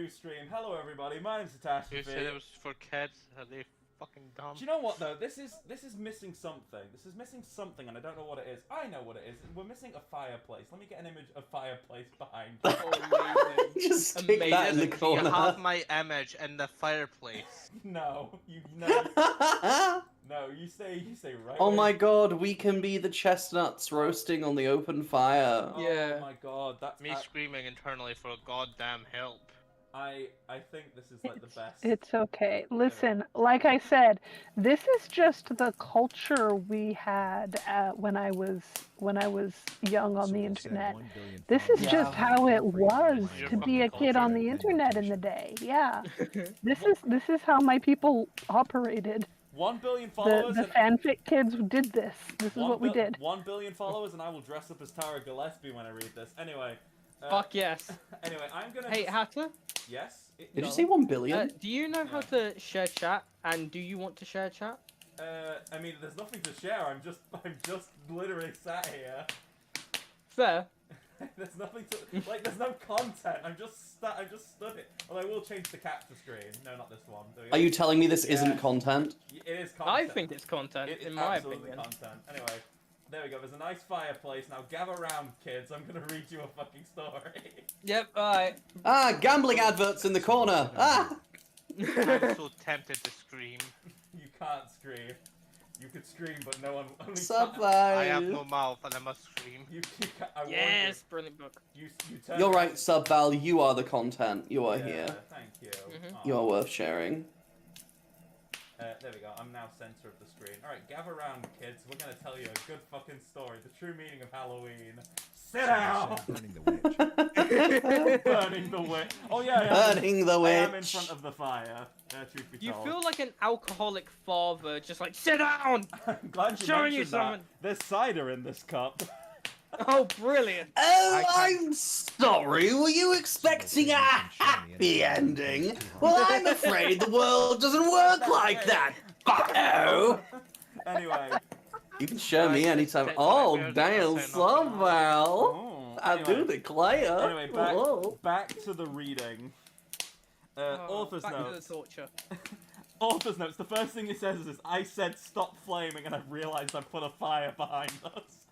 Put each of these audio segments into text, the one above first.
new stream. Hello everybody, my name's Catastrophe. You said it was for kids. Are they fucking dumb? Do you know what though? This is missing something. This is missing something, and I don't know what it is. I know what it is. We're missing a fireplace. Let me get an image of fireplace behind. Oh, amazing. Just stick that in the corner. You have my image in the fireplace. No, you stay right. Oh where my you- god, we can be the chestnuts roasting on the open fire. Oh my god, that's Me screaming internally for goddamn help. I think this is like the best. It's okay. Listen, like I said, this is just the culture we had when I was young on the internet. This is just how it was to be a kid on the internet in the day. Yeah, this is how my people operated. 1 billion followers. The fanfic kids did this. This is what we did. 1 billion followers, and I will dress up as Tara Gillespie when I read this. Anyway. Fuck yes. Anyway, I'm gonna. Hey, Hatter? Yes? Did you say 1 billion? Do you know how to share chat? And do you want to share chat? I mean, there's nothing to share. I'm just literally sat here. Fair. There's nothing to there's no content. I'm just stood it. Well, I will change the capture screen. No, not this one. Are you telling me this isn't content? It is content. I think it's content, It is in my absolutely opinion. content. Anyway, there we go. There's a nice fireplace. Now gather round, kids. I'm gonna read you a fucking story. Yep, alright. Ah, gambling adverts in the corner. Ah! I'm so tempted to scream. You can't scream. You could scream, but no one. Only I have no mouth and I must scream. You can't, I warned Yes, brilliant book. you. You turn You're around- right, Subval, you are the content. You are Yeah, here. Thank you. You are worth sharing. There we go. I'm now center of the screen. All right, gather round, kids. We're gonna tell you a good fucking story. The true meaning of Halloween. Sit down. Burning the witch. Burning the witch. Oh yeah. Burning the I am in witch. front of the fire. Truth be You told. feel like an alcoholic father, just like, sit down! I'm glad you showing you mentioned that. something. There's cider in this cup. Oh, brilliant! Oh, I'm sorry. Were you expecting a happy ending? Well, I'm afraid the world doesn't work like that. Fucko. Anyway. You can show me anytime. Oh, damn, Subval. Oh, I do declare. Anyway, back to the reading. Author's back notes. to the torture. Author's notes. The first thing it says is, I said stop flaming, and I realized I put a fire behind us.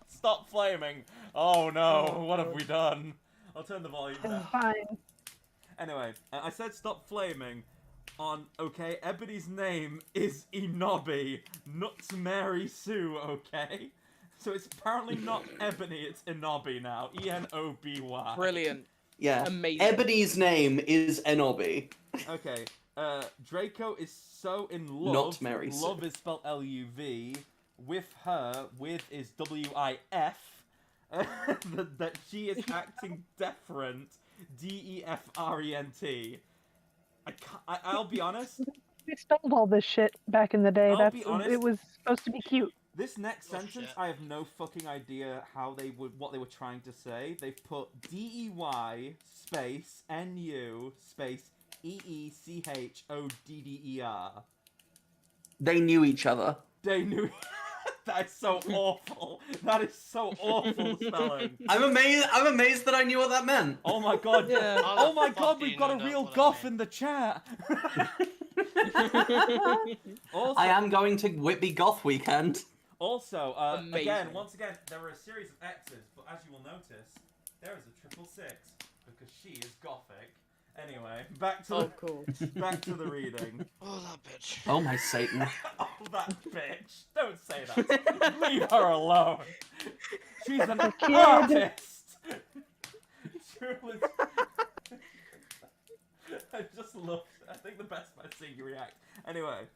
Stop flaming. Oh no, what have we done? I'll turn the volume down. Fine. Anyway, I said stop flaming on, okay, Ebony's name is Inobi, Nuts Mary Sue, okay? So it's apparently not Ebony, it's Inobi now. E-N-O-B-Y. Brilliant. Yeah. Amazing. Ebony's name is Enobi. Okay, Draco is so in love. Not Mary Sue. Love is spelled L-U-V. With her, with is W-I-F. That she is acting deferent. D-E-F-R-E-N-T. I'll be honest. We spelled all this shit back in the day. I'll be honest. It was supposed to be cute. This next sentence, shit. I have no fucking idea what they were trying to say. They've put D-E-Y space N-U space E-E-C-H-O-D-D-E-R. They knew each other. They knew. That is so awful. That is so awful spelling. I'm amazed that I knew what that meant. Oh my god. Yeah. Oh my god, we've got a real goth in the chat. Also, I am going to Whitby Goth weekend. Also, Amazing. once again, there are a series of X's, but as you will notice, there is a 666 because she is gothic. Anyway, back to cool. back to the reading. Oh, that bitch. Oh my Satan. Oh, that bitch! Don't say that. Leave her alone. She's an artist. Truly. I just love. I think the best by seeing you react. Anyway,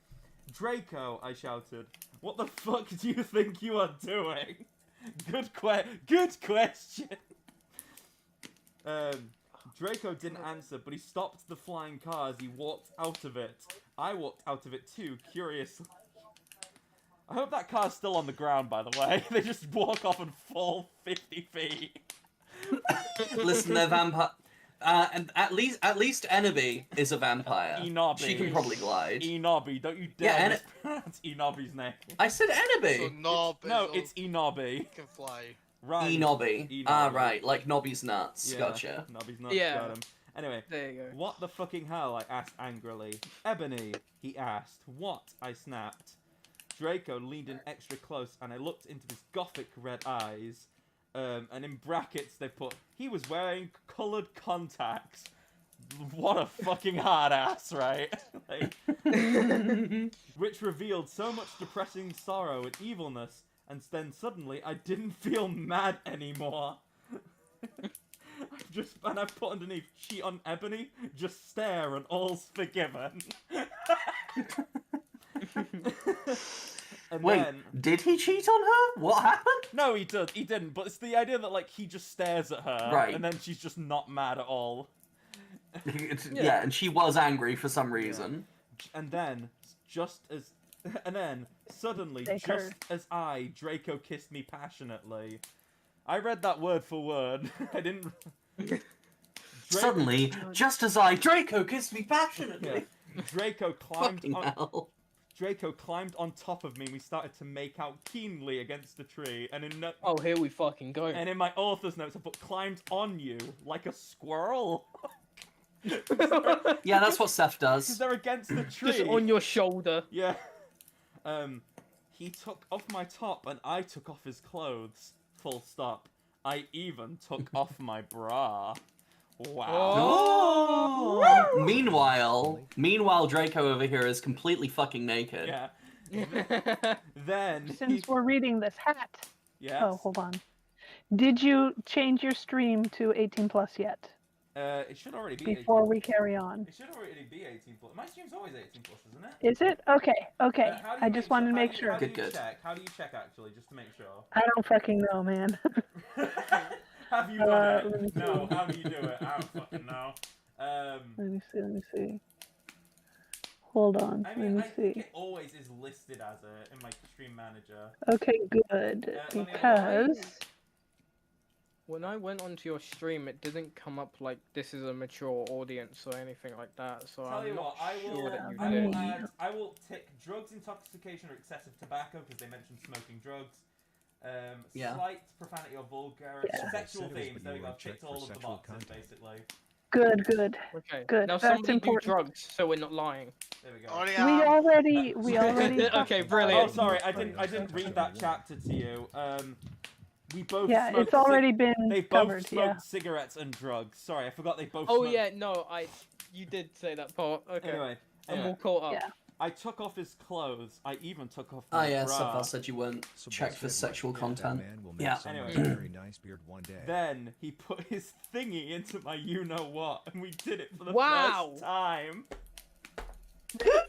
Draco, I shouted. What the fuck do you think you are doing? Good question. Draco didn't answer, but he stopped the flying car as he walked out of it. I walked out of it too, curiously. I hope that car's still on the ground, by the way. They just walk off and fall 50 feet. Listen, they're vampire. And at least Enobi is a vampire. Enobi. She can probably glide. Enobi, don't you dare mispronounce Enobi's name. I said So Enobi. knob is No, all- it's Enobi. can fly. Right. E-Nobby. Ah, right, like Nobby's nuts. Yeah, Gotcha. Nobby's not Yeah. got him. Anyway, There you go. what the fucking hell? I asked angrily. Ebony, he asked. What? I snapped. Draco leaned in extra close, and I looked into his gothic red eyes. And in brackets they put, he was wearing coloured contacts. What a fucking hard ass, right? Like, which revealed so much depressing sorrow and evilness, and then suddenly I didn't feel mad anymore. I've put underneath, cheat on Ebony, just stare and all's forgiven. And Wait, then, did he cheat on her? What happened? no, he didn't, but it's the idea that, like, he just stares at her, Right. and then she's just not mad at all. Yeah, and she was angry for some reason. And then, suddenly, Take just her. as Draco kissed me passionately. I read that word for word. I didn't... Suddenly, just as Draco kissed me passionately. Yeah. Draco climbed Fucking on... hell. Draco climbed on top of me and we started to make out keenly against the tree, and in Oh, here we fucking go. and in my author's notes I put climbed on you like a squirrel. Yeah, that's what Seth Because does. they're against the tree. Just on your shoulder. Yeah. He took off my top and I took off his clothes. Full stop. I even took off my bra. Wow. Oh. Meanwhile, Draco over here is completely fucking naked. Yeah. Then he... Since we're reading this hat. Yes. Oh, hold on. Did you change your stream to 18 plus yet? It should already be Before 18. we carry on. It should already be 18 plus. My stream's always 18 plus, isn't it? Is it? Okay, okay. How do I you just make wanted to sure- make how sure. do you Good. check? How do you check actually, just to make sure? I don't fucking know, man. Have you done let me it? see. No. How do you do it? I don't fucking know. Let me see. Hold on. I mean, let I me think see. it always is listed as it in my stream manager. Okay, good. let me have a Because When I went onto your stream, it didn't come up like this is a mature audience or anything like that. So Tell you I'm not what, I will. sure that you I did. will I will tick drugs, intoxication, or excessive tobacco because they mentioned smoking drugs. Yeah. Slight profanity or vulgar Yeah. sexual themes. There we go. Ticked all of the boxes basically. good. Okay. Good, Now that's somebody important. do drugs, so we're not lying. There we go. Oh, We yeah. already. Okay, Oh, brilliant. sorry, I didn't read that chapter to you. We both Yeah, smoked it's already been they both covered. smoked Yeah. cigarettes and drugs. Sorry, I forgot they both Oh smoked. yeah, no, you did say that part. Okay. Anyway, I'm all caught up. Yeah. I took off his clothes. I even took off my Ah, yeah, bra. Seth said you weren't checked for sexual content. Yeah. Yeah. Anyway. Very nice beard one day. Then he put his thingy into my you-know-what, and we did it for the Wow. first time.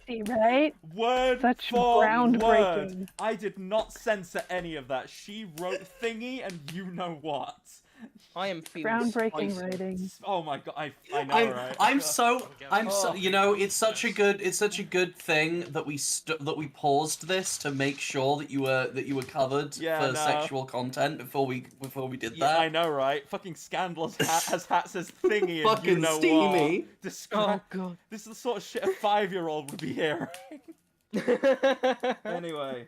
See, right? Word Such for groundbreaking. word. I did not censor any of that. She wrote thingy and you-know-what. I am feeling Groundbreaking spicy. writing. Oh my god, I know, right? I'm so Oh. you know, it's such a good thing that we paused this to make sure that you were covered Yeah, for no. sexual content before we did Yeah, that. I know, right? Fucking Scandalous has hat says thingy and Fucking you know steamy. what. Describe... Oh god. This is the sort of shit a 5-year-old would be hearing. Anyway,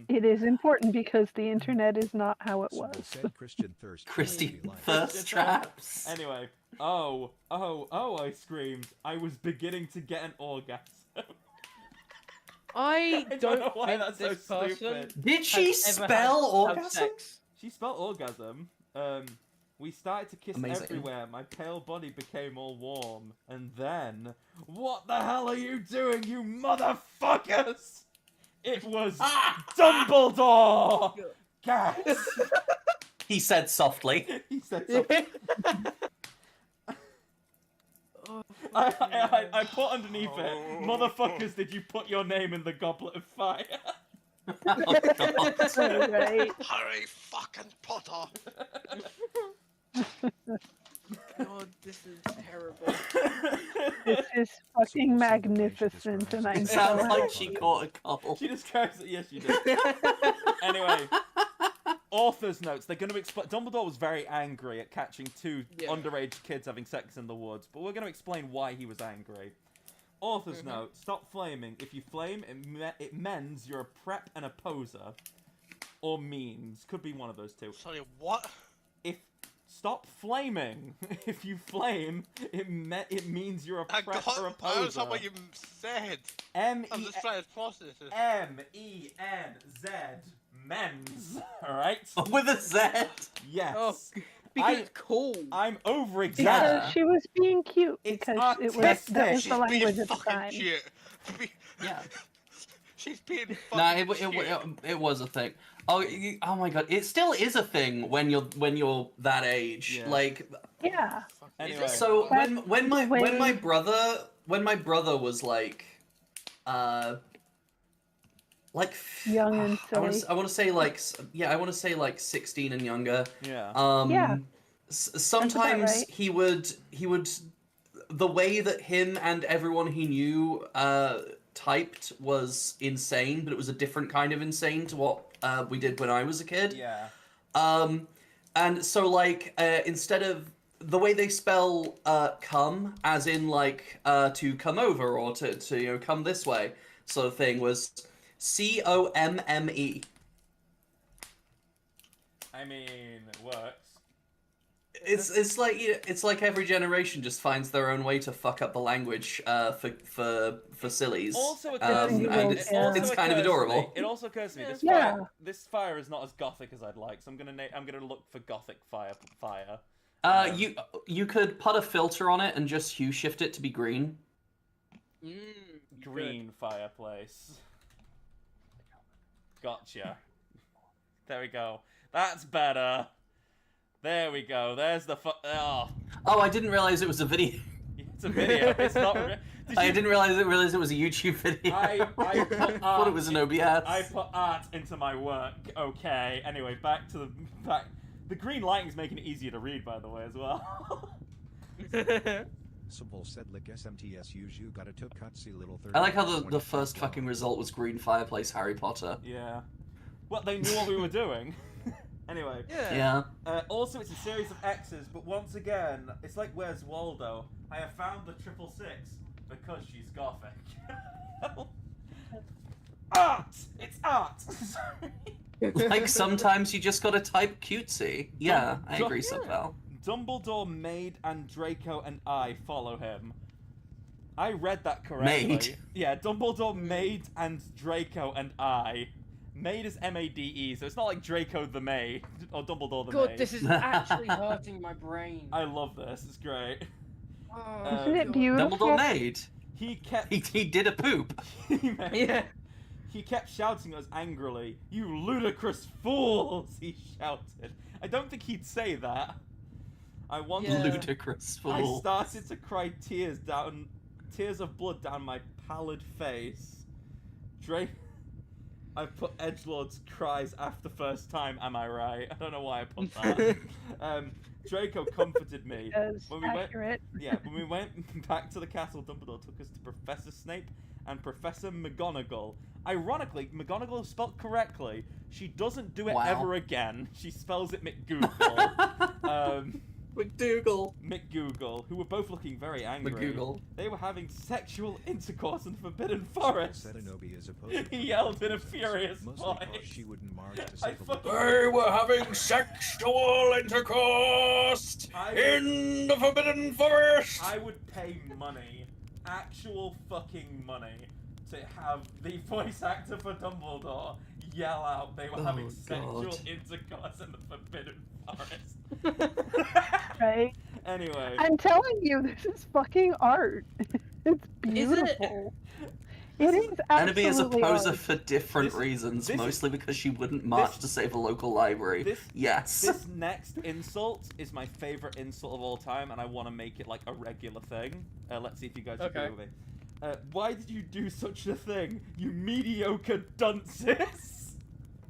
It is important because the internet is not how it Someone was. said Christian thirst. Christy would be like- thirst traps. anyway. Oh, I screamed. I was beginning to get an orgasm. I don't don't know why think that's so this person stupid. Did she has ever spell had orgasm? sex. She spelled orgasm. We started to kiss Amazing. everywhere. My pale body became all warm. And then... What the hell are you doing, you motherfuckers? It was Dumbledore! Gas! He said softly. He said something. I put underneath it, motherfuckers, did you put your name in the goblet of fire? Oh, God. Right. Harry fucking Potter. God, this is terrible. This is fucking magnificent, and I'm It so sounds like happy. she caught a couple. She describes it. Yes, she did. Anyway, author's notes. They're going to explain. Dumbledore was very angry at catching two Yeah. underage kids having sex in the woods, but we're going to explain why he was angry. Author's note. Stop flaming. If you flame, it mends you're a prep and a poser. or means. Could be one of those two. Sorry, what? If stop flaming. If you flame, it means you're a I prep got. or I opposer. understand what you said. I'm just trying to process it. M-E-N-Z. Men's. Alright? With a Z. Yes. Oh, because it's cool. I'm over Because exaggerating. she was being cute. It's Because that was the She's being language at the fucking time. cute. Yeah. She's being Nah, fucking cute. it was a thing. Oh my god, it still is a thing when you're that age. Yeah. Like, Yeah. Anyway. so That's when my way- brother was like Young and silly. I want to say like I want to say like 16 and younger. Yeah. Yeah. Sometimes right. he would the way that him and everyone he knew typed was insane, but it was a different kind of insane to what we did when I was a kid. Yeah. And so like instead of the way they spell come, as in like to come over or to come this way sort of thing, was COMME. I mean, it works. It's like every generation just finds their own way to fuck up the language for sillies. Also, and it's kind of adorable. It also occurs to me Yeah. this fire is not as gothic as I'd like, so I'm gonna look for gothic fire. You could put a filter on it and just hue shift it to be green. Green fireplace. Gotcha. There we go. That's better. There we go. There's the oh. Oh, I didn't realize it was a video. It's a video. It's not. I didn't realize it was a YouTube video. I put thought it was an OBS. I put art into my work. Okay. Anyway, back to the. The green lighting's making it easier to read, by the way, as well. Subvol said lick SMTSUs you got a took cutsy little 30. I like how the first fucking result was green fireplace Harry Potter. Yeah. Well, they knew what we were doing. Anyway. Yeah. Also, it's a series of X's, but once again, it's like Where's Waldo? I have found the 666 because she's gothic. Art! It's art! Sorry. Like sometimes you just gotta type cutesy. Yeah, I agree, Subval. Dumbledore made and Draco and I follow him. I read that correctly. Made? Yeah, Dumbledore made and Draco and I. Made is M-A-D-E, so it's not like Draco the Maid or Dumbledore the God, Maid. this is actually hurting my brain. I love this. It's great. Oh, Isn't it God. beautiful? Dumbledore made. He kept. He did a poop. Yeah. He kept shouting at us angrily. "You ludicrous fools!" He shouted. I don't think he'd say that. I wanted. Yeah. Ludicrous I fool. started to cry tears of blood down my pallid face. I put edgelord's cries after first time. Am I right? I don't know why I put that. Draco comforted me. That's When we went, accurate. yeah, when we went back to the castle, Dumbledore took us to Professor Snape and Professor McGonagall. Ironically, McGonagall is spelled correctly. She doesn't do it Wow. ever again. She spells it McGoogle. McGoogle, who were both looking very angry. McGoogle. They were having sexual intercourse in the Forbidden Forest. Said Anobi is opposed. He yelled in a furious Mostly voice. because she wouldn't march to I save a fucking- They were having sexual intercourse in the Forbidden Forest. I would pay money, actual fucking money, to have the voice actor for Dumbledore yell out they were having sexual God. intercourse in the Forbidden Forest. Right? Anyway. I'm telling you, this is fucking art. It's beautiful. It is Anobi is a absolutely poser art. for different This- reasons, this- mostly because she wouldn't march this- to save a local library. this- Yes. This next insult is my favorite insult of all time, and I want to make it like a regular thing. Let's see if you guys agree Okay. with me. Why did you do such a thing, you mediocre dunces?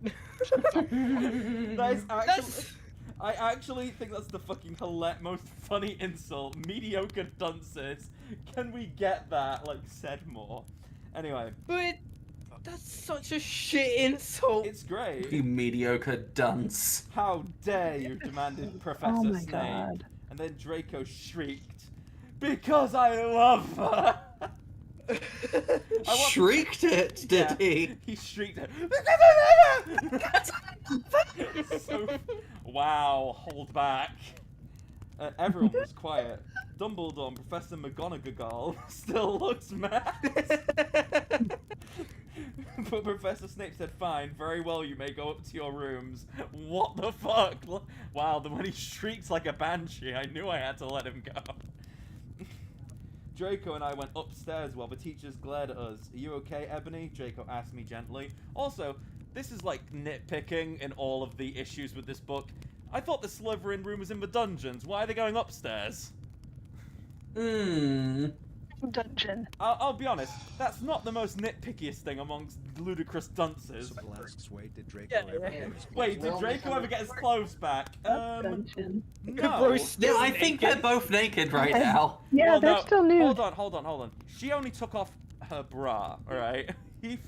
That is actually. I actually think that's the fucking most funny insult. Mediocre dunces. Can we get that, like, said more? Anyway, But that's such a shit insult. it's great. You mediocre dunce. How dare you, demanded Professor Oh my Snape. god. And then Draco shrieked, "Because I love her!" Shrieked it, did he? He shrieked it. Wow, hold back. Everyone was quiet. Dumbledore and Professor McGonagall still looks mad. But Professor Snape said, "Fine, very well, you may go up to your rooms." What the fuck? Wow, when he shrieked like a banshee, I knew I had to let him go. Draco and I went upstairs while the teachers glared at us. "Are you okay, Ebony?" Draco asked me gently. Also, this is like nitpicking in all of the issues with this book. I thought the Slytherin room was in the dungeons. Why are they going upstairs? Dungeon. I'll be honest, that's not the most nitpickiest thing amongst ludicrous dunces. Simple asks, wait, did Draco Yeah, ever yeah. get his Wait, did clothes Draco back? ever get his clothes back? Dungeon. No. Yeah, I think they're both naked right now. Yeah, Well, they're no, still nude. Hold on. She only took off her bra, alright? He's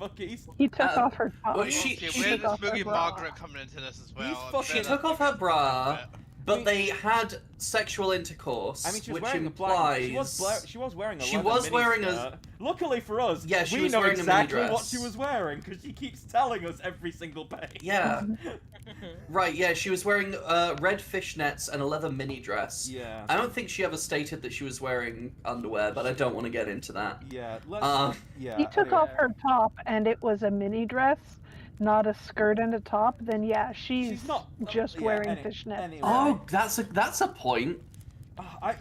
He took off her top. well, Okay, she where's took off this her movie bra. Margaret coming into this as well? He's I'm fucking- She better- took off her bra, Yeah. but they had sexual intercourse, I mean, she was which wearing implies... a black. She was wearing a. She leather was wearing a- miniskirt. Luckily for us, Yeah, she we was know wearing a exactly mini what dress. she was wearing because she keeps telling us every single page. Yeah. Right, yeah, she was wearing red fishnets and a leather mini dress. Yeah. I don't think she ever stated that she was wearing underwear, but I don't want to get into that. Yeah. Let's. Yeah. He took anyway. off her top, and it was a mini dress, not a skirt and a top. Then yeah, she's not just yeah, wearing any- fishnets. Anyway. Oh, that's a point.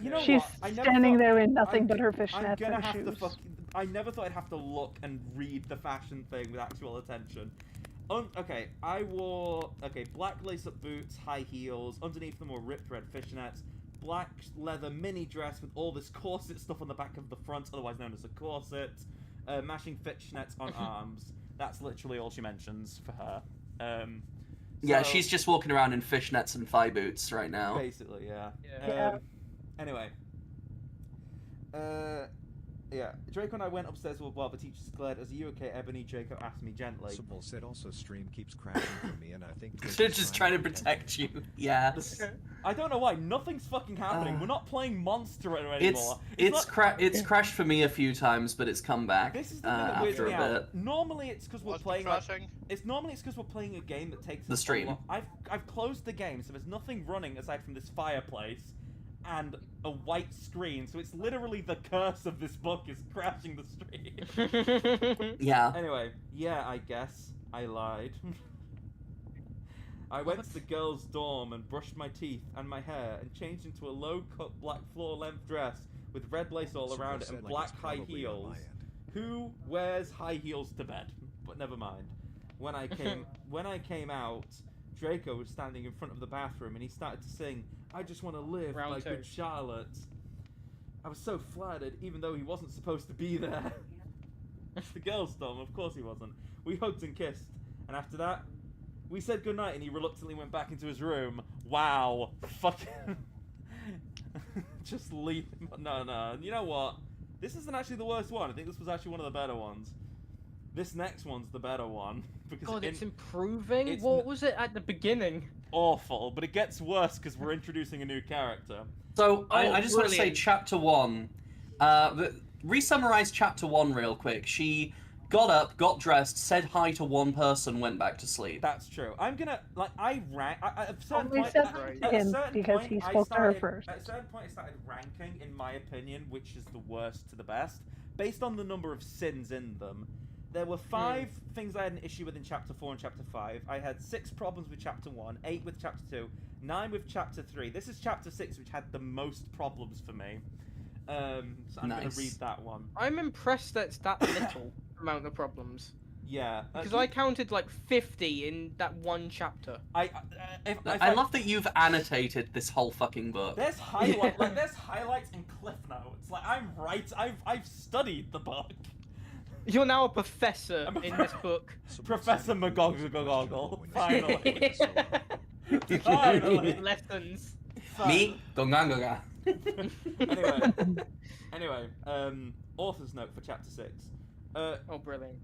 You know She's what? I never standing thought- there in nothing I'm- but her I'm fishnets gonna and have to shoes. I never thought I'd have to look and read the fashion thing with actual attention. Okay, I wore black lace-up boots, high heels. Underneath them were ripped red fishnets, black leather mini dress with all this corset stuff on the back of the front, otherwise known as a corset. Matching fishnets on arms. That's literally all she mentions for her. Yeah, So- she's just walking around in fishnets and thigh boots right now. Basically, yeah. Yeah. Anyway. Yeah. Draco and I went upstairs while the teachers glared. "Are you okay, Ebony?" Draco asked me gently. Simple said also stream keeps crashing for me, and I think They're just trying to protect you. Yeah. I don't know why. Nothing's fucking happening. We're not playing Monster anymore. It's not- crashed for me a few times, but it's come back This is the thing that weirds after me a out. bit. Normally it's because we're What's playing. crashing? Normally it's because we're playing a game that takes The us a stream. lot- I've closed the game, so there's nothing running aside from this fireplace and a white screen. So it's literally the curse of this book is crashing the stream. Yeah. Anyway, yeah, I guess I lied. I went to the girls' dorm and brushed my teeth and my hair and changed into a low-cut black floor-length dress with red lace all around it and black high heels. Who wears high heels to bed? But never mind. When I came out, Draco was standing in front of the bathroom and he started to sing, "I Just Want to Live" Round by two. Good Charlotte. I was so flattered, even though he wasn't supposed to be there. It's the girls' dorm, of course he wasn't. We hugged and kissed, and after that, we said goodnight and he reluctantly went back into his room. Wow. Fucking... Just leave him. No. You know what? This isn't actually the worst one. I think this was actually one of the better ones. This next one's the better one. Because God, it's improving? it's What n- was it at the beginning? awful, but it gets worse because we're introducing a new character. So I just want to say brilliant. chapter 1. Re-summarize chapter 1 real quick. She got up, got dressed, said hi to one person, went back to sleep. That's true. I'm gonna at a certain Only point, said at right. to a him certain because point, he I spoke to her started- first. At a certain point, I started ranking, in my opinion, which is the worst to the best, based on the number of sins in them. There were 5 things I had an issue with in chapter 4 and chapter 5. I had 6 problems with chapter 1, 8 with chapter 2, 9 with chapter 3. This is chapter 6, which had the most problems for me. So I'm gonna Nice. read that one. I'm impressed that's that little amount of problems. Yeah, Because I counted like 50 in that one chapter. if I love that you've annotated this whole fucking book. There's there's highlights and cliff notes. Like I've studied the book. You're now a professor I'm a in this book. Professor McGoggle, finally. Finally. Finally. Lessons. Me, gongangaga. Anyway, author's note for chapter 6. Oh, brilliant.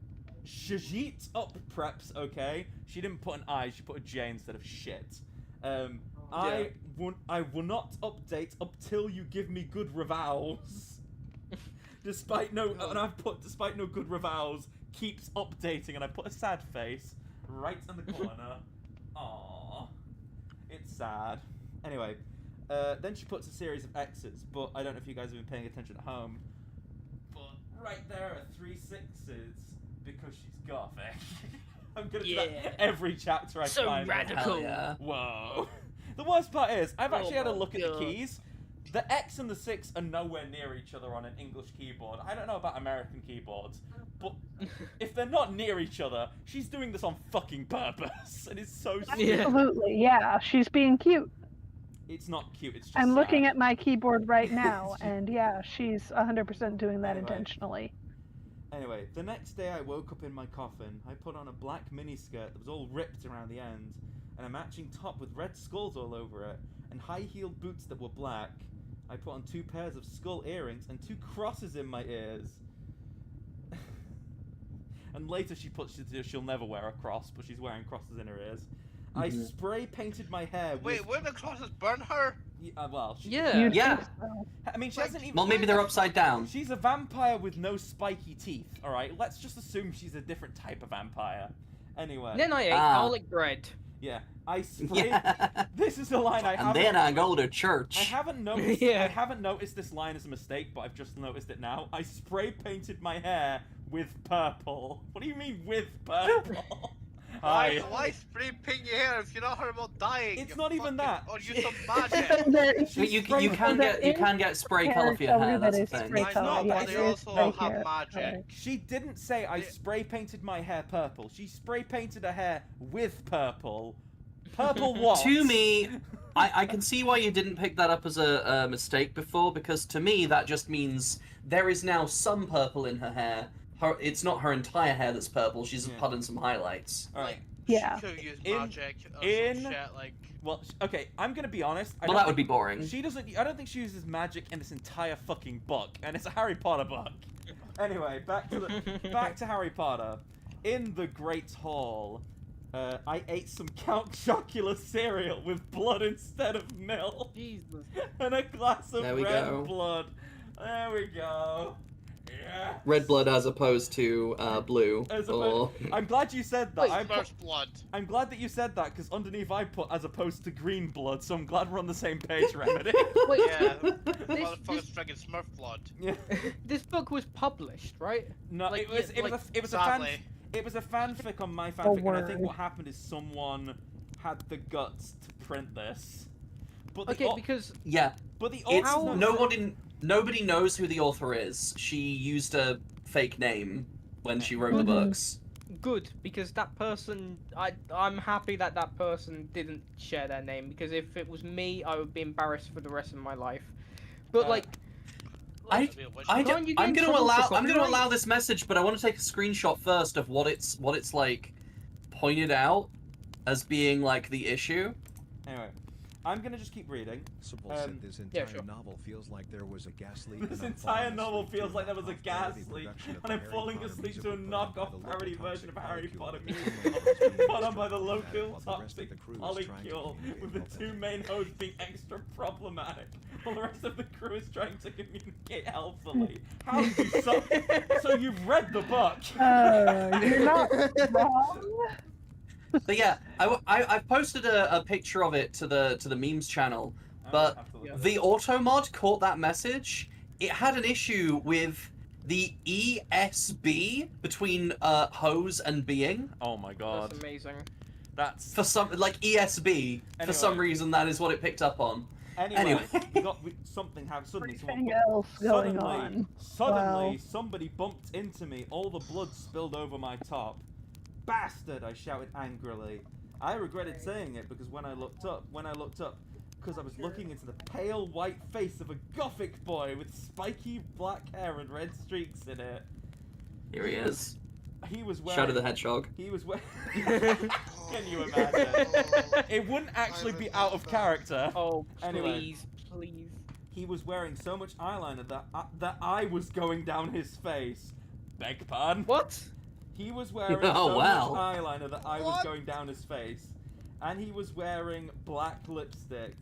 Shajit up preps, okay? She didn't put an I, she put a J instead of shit. I will not update up till you give me good revals. despite no good revals, keeps updating, and I put a sad face right in the corner. Aww. It's sad. Anyway, then she puts a series of X's, but I don't know if you guys have been paying attention at home, but right there are 3 6s because she's gothic. I'm gonna do that every chapter I So find. radical. Yeah. Whoa. The worst part is, I've actually had a my look at the God. keys. The X and the 6 are nowhere near each other on an English keyboard. I don't know about American keyboards, but if they're not near each other, she's doing this on fucking purpose. And it's so stupid. Yeah. Absolutely, yeah. She's being cute. It's not cute, it's just I'm looking sad. at my keyboard right now, and yeah, she's 100% doing that Anyway. intentionally. Anyway, the next day I woke up in my coffin. I put on a black miniskirt that was all ripped around the end, and a matching top with red skulls all over it, and high-heeled boots that were black. I put on 2 pairs of skull earrings and 2 crosses in my ears. And later she puts she'll never wear a cross, but she's wearing crosses in her ears. I spray painted my hair with... Wait, wouldn't the crosses burn her? Well, she... Yeah. You'd Yeah. think so. I mean, she hasn't even... Well, maybe they're upside down. She's a vampire with no spiky teeth, alright? Let's just assume she's a different type of vampire. Anyway. Then I ate Ah. garlic bread. Yeah, I sprayed... Yeah. This is a line I And haven't... then I go to church. I haven't noticed. Yeah. I haven't noticed this line as a mistake, but I've just noticed it now. I spray painted my hair with purple. What do you mean with purple? Why spray paint your hair if you're not heard about dying? It's you not even fucking- that. Or use some magic. But you can get spray color for your hair. That's the thing. Spray I color, know, yeah, but they it is also spray have hair magic. color. She didn't say I spray painted my hair purple. She spray painted her hair with purple. Purple what? To me, I can see why you didn't pick that up as a mistake before, because to me that just means there is now some purple in her hair. It's not her entire hair that's purple. She's Yeah. put in some highlights. Alright. Yeah. She could use In- magic or in- some shit, like... Well, okay, I'm gonna be honest. I Well, don't that would be think- boring. She doesn't. I don't think she uses magic in this entire fucking book, and it's a Harry Potter book. Anyway, back to Harry Potter. In the Great Hall, I ate some Count Chocula cereal with blood instead of milk, Jesus. and a glass of There we red go. blood. There we go. Yeah. Red blood as opposed to blue. As Or... opposed- I'm glad you said that. Wait, First blood. I'm glad that you said that, because underneath I put as opposed to green blood, so I'm glad we're on the same page, Remedy. Wait, Yeah. this, Motherfucker's drinking Smurf blood. Yeah. this book was published, right? No, Like, it was sadly. a fanfic on my fanfic, and I think word. what happened is someone had the guts to print this. But the Okay, because Yeah, but the it's author nobody knows who the author is. She used a fake name when she wrote the books. good, because that person, I'm happy that that person didn't share their name, because if it was me, I would be embarrassed for the rest of my life. But like, Lots of people wish- I'm Can't you gonna get in trouble for I'm gonna copyright? allow this message, but I want to take a screenshot first of what it's like pointed out as being like the issue. Anyway, I'm gonna just keep reading. Sybil Um, said this yeah, entire sure. novel feels like there was a gas leak. This and I'm entire falling novel asleep feels to like there a was a knockoff gas parody leak, production of and the I'm Harry falling Potter asleep musical to a put on by knockoff the local parody toxic version of Harry molecule Potter being musical released put on by the while local the rest of toxic the crew is trying to molecule, communicate with the healthily. 2 main hosts being extra problematic, while the rest of the crew is trying to communicate healthily. How do you so you've read the book? You're not wrong. But yeah, I've posted a picture of it to the memes channel. But the auto mod caught that message. It had an issue with the ESB between hose and being. Oh my god. that's amazing. That's For some like ESB, for some Anyway. reason that is what it picked up on. anyway. Anyway. Something happened. Suddenly, someone Everything else going suddenly, on. suddenly Wow. somebody bumped into me. All the blood spilled over my top. Bastard! I shouted angrily. I regretted saying it because when I looked up, because I was looking into the pale white face of a gothic boy with spiky black hair and red streaks in it. Here he is. He was wearing. Shadow the Hedgehog. He was wearing. Can you imagine? It wouldn't actually be out of character. Oh, Anyway. please, please. He was wearing so much eyeliner that I was going down his face. Beg pardon? What? He was wearing Oh, so wow. much eyeliner that I was What? going down his face. And he was wearing black lipstick.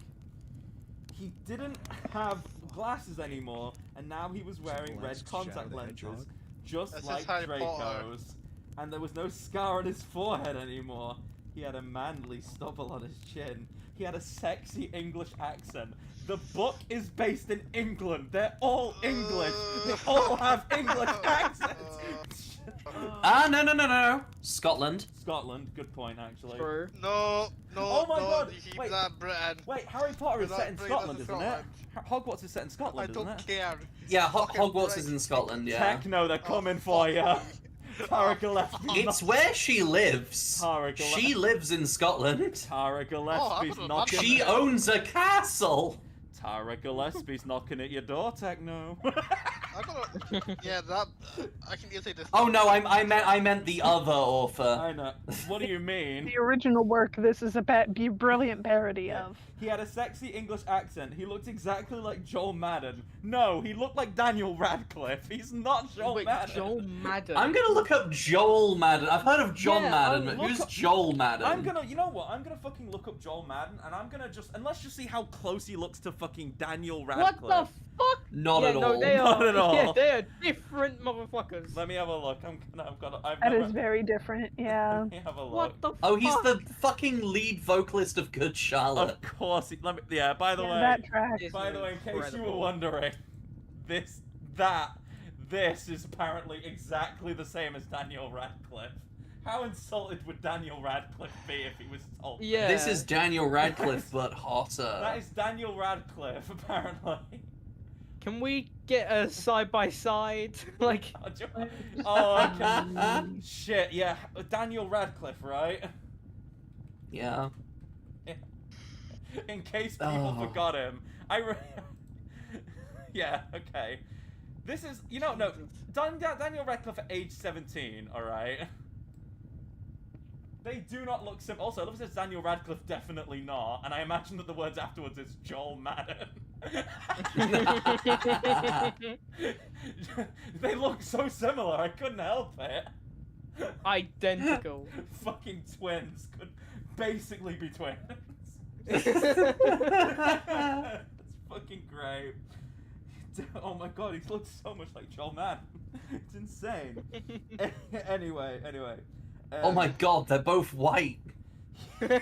He didn't have glasses anymore, and now he was wearing red Gillespie's Shadow contact the lenses, Hedgehog? just This is like Harry Potter. Draco's. And there was no scar on his forehead anymore. He had a manly stubble on his chin. He had a sexy English accent. The book is based in England. They're all English. They all have English accents. No. Scotland. Scotland, good point actually. True. No, Oh my God, you keep wait. that Britain. Wait, Harry Potter is We're set in not bringing Scotland, us to isn't it? Scotland. Hogwarts is set in I Scotland, isn't don't it? care. Yeah, Fucking Hogwarts Brexit. is in Scotland, yeah. Techno, they're coming for you. Tara Gillespie's It's where she lives. Tara She lives in Scotland. Tara Gillespie's could've knocking. She owns a castle. Tara Gillespie's knocking at your door, Techno. I gotta, yeah, that I can easily just. Oh no, I meant the other author. I know. What do you mean? The original work this is a brilliant parody of. He had a sexy English accent. He looked exactly like Joel Madden. No, he looked like Daniel Radcliffe. He's not Joel Wait, Madden. Joel Madden. I'm gonna look up Joel Madden. I've heard of John Yeah, Madden, oh, but look who's up- Joel Madden? You know what? I'm gonna fucking look up Joel Madden, and I'm gonna just, and let's just see how close he looks to fucking Daniel What Radcliffe. the fuck? Not yeah, at no, all. They Not are, at all. Yeah, they are different motherfuckers. Let me have a look. I've That never. is very different, yeah. Let me have a look. What the fuck? Oh, he's the fucking lead vocalist of Good Charlotte. Of course. Yeah. By the Yeah, way. that track. This By is the way, in case you were incredible. wondering, this is apparently exactly the same as Daniel Radcliffe. How insulted would Daniel Radcliffe be if he was told? Yeah. This is Daniel Radcliffe, but hotter. That is Daniel Radcliffe, apparently. Can we get a side by side? Like, Oh, okay. Shit, yeah. Daniel Radcliffe, right? Yeah. In case people Oh. forgot him. Yeah, okay. This is, no, Daniel Radcliffe at age 17, alright? They do not look similar. Also, I love it says Daniel Radcliffe, definitely not, and I imagine that the words afterwards is Joel Madden. They look so similar, I couldn't help it. identical. Fucking twins could basically be twins. That's That's fucking great. Oh my god, he looks so much like Joel Madden. It's insane. Anyway. Oh my god, they're both white. Someone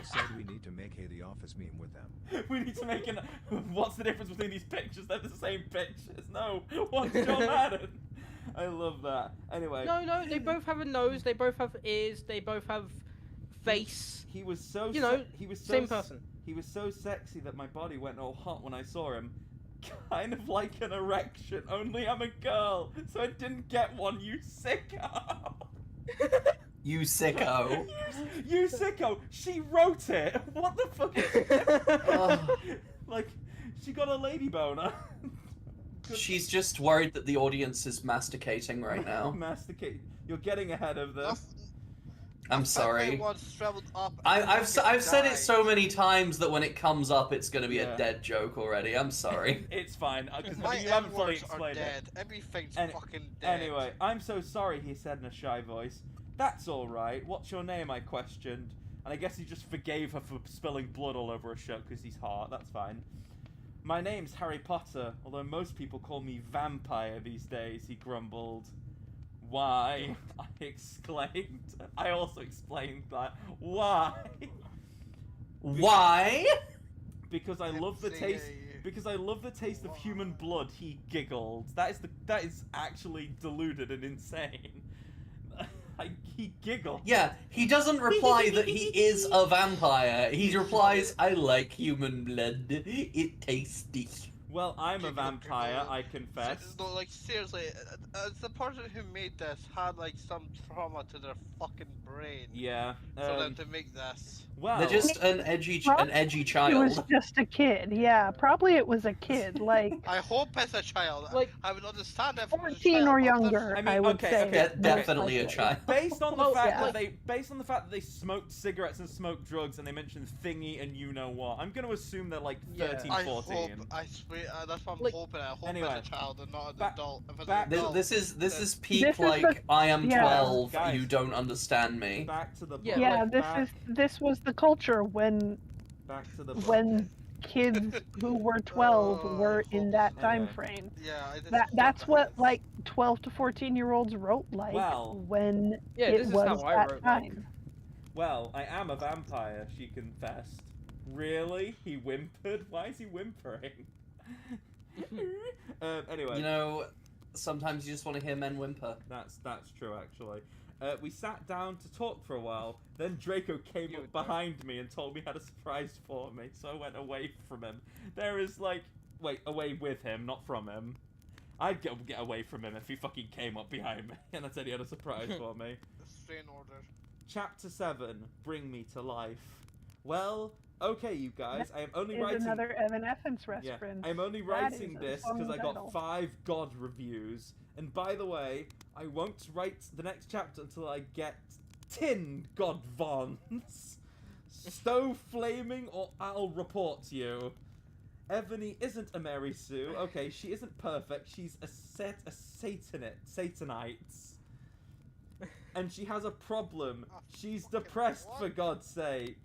said we need to make the office meme with them. We need to make an. What's the difference between these pictures? They're the same pictures. No, one's Joel Madden. I love that. Anyway. No, they both have a nose, they both have ears, they both have face. He was so. He was so same person. He was so sexy that my body went all hot when I saw him. Kind of like an erection, only I'm a girl, so I didn't get one, you sicko! You sicko. You sicko! She wrote it! What the fuck is it? Ugh. Like, she got a lady boner. She's just worried that the audience is masticating right now. Masticate. You're getting ahead of this. I'm sorry. Once traveled up I've said it so died. many times that when it comes up, it's gonna be Yeah. a dead joke already. I'm sorry. It's fine, because My you haven't fully N-words are explained it. dead. Everything's Any- fucking dead. Anyway, I'm so sorry, he said in a shy voice. That's alright. What's your name, I questioned. And I guess he just forgave her for spilling blood all over her shirt because he's hot. That's fine. My name's Harry Potter, although most people call me Vampire these days, he grumbled. Why? I exclaimed. I also explained that. Why? Why? Because I love the taste. Because I love the taste of human blood, he giggled. That is actually deluded and insane. He giggled. Yeah, he doesn't reply that he is a vampire. He replies, I like human blood. It tasty. Well, I'm a Giggle, vampire, giggle. I confess. No, like seriously, the person who made this had like some trauma to their fucking brain Yeah. for them to make this. Well, They're just an edgy He was child. just a kid, yeah. Probably it was a kid, like I hope it's a child. Like, I would understand if it was a 14 child, or but younger, I mean, I would okay, say. okay, most definitely a likely. child. based on the Well, fact yeah. that they smoked cigarettes and smoked drugs and they mentioned thingy and you know what, I'm gonna assume they're like Yeah. 13, I 14. hope, I swear, that's what I'm Like- hoping. I hope Anyway, it's a child and not an back- adult. If it's back- an This, adult, this is then- peak This is like the- I am yeah. 12. Guys. You don't understand me. Back to the book. Yeah, Yeah, like this was the culture when Back to the book. when kids who were 12 were in that time Anyway. frame. Yeah, this is That's what ahead. like 12 to 14-year-olds wrote like Well, when Yeah, it this is was how I that wrote like. time. Well, I am a vampire, she confessed. Really? He whimpered? Why is he whimpering? Anyway. You know, sometimes you just want to hear men whimper. That's true, actually. We sat down to talk for a while, then Draco came You up would behind me and told me had a surprise for me, so I went away from him. There is like... Wait, away with him, not from him. I'd get away from him if he fucking came up behind me and I said he had a surprise for me. Stay in order. Chapter 7, Bring Me to Life. Well, okay, you guys, I am only Is writing... another Evanescence Yeah, reference. I'm only That writing is a this fun because I got title. 5 God reviews. And by the way, I won't write the next chapter until I get 10 God Vons. Stove flaming or I'll report you. Ebony isn't a Mary Sue. Okay, she isn't perfect. She's a Satanite. And she has a problem. She's depressed, for God's sake.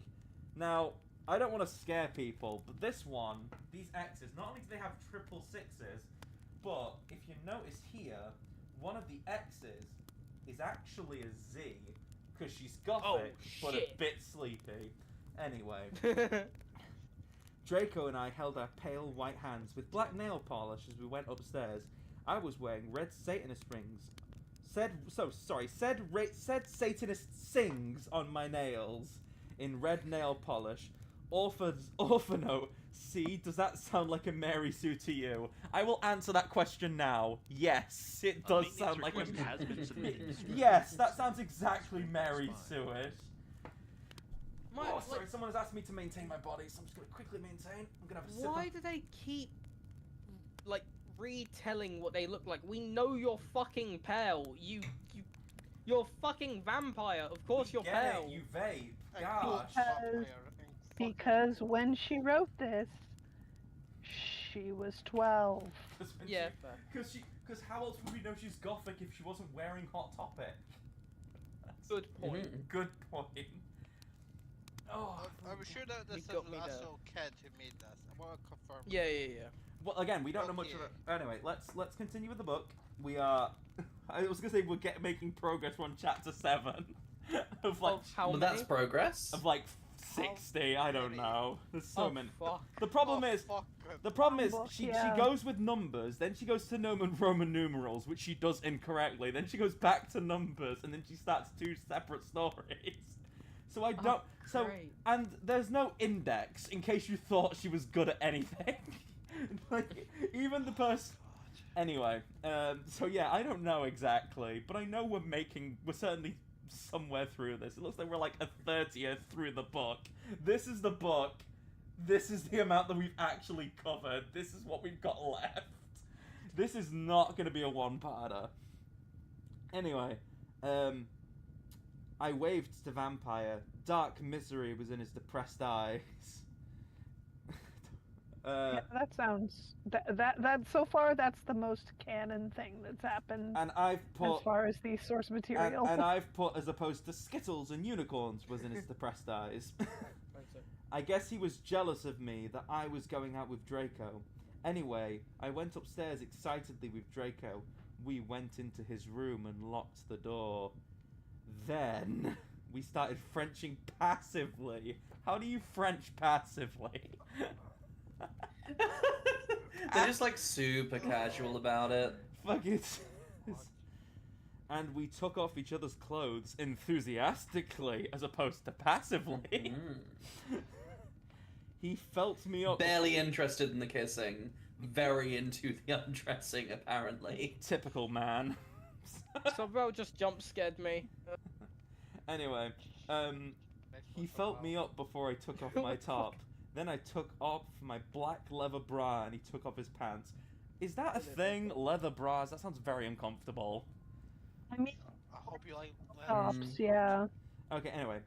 Now, I don't want to scare people, but this one, these X's, not only do they have 666s, but if you notice here, one of the X's is actually a Z, because she's gothic, but a shit. bit sleepy. Anyway, Draco and I held our pale white hands with black nail polish as we went upstairs. I was wearing red Satanist rings. Said Satanist sings on my nails in red nail polish. Orphanote, see, does that sound like a Mary Sue to you? I will answer that question now. Yes, it does sound like a... has been submitted. Yes, that sounds exactly Mary Sue-ish. My, Oh, sorry, someone has asked me to maintain my body, so I'm just going to quickly maintain. I'm going to have a sip. why do they keep, like, retelling what they look like? We know you're fucking pale. You're fucking vampire. Of course you're pale. You vape. I Gosh. can't Because when she wrote this, she was 12. Yeah, fair. Because how else would we know she's gothic if she wasn't wearing Hot Topic? Good point. Good point. Oh, I'm sure that this You is got me also Ked who made this. I want to confirm. Yeah. well, again, we don't know much of it. Anyway, let's continue with the book. We are. I was gonna say we're making progress. We're on chapter 7 of like. How Well, many? that's progress. Of like 60. I don't know. There's so many. Fuck. The problem is. Fuck. The problem is, Book, she yeah. goes with numbers, then she goes to Roman numerals, which she does incorrectly, then she goes back to numbers, and then she starts 2 separate stories. So I don't... great. And there's no index, in case you thought she was good at anything. Like, even the person... Anyway, so yeah, I don't know exactly, but I know we're certainly somewhere through this. It looks like we're like a 30th through the book. This is the book. This is the amount that we've actually covered. This is what we've got left. This is not going to be a one-parter. Anyway, I waved to Vampire. Dark misery was in his depressed eyes. Yeah, that sounds that so far that's the most canon thing that's happened And I've put... as far as the source material. And I've put, as opposed to Skittles and unicorns, was in his depressed eyes. I guess he was jealous of me that I was going out with Draco. Anyway, I went upstairs excitedly with Draco. We went into his room and locked the door. Then, we started Frenching passively. How do you French passively? They're just like super casual about it. Fuck it. And we took off each other's clothes enthusiastically as opposed to passively. He felt me up. Barely interested in the kissing. Very into the undressing, apparently. Typical man. Sobel just jump scared me. Anyway, he felt me up before I took off my top. Then I took off my black leather bra and he took off his pants. Is that a thing? Leather bras? That sounds very uncomfortable. I mean, I hope you like tops, yeah. Okay, anyway.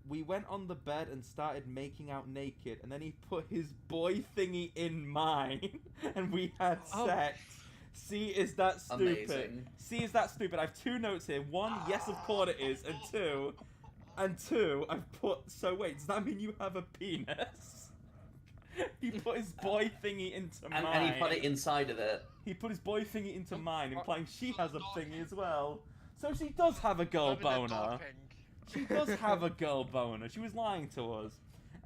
We went on the bed and started making out naked, and then he put his boy thingy in mine, and we had sex. See, is that stupid? Amazing. See, is that stupid? I have 2 notes here. 1, yes, of course it is, and 2, I've put, so wait, does that mean you have a penis? He put his boy thingy into mine. And he put it inside of it. He put his boy thingy into mine, implying she has a thingy as well. So she does have a girl boner. She does have a girl boner. She was lying to us.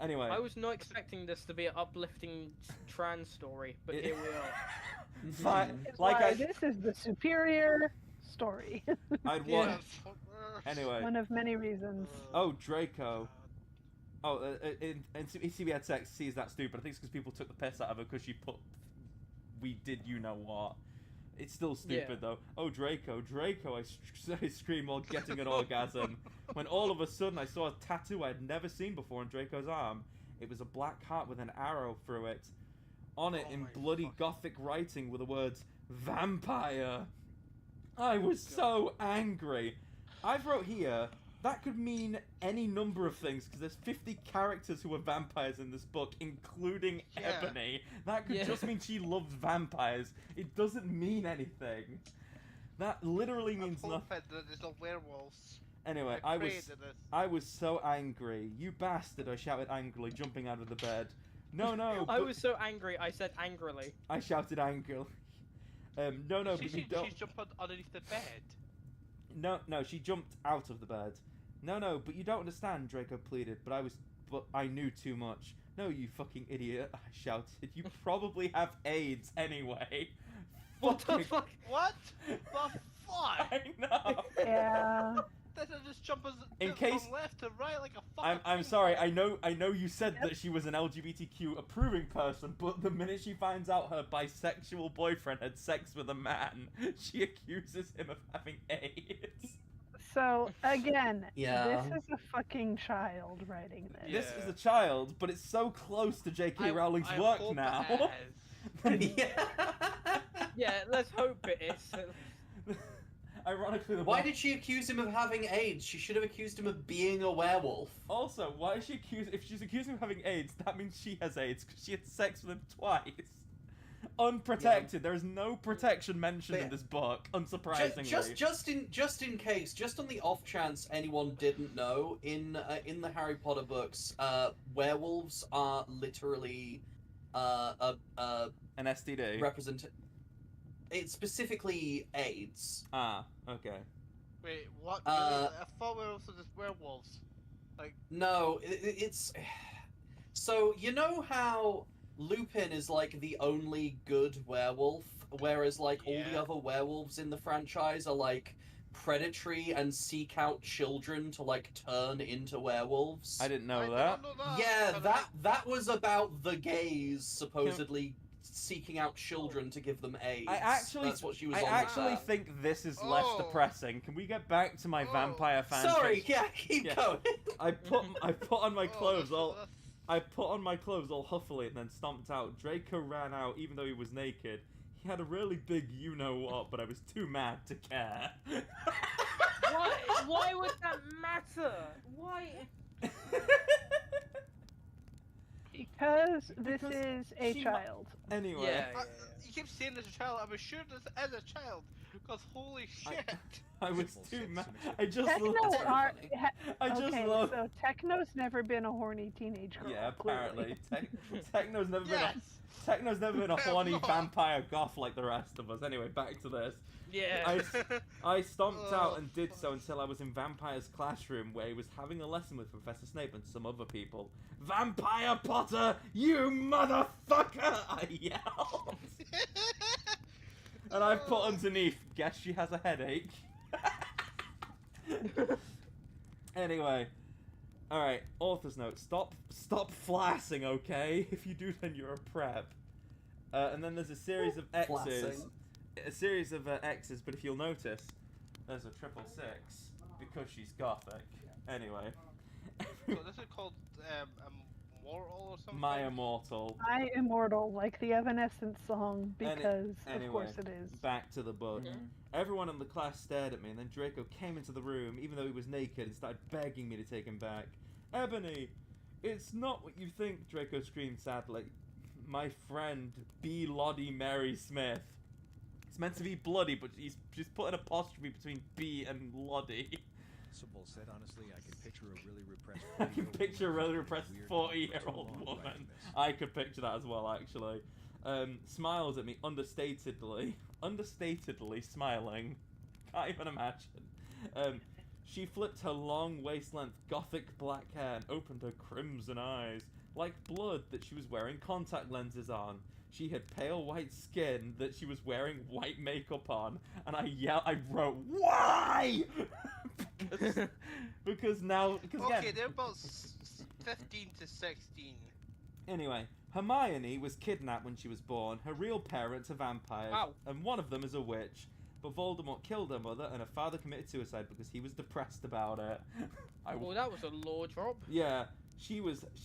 Anyway. I was not expecting this to be an uplifting trans story, but here we are. This is the superior story. I'd want. Anyway. One of many reasons. Oh, Draco. Oh, and CB had sex sees that stupid. I think it's because people took the piss out of her because she put. We did you know what. It's still stupid though. Oh, Draco, I scream while getting an orgasm. When all of a sudden I saw a tattoo I'd never seen before on Draco's arm. It was a black heart with an arrow through it. On it, in bloody gothic writing, were the words, vampire. I was so angry. I've wrote here, that could mean any number of things, because there's 50 characters who are vampires in this book, including Ebony. That could just mean she loves vampires. It doesn't mean anything. That literally means nothing. There's no werewolves. Anyway, I was so angry. You bastard, I shouted angrily, jumping out of the bed. No. I was so angry, I said angrily. I shouted angrily. No, but you don't. She jumped underneath the bed. No, she jumped out of the bed. No, but you don't understand, Draco pleaded, but I knew too much. No, you fucking idiot, I shouted. You probably have AIDS anyway. What the fuck? What the fuck? I know. Yeah. Doesn't just jump In case from left to right like a fucking. I'm sorry. I know you said that she was an LGBTQ approving person, but the minute she finds out her bisexual boyfriend had sex with a man, she accuses him of having AIDS. So again, Yeah. this is a fucking child writing this. This is a child, but it's so close to J.K. Rowling's work now. Yeah, let's hope it is. Ironically, Why did she accuse him of having AIDS? She should have accused him of being a werewolf. Also, why is she accused? If she's accused him of having AIDS, that means she has AIDS because she had sex with him twice, unprotected. There is no protection mentioned in this book, unsurprisingly. Just in case, just on the off chance anyone didn't know, in the Harry Potter books, werewolves are literally an STD. It's specifically AIDS. Ah, okay. Wait, what? I thought werewolves were just werewolves. No, it's... So, you know how Lupin is, like, the only good werewolf, whereas, like, all the other werewolves in the franchise are, like, predatory and seek out children to, like, turn into werewolves? I didn't know that. Yeah, that was about the gays, supposedly seeking out children to give them AIDS. That's what she was I think this is less depressing. Can we get back to my vampire fan? Sorry, keep going. I put on my clothes all huffily and then stomped out. Draco ran out even though he was naked. He had a really big you-know-what, but I was too mad to care. Why would that matter? Why? Because this is a child. Anyway. You keep saying this a child. I was sure this is a child. Because holy shit. I was too mad. I just love... So Techno's never been a horny teenage girl. Yeah, apparently. Techno's never been a horny vampire goth like the rest of us. Anyway, back to this. Yeah. I stomped out and did so until I was in Vampire's classroom where he was having a lesson with Professor Snape and some other people. Vampire Potter, you motherfucker! I yelled. And I put underneath, guess she has a headache. Anyway. Alright, author's note. Stop flassing, okay? If you do, then you're a prep. And then there's a series of X's. A series of X's, but if you'll notice, there's a 666 because she's gothic. Anyway. So this is called Immortal or something? My Immortal. My Immortal, like the Evanescence song, because of course it is. Back to the book. Everyone in the class stared at me, and then Draco came into the room, even though he was naked, and started begging me to take him back. Ebony, it's not what you think, Draco screamed sadly. My friend, B. Lottie Mary Smith. It's meant to be bloody, but she's put an apostrophe between B and Lottie. Sybil said, honestly, I can picture a really repressed. I can picture a really repressed Weird 40-year-old long woman. writing this. I could picture that as well, actually. Smiles at me understatedly smiling. Can't even imagine. She flipped her long waist-length gothic black hair and opened her crimson eyes, like blood that she was wearing contact lenses on. She had pale white skin that she was wearing white makeup on, and I wrote, why? because Okay, again, they're about 15 to 16. anyway, Hermione was kidnapped when she was born. Her real parents are vampires, Ow. and one of them is a witch. But Voldemort killed her mother, and her father committed suicide because he was depressed about it. Oh, that was a lore drop. Yeah, she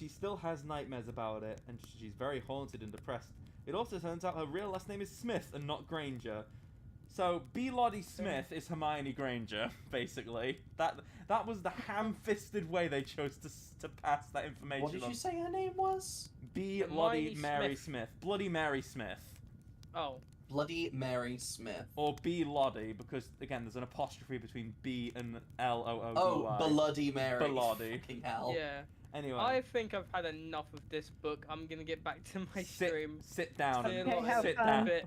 still has nightmares about it, and she's very haunted and depressed. It also turns out her real last name is Smith and not Granger. So B. Lottie Smith is Hermione Granger, basically. That was the ham-fisted way they chose to pass that information. What did you say her name was? B. Lottie Mary Smith. Bloody Mary Smith. Oh. Bloody Mary Smith. Or B. Lottie, because, again, there's an apostrophe between B and L-O-O-D-Y. Oh, Bloody Mary. Bloody. Fucking hell. Yeah. Anyway. I think I've had enough of this book. I'm gonna get back to my stream. Sit down. Still Okay, not have sit fun. down. bit.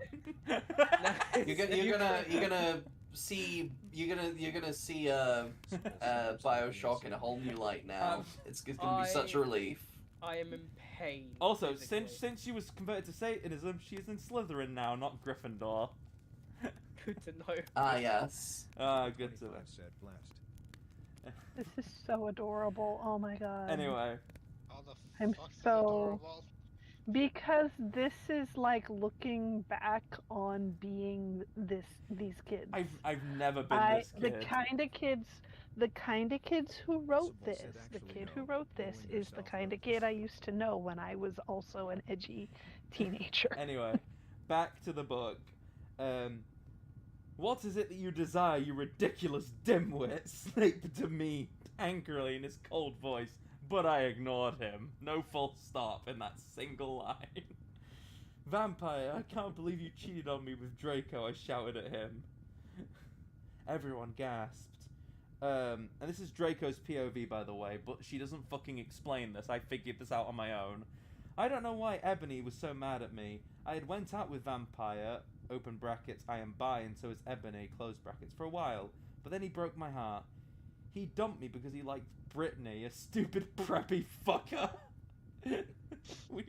You're gonna see Bioshock in a whole new light now. It's gonna be such a relief. I am in pain. Also, physically. since she was converted to Satanism, she's in Slytherin now, not Gryffindor. Good to know. Ah, yes. Good to know. 25 said blessed. This is so adorable. Oh my god. Anyway, Oh, the I'm fuck's so- adorable. Because this is like looking back on being these kids. I've never been this The kid. kind of kids who wrote Sybil this, said the actually kid no, who wrote this blowing is the herself kind up of kid is- I used to know when I was also an edgy teenager. Anyway, back to the book. What is it that you desire, you ridiculous dimwit? Snape to me angrily in his cold voice, but I ignored him. No full stop in that single line. Vampire, I can't believe you cheated on me with Draco, I shouted at him. Everyone gasped. And this is Draco's POV, by the way, but she doesn't fucking explain this. I figured this out on my own. I don't know why Ebony was so mad at me. I had went out with Vampire, open brackets, I am bi, and so is Ebony, close brackets, for a while. But then he broke my heart. He dumped me because he liked Brittany, a stupid preppy fucker. we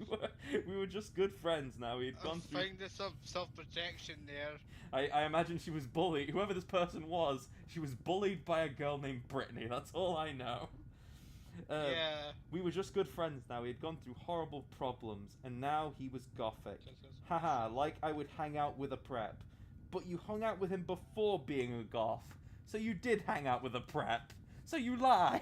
were just good friends now. We had I'm gone through... finding some self-protection there. I imagine she was bullied. Whoever this person was, she was bullied by a girl named Brittany. That's all I know. Yeah. We were just good friends now. We had gone through horrible problems, and now he was gothic. Haha, like I would hang out with a prep. But you hung out with him before being a goth. So you did hang out with a prep. So you lie.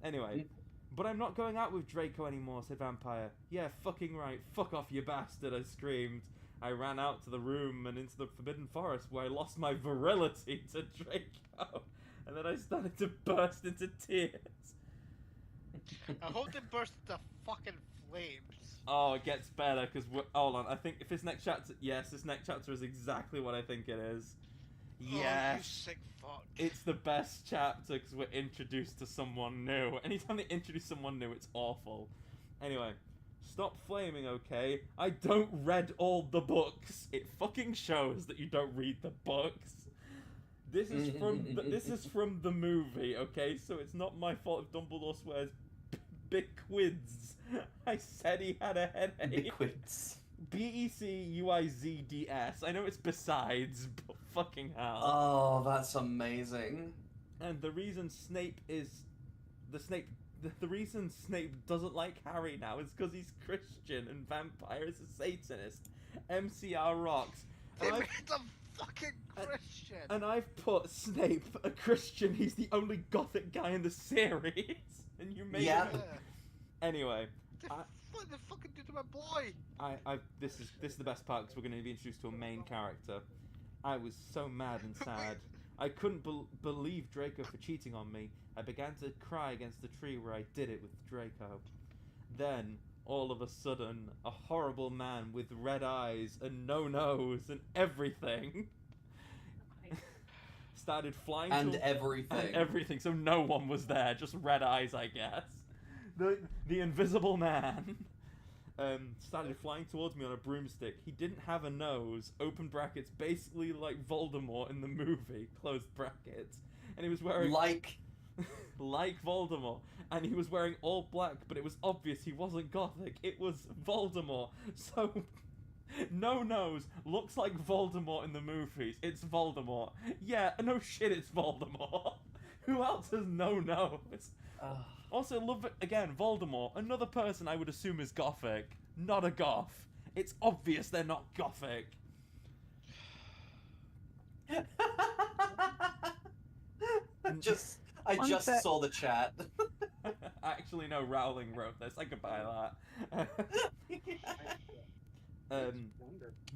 Anyway. But I'm not going out with Draco anymore, said Vampire. Yeah, fucking right. Fuck off, you bastard, I screamed. I ran out to the room and into the Forbidden Forest where I lost my virility to Draco. And then I started to burst into tears. I hope they burst into fucking flames. Oh, it gets better because we're... Hold on, I think if this next chapter... Yes, this next chapter is exactly what I think it is. Oh, you Yes! sick fuck. It's the best chapter because we're introduced to someone new. Anytime they introduce someone new, it's awful. Anyway, stop flaming, okay? I don't read all the books. It fucking shows that you don't read the books. This is from the movie, okay? So it's not my fault if Dumbledore swears Bequizz. I said he had a headache. Bequizz. Bequizds. I know it's besides, but fucking hell. Oh, that's amazing. And the reason Snape is... The reason Snape doesn't like Harry now is because he's Christian and Vampire is a Satanist. MCR rocks. They And I've- made them fucking Christian. And I've put Snape a Christian. He's the only gothic guy in the series. And you made Yeah. him... Anyway. What the fucking did to my boy? This is the best part because we're going to be introduced to a main character. I was so mad and sad. I couldn't believe Draco for cheating on me. I began to cry against the tree where I did it with Draco. Then, all of a sudden, a horrible man with red eyes and no nose and everything started flying And to... everything. And everything, so no one was there, just red eyes, I guess. The invisible man started flying towards me on a broomstick. He didn't have a nose, open brackets, basically like Voldemort in the movie, closed brackets. And he was wearing... Like Voldemort. And he was wearing all black, but it was obvious he wasn't gothic. It was Voldemort. So... No nose, looks like Voldemort in the movies. It's Voldemort. Yeah, no shit, it's Voldemort. Who else has no nose? Also, love it again, Voldemort, another person I would assume is gothic, not a goth. It's obvious they're not gothic. I just saw the chat. Actually, no, Rowling wrote this. I could buy that.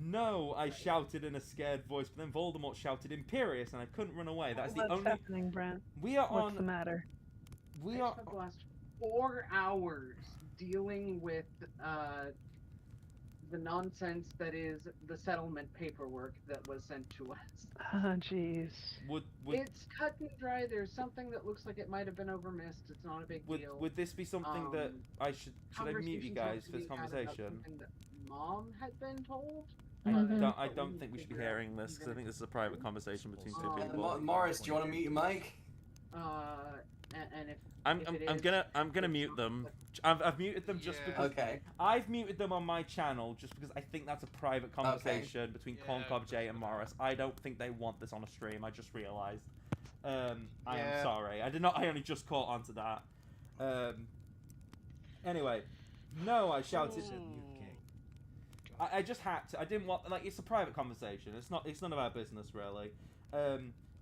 No, I shouted in a scared voice, but then Voldemort shouted Imperious, and I couldn't run away. That's the only... happening, Brent? We are What's on... the matter? We I are... spent the last 4 hours dealing with the nonsense that is the settlement paperwork that was sent to us. Oh, jeez. It's cut and dry. There's something that looks like it might have been overmissed. It's not a big deal. Would this be something that I should I mute you guys for this conversation? Mom had been told. I don't think we should be hearing this, because I think this is a private conversation between two people. Morris, do you want to mute your mic? And if I'm gonna mute them. I've muted them just because. Okay. I've muted them on my channel just because I think that's a private conversation between Corncob J and Morris. I don't think they want this on a stream. I just realized. I am sorry. I did not. I only just caught onto that. Anyway, no, I shouted. I just had to. I didn't want, like, it's a private conversation. It's none of our business, really.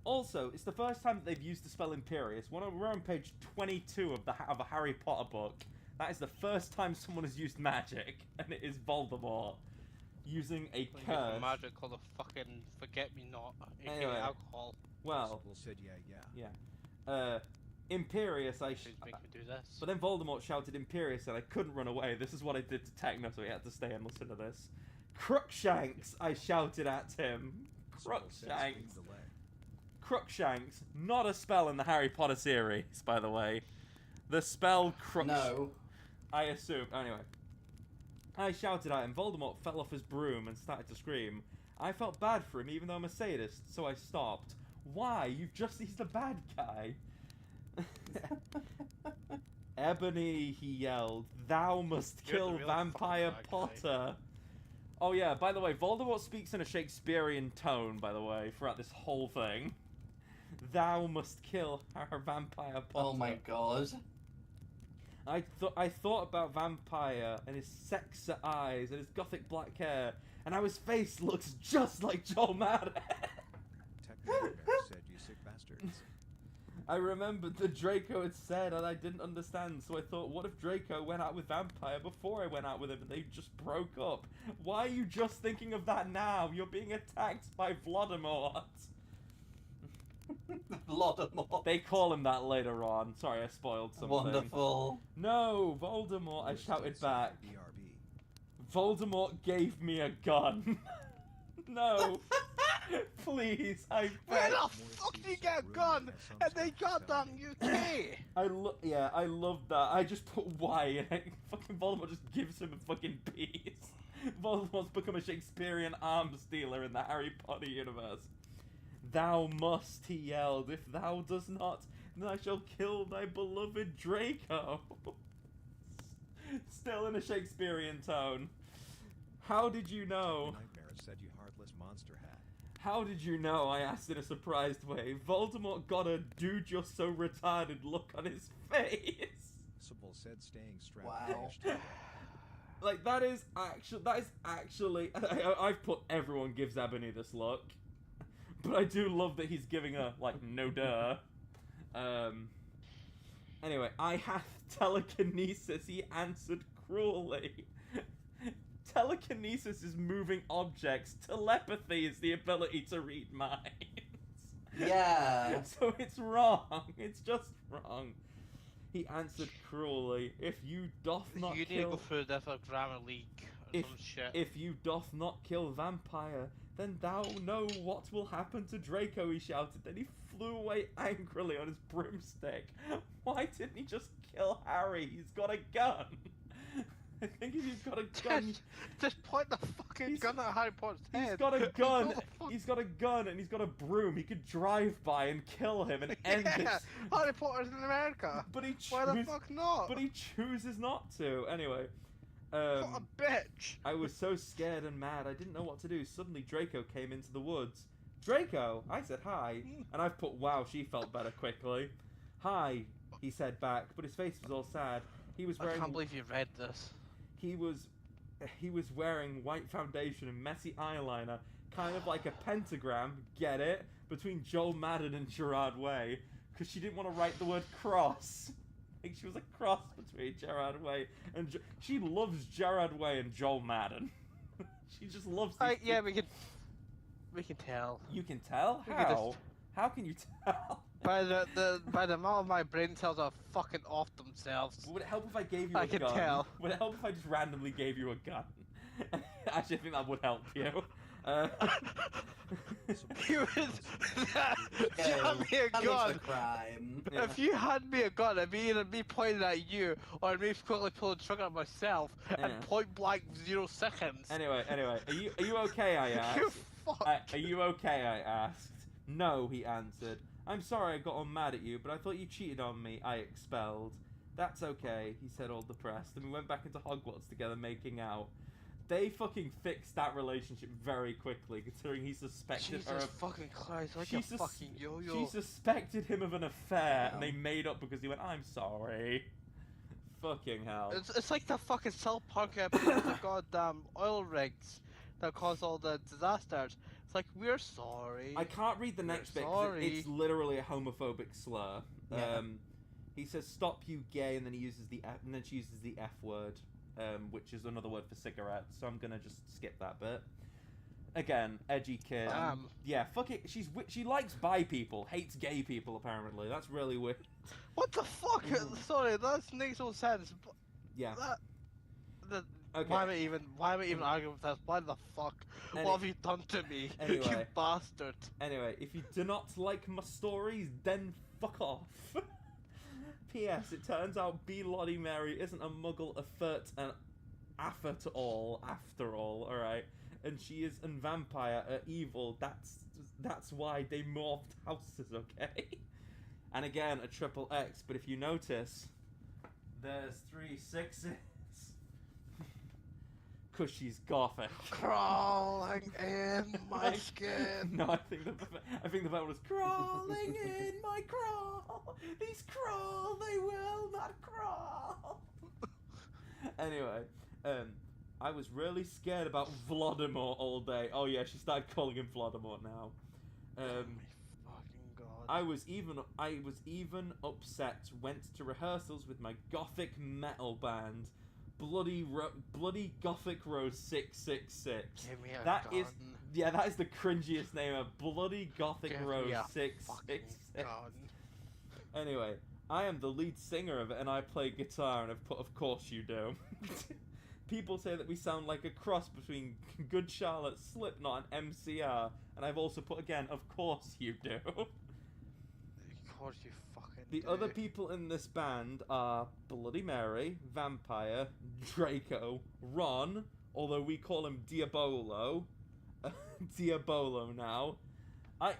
Also, it's the first time that they've used the spell Imperious. We're on page 22 of a Harry Potter book. That is the first time someone has used magic, and it is Voldemort using a curse. Magic called a fucking forget-me-not, Anyway, alcohol. Well, Said yeah. Imperious, Make me do this. But then Voldemort shouted Imperious, and I couldn't run away. This is what I did to Techno, so he had to stay and listen to this. Crookshanks, I shouted at him. Crookshanks. Crookshanks, not a spell in the Harry Potter series, by the way. The spell Crookshanks. No. I assume. Anyway. I shouted at him. Voldemort fell off his broom and started to scream. I felt bad for him, even though I'm a sadist, so I stopped. Why? You've just... He's the bad guy. Ebony, he yelled. Thou must kill Vampire Potter. Oh yeah, by the way, Voldemort speaks in a Shakespearean tone, by the way, throughout this whole thing. Thou must kill our Vampire Potter. Oh my god. I thought about Vampire and his sexy eyes and his gothic black hair, and how his face looks just like Joel Madden. Technically, said you sick bastards. I remembered that Draco had said, and I didn't understand, so I thought, what if Draco went out with Vampire before I went out with him and they just broke up? Why are you just thinking of that now? You're being attacked by Voldemort. Voldemort. They call him that later on. Sorry, I spoiled something. Wonderful. No, Voldemort, I shouted back. Voldemort gave me a gun. No. Please, I Where the fuck did you get a gun? And they goddamn UK! I love that. I just put Y and fucking Voldemort just gives him a fucking piece. Voldemort's become a Shakespearean arms dealer in the Harry Potter universe. Thou must, he yelled. If thou does not, then I shall kill thy beloved Draco. Still in a Shakespearean tone. How did you know? Nightmare said you heartless monster hat. How did you know? I asked in a surprised way. Voldemort got a dude you're so retarded look on his face. Sybil said staying strapped. Wow. Like, that is actually, I've put everyone gives Ebony this look. But I do love that he's giving her, like, no duh. Anyway, I have telekinesis, he answered cruelly. Telekinesis is moving objects. Telepathy is the ability to read minds. Yeah. So it's wrong. It's just wrong. He answered cruelly, if you doth not You kill... need to go through this grammar league or some shit. If you doth not kill Vampire, Then thou know what will happen to Draco, he shouted. Then he flew away angrily on his broomstick. Why didn't he just kill Harry? He's got a gun. I think if you've got a gun... Just point the fucking gun at Harry Potter's head. He's got a gun. He's got a gun and he's got a broom. He could drive by and kill him and end this. Harry Potter's in America. But he Why the fuck not? But he chooses not to. Anyway. What a bitch. I was so scared and mad, I didn't know what to do. Suddenly Draco came into the woods. Draco! I said hi. And I've put, wow, she felt better quickly. Hi, he said back, but his face was all sad. He was wearing... I can't believe you read this. He was wearing white foundation and messy eyeliner, kind of like a pentagram, get it? Between Joel Madden and Gerard Way, because she didn't want to write the word cross. Like she was a cross between Gerard Way and she loves Gerard Way and Joel Madden. She just loves these yeah, we can tell. You can tell? How? How can you tell? By the amount of my brain cells are fucking off themselves. Would it help if I gave you a gun? I can tell. Would it help if I just randomly gave you a gun? Actually, I think that would help you. You would hand me a gun. Crime. Yeah. If you hand me a gun, it'd be either me pointing at you or me quickly pulling the trigger at myself and point blank 0 seconds. Anyway, are you okay? I asked. You fuck. Are you okay? I asked. No, he answered. I'm sorry I got all mad at you, but I thought you cheated on me. I expelled. That's okay, he said, all depressed, and we went back into Hogwarts together, making out. They fucking fixed that relationship very quickly, considering he suspected her Jesus of... fucking Christ, like a fucking yo-yo. She suspected him of an affair, and they made up because he went, I'm sorry. Fucking hell. It's like the fucking South Park episode of the goddamn oil rigs that caused all the disasters. It's like, we're sorry. I can't read the next bit, 'cause it's literally a homophobic slur. Yeah. He says, stop you gay, and then he uses the F, and then she uses the F word. Which is another word for cigarettes, so I'm gonna just skip that bit. Again, edgy kid. Yeah, fuck it. She likes bi people, hates gay people. Apparently, that's really weird. What the fuck? Sorry, that makes no sense. Yeah. Okay. Why am I even arguing with that? Why the fuck? What have you done to me? Anyway. You bastard. Anyway, if you do not like my stories, then fuck off. P.S. It turns out Bloody Mary isn't a muggle, a flirt, an after all, alright? And she is a vampire, evil, that's why they morphed houses, okay? And again, a triple X, but if you notice, there's 3 6s. Cause she's gothic. Crawling in my skin. No, I think the vote was crawling in my crawl. These crawl, they will not crawl. Anyway, I was really scared about Voldemort all day. Oh yeah, she started calling him Voldemort now. Oh my fucking god. I was even upset. Went to rehearsals with my gothic metal band. Bloody Gothic Rose 666. Give me a that gun. That is the cringiest name of Bloody Gothic Give Rose me a 666. gun. Anyway, I am the lead singer of it, and I play guitar, and I've put, of course you do. People say that we sound like a cross between Good Charlotte, Slipknot, and MCR, and I've also put again, of course you do. Of course you fucking The do. other people in this band are Bloody Mary, Vampire, Draco, Ron, although we call him Diabolo, Diabolo now. I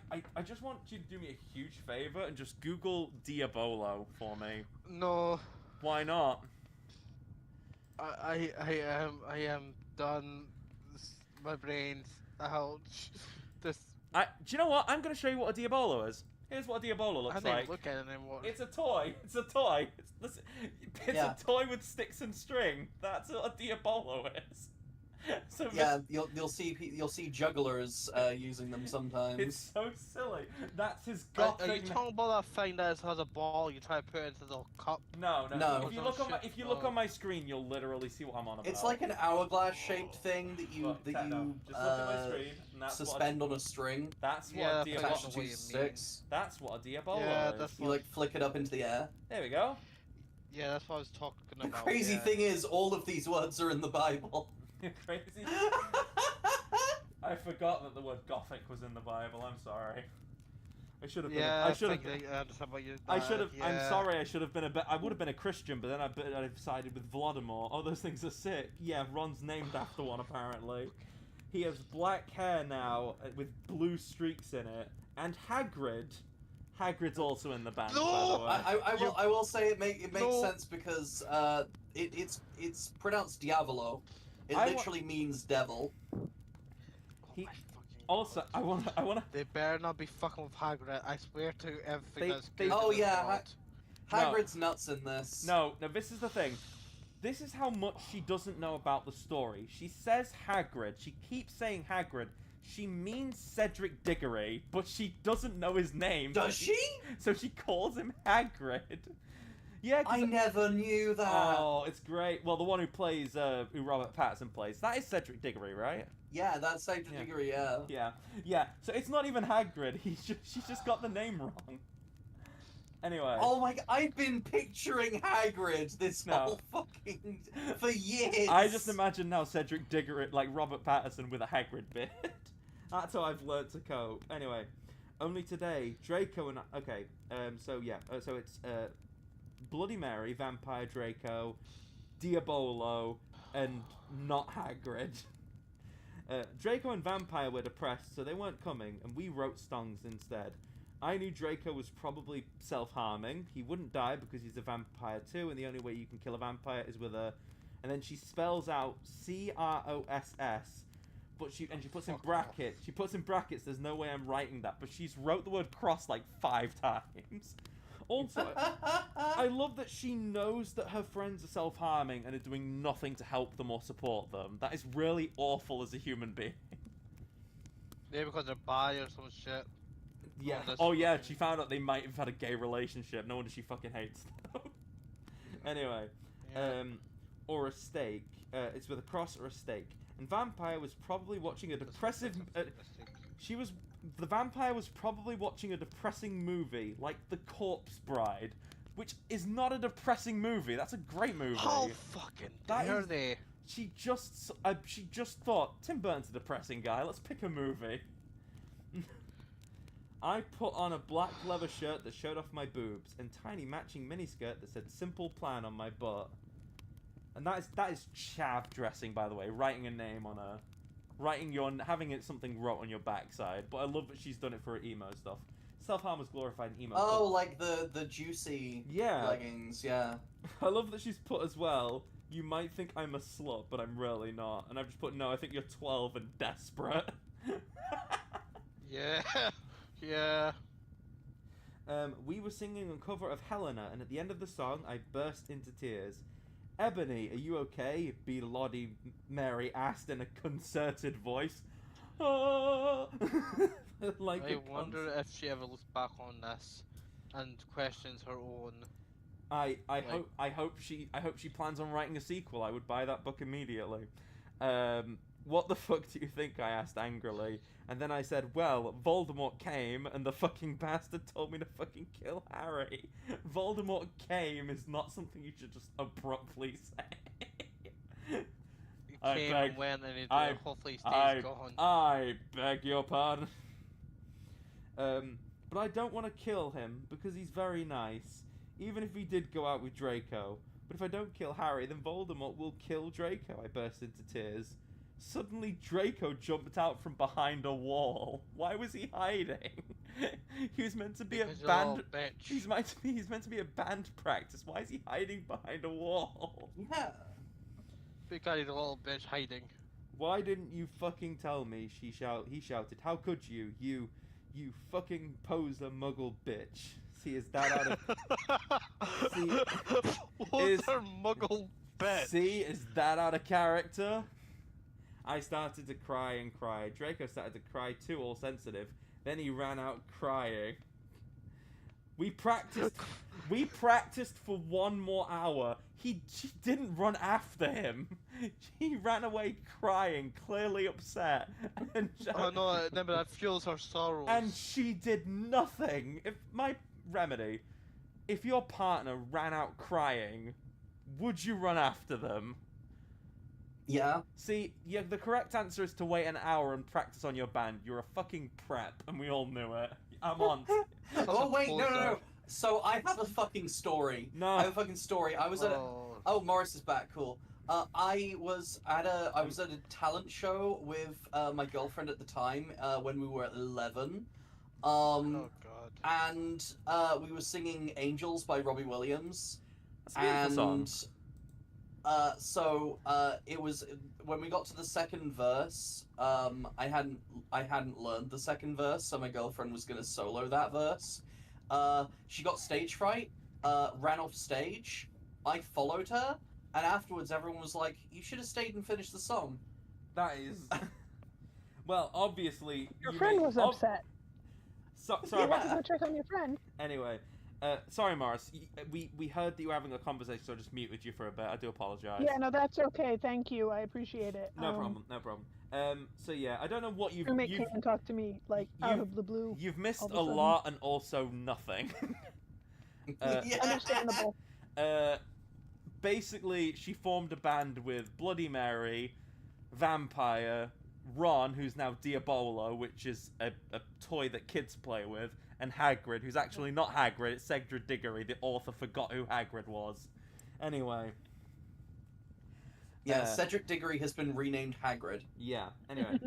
just want you to do me a huge favor and just Google Diabolo for me. No. Why not? I am done. My brain's ouch. Do you know what? I'm gonna show you what a Diabolo is. Here's what a Diabolo looks I like. didn't look at it anymore. It's a toy. It's a toy. It's a toy with sticks and string. That's what a Diabolo is. So yeah, you'll see jugglers using them sometimes. It's so silly. That's his gothic. Are you talking about that thing that has a ball you try to put into the cup? No. No. If you look on my screen, you'll literally see what I'm on about. It's like an hourglass-shaped thing that you just look at my screen, and that's suspend on a string. That's what a Diabolo attached to 2 sticks. That's what a Diabolo Yeah, is. that's You like flick it up into the air. There we go. Yeah, that's what I was talking The about. crazy thing is, all of these words are in the Bible. Crazy. I forgot that the word Gothic was in the Bible. I'm sorry. I should have been. Yeah, I should have. I understand what you. I should have. Yeah. I'm sorry. I should have been a bit. I would have been a Christian, but then I decided with Vladimir. Oh, those things are sick. Yeah, Ron's named after one apparently. He has black hair now with blue streaks in it, and Hagrid. Hagrid's also in the band. No! By the way. I will say it makes sense because it's pronounced Diavolo. It literally means devil. He, also, I wanna. They better not be fucking with Hagrid. I swear to everything that's they- good. Oh in this yeah, world. Hagrid's nuts in this. No, this is the thing. This is how much she doesn't know about the story. She says Hagrid. She keeps saying Hagrid. She means Cedric Diggory, but she doesn't know his name. Does she? So she calls him Hagrid. Yeah, I never knew that. Oh, it's great. Well, the one who plays, who Robert Pattinson plays, that is Cedric Diggory, right? Yeah, that's Cedric Diggory, yeah. Yeah. So it's not even Hagrid. She's just got the name wrong. Anyway. Oh my god, I've been picturing Hagrid this whole fucking... for years. I just imagine now Cedric Diggory, like Robert Pattinson with a Hagrid bit. That's how I've learnt to cope. Anyway, only today, Draco and... Okay, so yeah, so it's Bloody Mary, Vampire Draco, Diabolo, and not Hagrid. Draco and Vampire were depressed, so they weren't coming, and we wrote songs instead. I knew Draco was probably self-harming. He wouldn't die because he's a vampire too, and the only way you can kill a vampire is with a... And then she spells out C-R-O-S-S, but she puts in brackets. She puts in brackets, there's no way I'm writing that, but she's wrote the word cross like 5 times. Also, I love that she knows that her friends are self-harming and are doing nothing to help them or support them. That is really awful as a human being. Yeah, because they're bi or some shit. Yeah. Oh, Oh yeah, she found out they might have had a gay relationship. No wonder she fucking hates them. Anyway, Yeah. or a steak. It's with a cross or a steak. And Vampire was probably watching a depressive. The vampire was probably watching a depressing movie like The Corpse Bride, which is not a depressing movie. That's a great movie. How fucking dare they? She just thought Tim Burton's a depressing guy. Let's pick a movie. I put on a black leather shirt that showed off my boobs and tiny matching miniskirt that said "Simple Plan" on my butt. And that is chav dressing, by the way. Writing a name on a, having it something wrote on your backside. But I love that she's done it for her emo stuff. Self-harm is glorified in emo. Oh, like the juicy leggings, yeah. I love that she's put as well. You might think I'm a slut, but I'm really not. And I've just put no. I think you're 12 and desperate. Yeah. Yeah. We were singing a cover of Helena, and at the end of the song, I burst into tears. Ebony, are you okay? Bloody Mary asked in a concerted voice. Ah! Like I wonder if she ever looks back on this and questions her own. I hope she plans on writing a sequel. I would buy that book immediately. What the fuck do you think? I asked angrily. And then I said, well, Voldemort came and the fucking bastard told me to fucking kill Harry. Voldemort came is not something you should just abruptly say. He came and went and hopefully he stays gone. I beg your pardon. But I don't want to kill him because he's very nice. Even if he did go out with Draco. But if I don't kill Harry, then Voldemort will kill Draco. I burst into tears. Suddenly Draco jumped out from behind a wall. Why was he hiding? He was meant to be because a band. He's meant to be a band practice. Why is he hiding behind a wall? Yeah. Because he's a little bitch hiding. Why didn't you fucking tell me? He shouted. How could you? You fucking poser muggle bitch. See, is that out of... What's her muggle bitch? See, is that out of character? I started to cry and cry. Draco started to cry too, all sensitive. Then he ran out crying. We practiced for 1 more hour. She didn't run after him. He ran away crying, clearly upset. And oh no, but that fuels her sorrows. And she did nothing. If your partner ran out crying, would you run after them? Yeah. See, yeah, the correct answer is to wait an hour and practice on your band. You're a fucking prep, and we all knew it. I'm on. Oh wait, no. So I have a fucking story. No. I have a fucking story. I was at Oh, Morris is back. Cool. I was at a talent show with my girlfriend at the time when we were 11. Oh god. And we were singing "Angels" by Robbie Williams. That's a beautiful song. So it was when we got to the second verse. I hadn't learned the second verse, so my girlfriend was gonna solo that verse. She got stage fright, ran off stage. I followed her, and afterwards everyone was like, "You should have stayed and finished the song." That is. Well, obviously. Your friend was upset. Sorry. You went to go check on your friend. Anyway. Sorry, Morris. We heard that you were having a conversation, so I just muted you for a bit. I do apologize. Yeah, no, that's okay. Thank you. I appreciate it. No problem. So yeah, I don't know what you've. Roommate came and talked to me out of the blue. You've missed a lot and also nothing. Understandable. Basically, she formed a band with Bloody Mary, Vampire, Ron, who's now Diabolo, which is a toy that kids play with, and Hagrid, who's actually not Hagrid, it's Cedric Diggory. The author forgot who Hagrid was. Anyway. Yeah, Cedric Diggory has been renamed Hagrid. Yeah, anyway.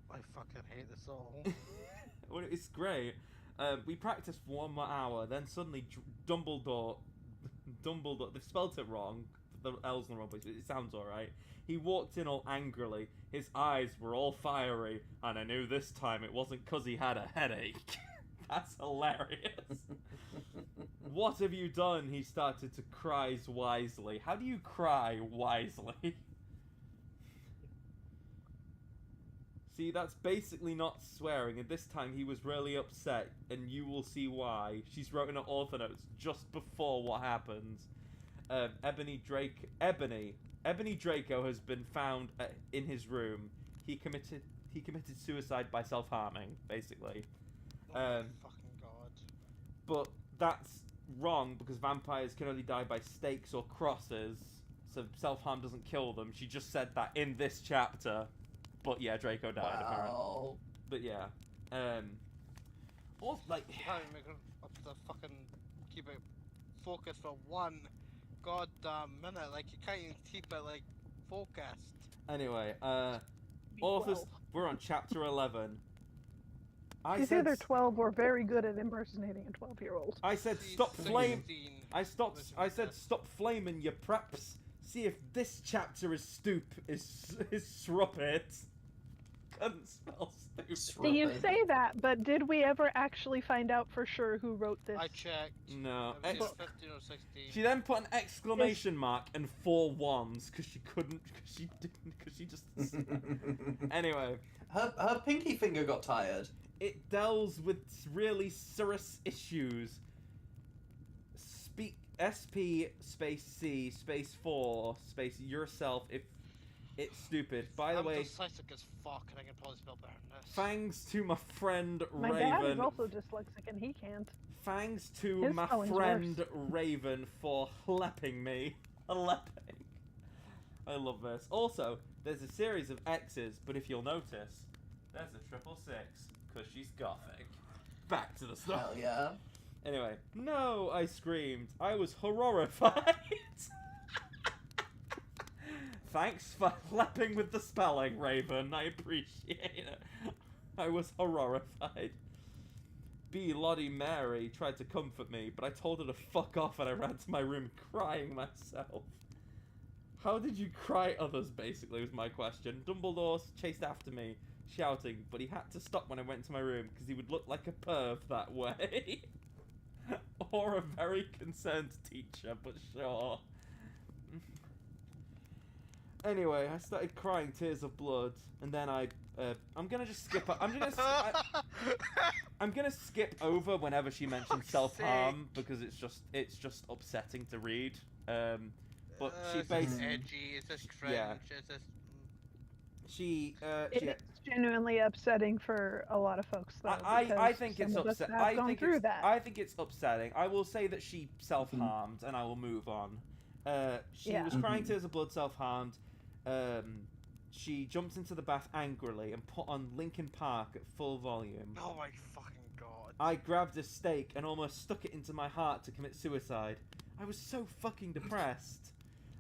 I fucking hate this all. Well, it's great. We practiced for 1 more hour, then suddenly Dumbledore, they spelt it wrong, the L's in the wrong place, but it sounds alright. He walked in all angrily, his eyes were all fiery, and I knew this time it wasn't 'cause he had a headache. That's hilarious. What have you done? He started to cry wisely. How do you cry wisely? See, that's basically not swearing, and this time he was really upset, and you will see why. She's wrote in her author notes just before what happens. Ebony Draco has been found in his room. He committed suicide by self-harming, basically. Fucking god. But that's wrong because vampires can only die by stakes or crosses, so self-harm doesn't kill them. She just said that in this chapter. But yeah, Draco died apparently. But yeah, also, like, Can't even make it up to fucking keep it focused for 1 goddamn minute. Like you can't even keep it like focused. Anyway, authors, we're on chapter 11. These other 12 were very good at impersonating a 12-year-old. I said stop flame. I said stop flaming your preps. See if this chapter is stupid. Couldn't spell stupid. You say that, but did we ever actually find out for sure who wrote this? I checked. No. It was 15 or 16. She then put an exclamation mark and 4 1s because she couldn't. Because she just. Anyway. Her pinky finger got tired. It deals with really serious issues. SP space C space 4 space yourself if it's stupid. By the way, I'm dyslexic as fuck and I can probably spell better than this. Thanks to my friend My Raven. dad is also dyslexic and he can't. Thanks to His my spelling's friend worse. Raven for helping me. Helping. I love this. Also, there's a series of X's, but if you'll notice, there's a 666 because she's gothic. Back to the story. Hell yeah. Anyway, no, I screamed. I was horrified. Thanks for helping with the spelling, Raven. I appreciate it. I was horrified. Bloody Mary tried to comfort me, but I told her to fuck off and I ran to my room crying myself. How did you cry others, basically, was my question. Dumbledore chased after me, shouting, but he had to stop when I went to my room because he would look like a perv that way. Or a very concerned teacher, but sure. Anyway, I started crying tears of blood, and then I'm gonna just skip. I'm gonna skip over whenever she mentions self-harm because it's just upsetting to read. But she basically edgy. Is this cringe? Yeah. Is this? It's genuinely upsetting for a lot she though. I think it's upsetting. I I think it's upsetting. I will say that she self-harmed, and I will move on. She was crying tears of blood, self-harmed. she jumps into the bath angrily and put on Linkin Park at full volume. Oh my fucking god. I grabbed a stake and almost stuck it into my heart to commit suicide. I was so fucking depressed.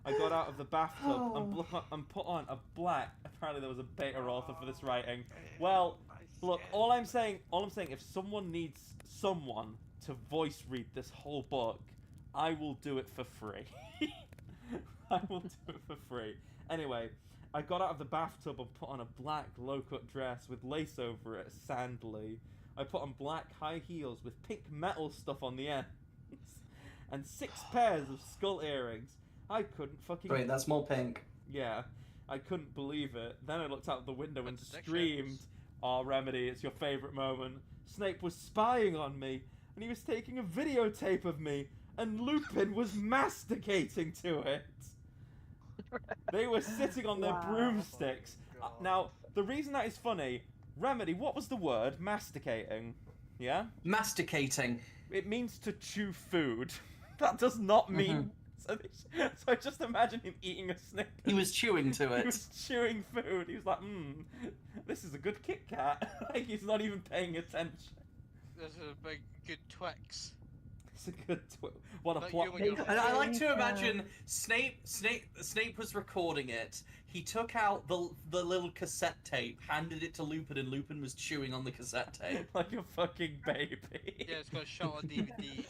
I got out of the bathtub and put on a black. Apparently there was a beta author for this writing. Well, look, all I'm saying, if someone needs someone to voice read this whole book, I will do it for free. I will do it for free. Anyway, I got out of the bathtub and put on a black low-cut dress with lace over it, sandally. I put on black high heels with pink metal stuff on the ends. And 6 pairs of skull earrings. I couldn't fucking... Wait, that's more pink. Yeah, I couldn't believe it. Then I looked out the window and screamed, "Aw, Remedy, it's your favourite moment. Snape was spying on me, and he was taking a videotape of me, and Lupin was masticating to it." They were sitting on their broomsticks. Now, the reason that is funny, Remedy, what was the word? Masticating. Yeah? Masticating. It means to chew food. That does not mean... So I just imagine him eating a snake. He was chewing to it. He was chewing food. He was like, this is a good Kit Kat. Like, he's not even paying attention. This is a big, good Twix. It's a good what a Not plot. you and your And I like to imagine Snape was recording it. He took out the little cassette tape, handed it to Lupin, and Lupin was chewing on the cassette tape. Like a fucking baby. Yeah, it's got shot on DVD.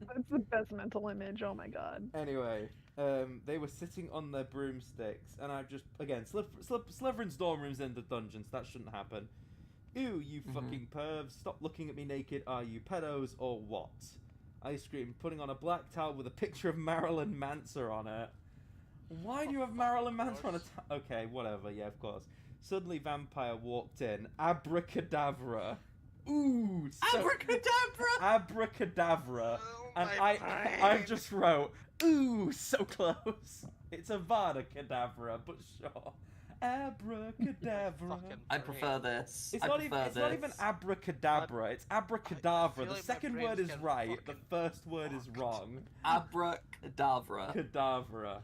That's the best mental image. Oh my god. Anyway, they were sitting on their broomsticks, and I just, again, Slytherin's dorm room's in the dungeons. That shouldn't happen. Ew, you fucking pervs. Stop looking at me naked. Are you pedos or what? I screamed, putting on a black towel with a picture of Marilyn Manson on it. Why do you have Marilyn Manson on a towel? Okay, whatever. Yeah, of course. Suddenly, Vampire walked in. Abracadabra. Ooh. So, Abracadabra! Abracadabra. Oh And my I just wrote, ooh, so close. It's a Vada Kedavra, but sure. Abracadabra. I prefer this. It's I not prefer even abracadabra. It's abracadabra. feel The like my second brain's word is getting right. The fucking first word is fucked. wrong. Abracadabra. Cadavra.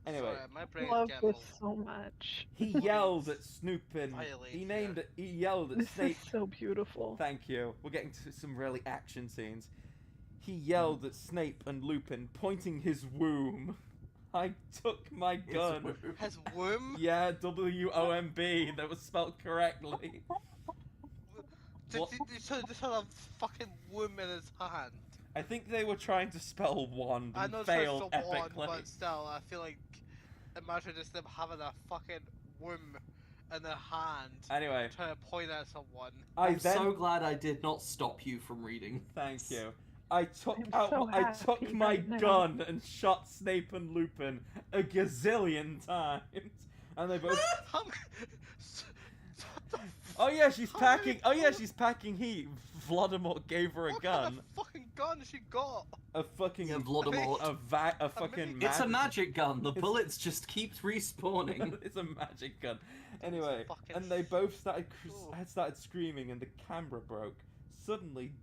Anyway, Sorry, my brain's Love getting this all so much. he yelled at Snoopin. violated He yelled at This Snape. is so beautiful. Thank you. We're getting to some really action scenes. He yelled at Snape and Lupin, pointing his womb. I took my gun. His womb? Yeah, W-O-M-B. That was spelled correctly. What? So this had a fucking womb in his hand. I think they were trying to spell wand I and know it's failed just a wand, epically. but still, I feel like imagine just them having a fucking womb in their hand, Anyway, trying to point at someone. I'm so glad I did not stop you from reading. Thank you. I took I'm so happy my right now. gun and shot Snape and Lupin a gazillion times, and they both. Oh yeah, she's packing. Oh yeah, she's packing heat. Voldemort gave her a What gun. kind of fucking gun has she got? A fucking Yeah, Voldemort. a fucking. It's a magic gun. The bullets just keep respawning. It's a magic gun. Anyway, fucking and they both started cool. had started screaming, and the camera broke. Suddenly,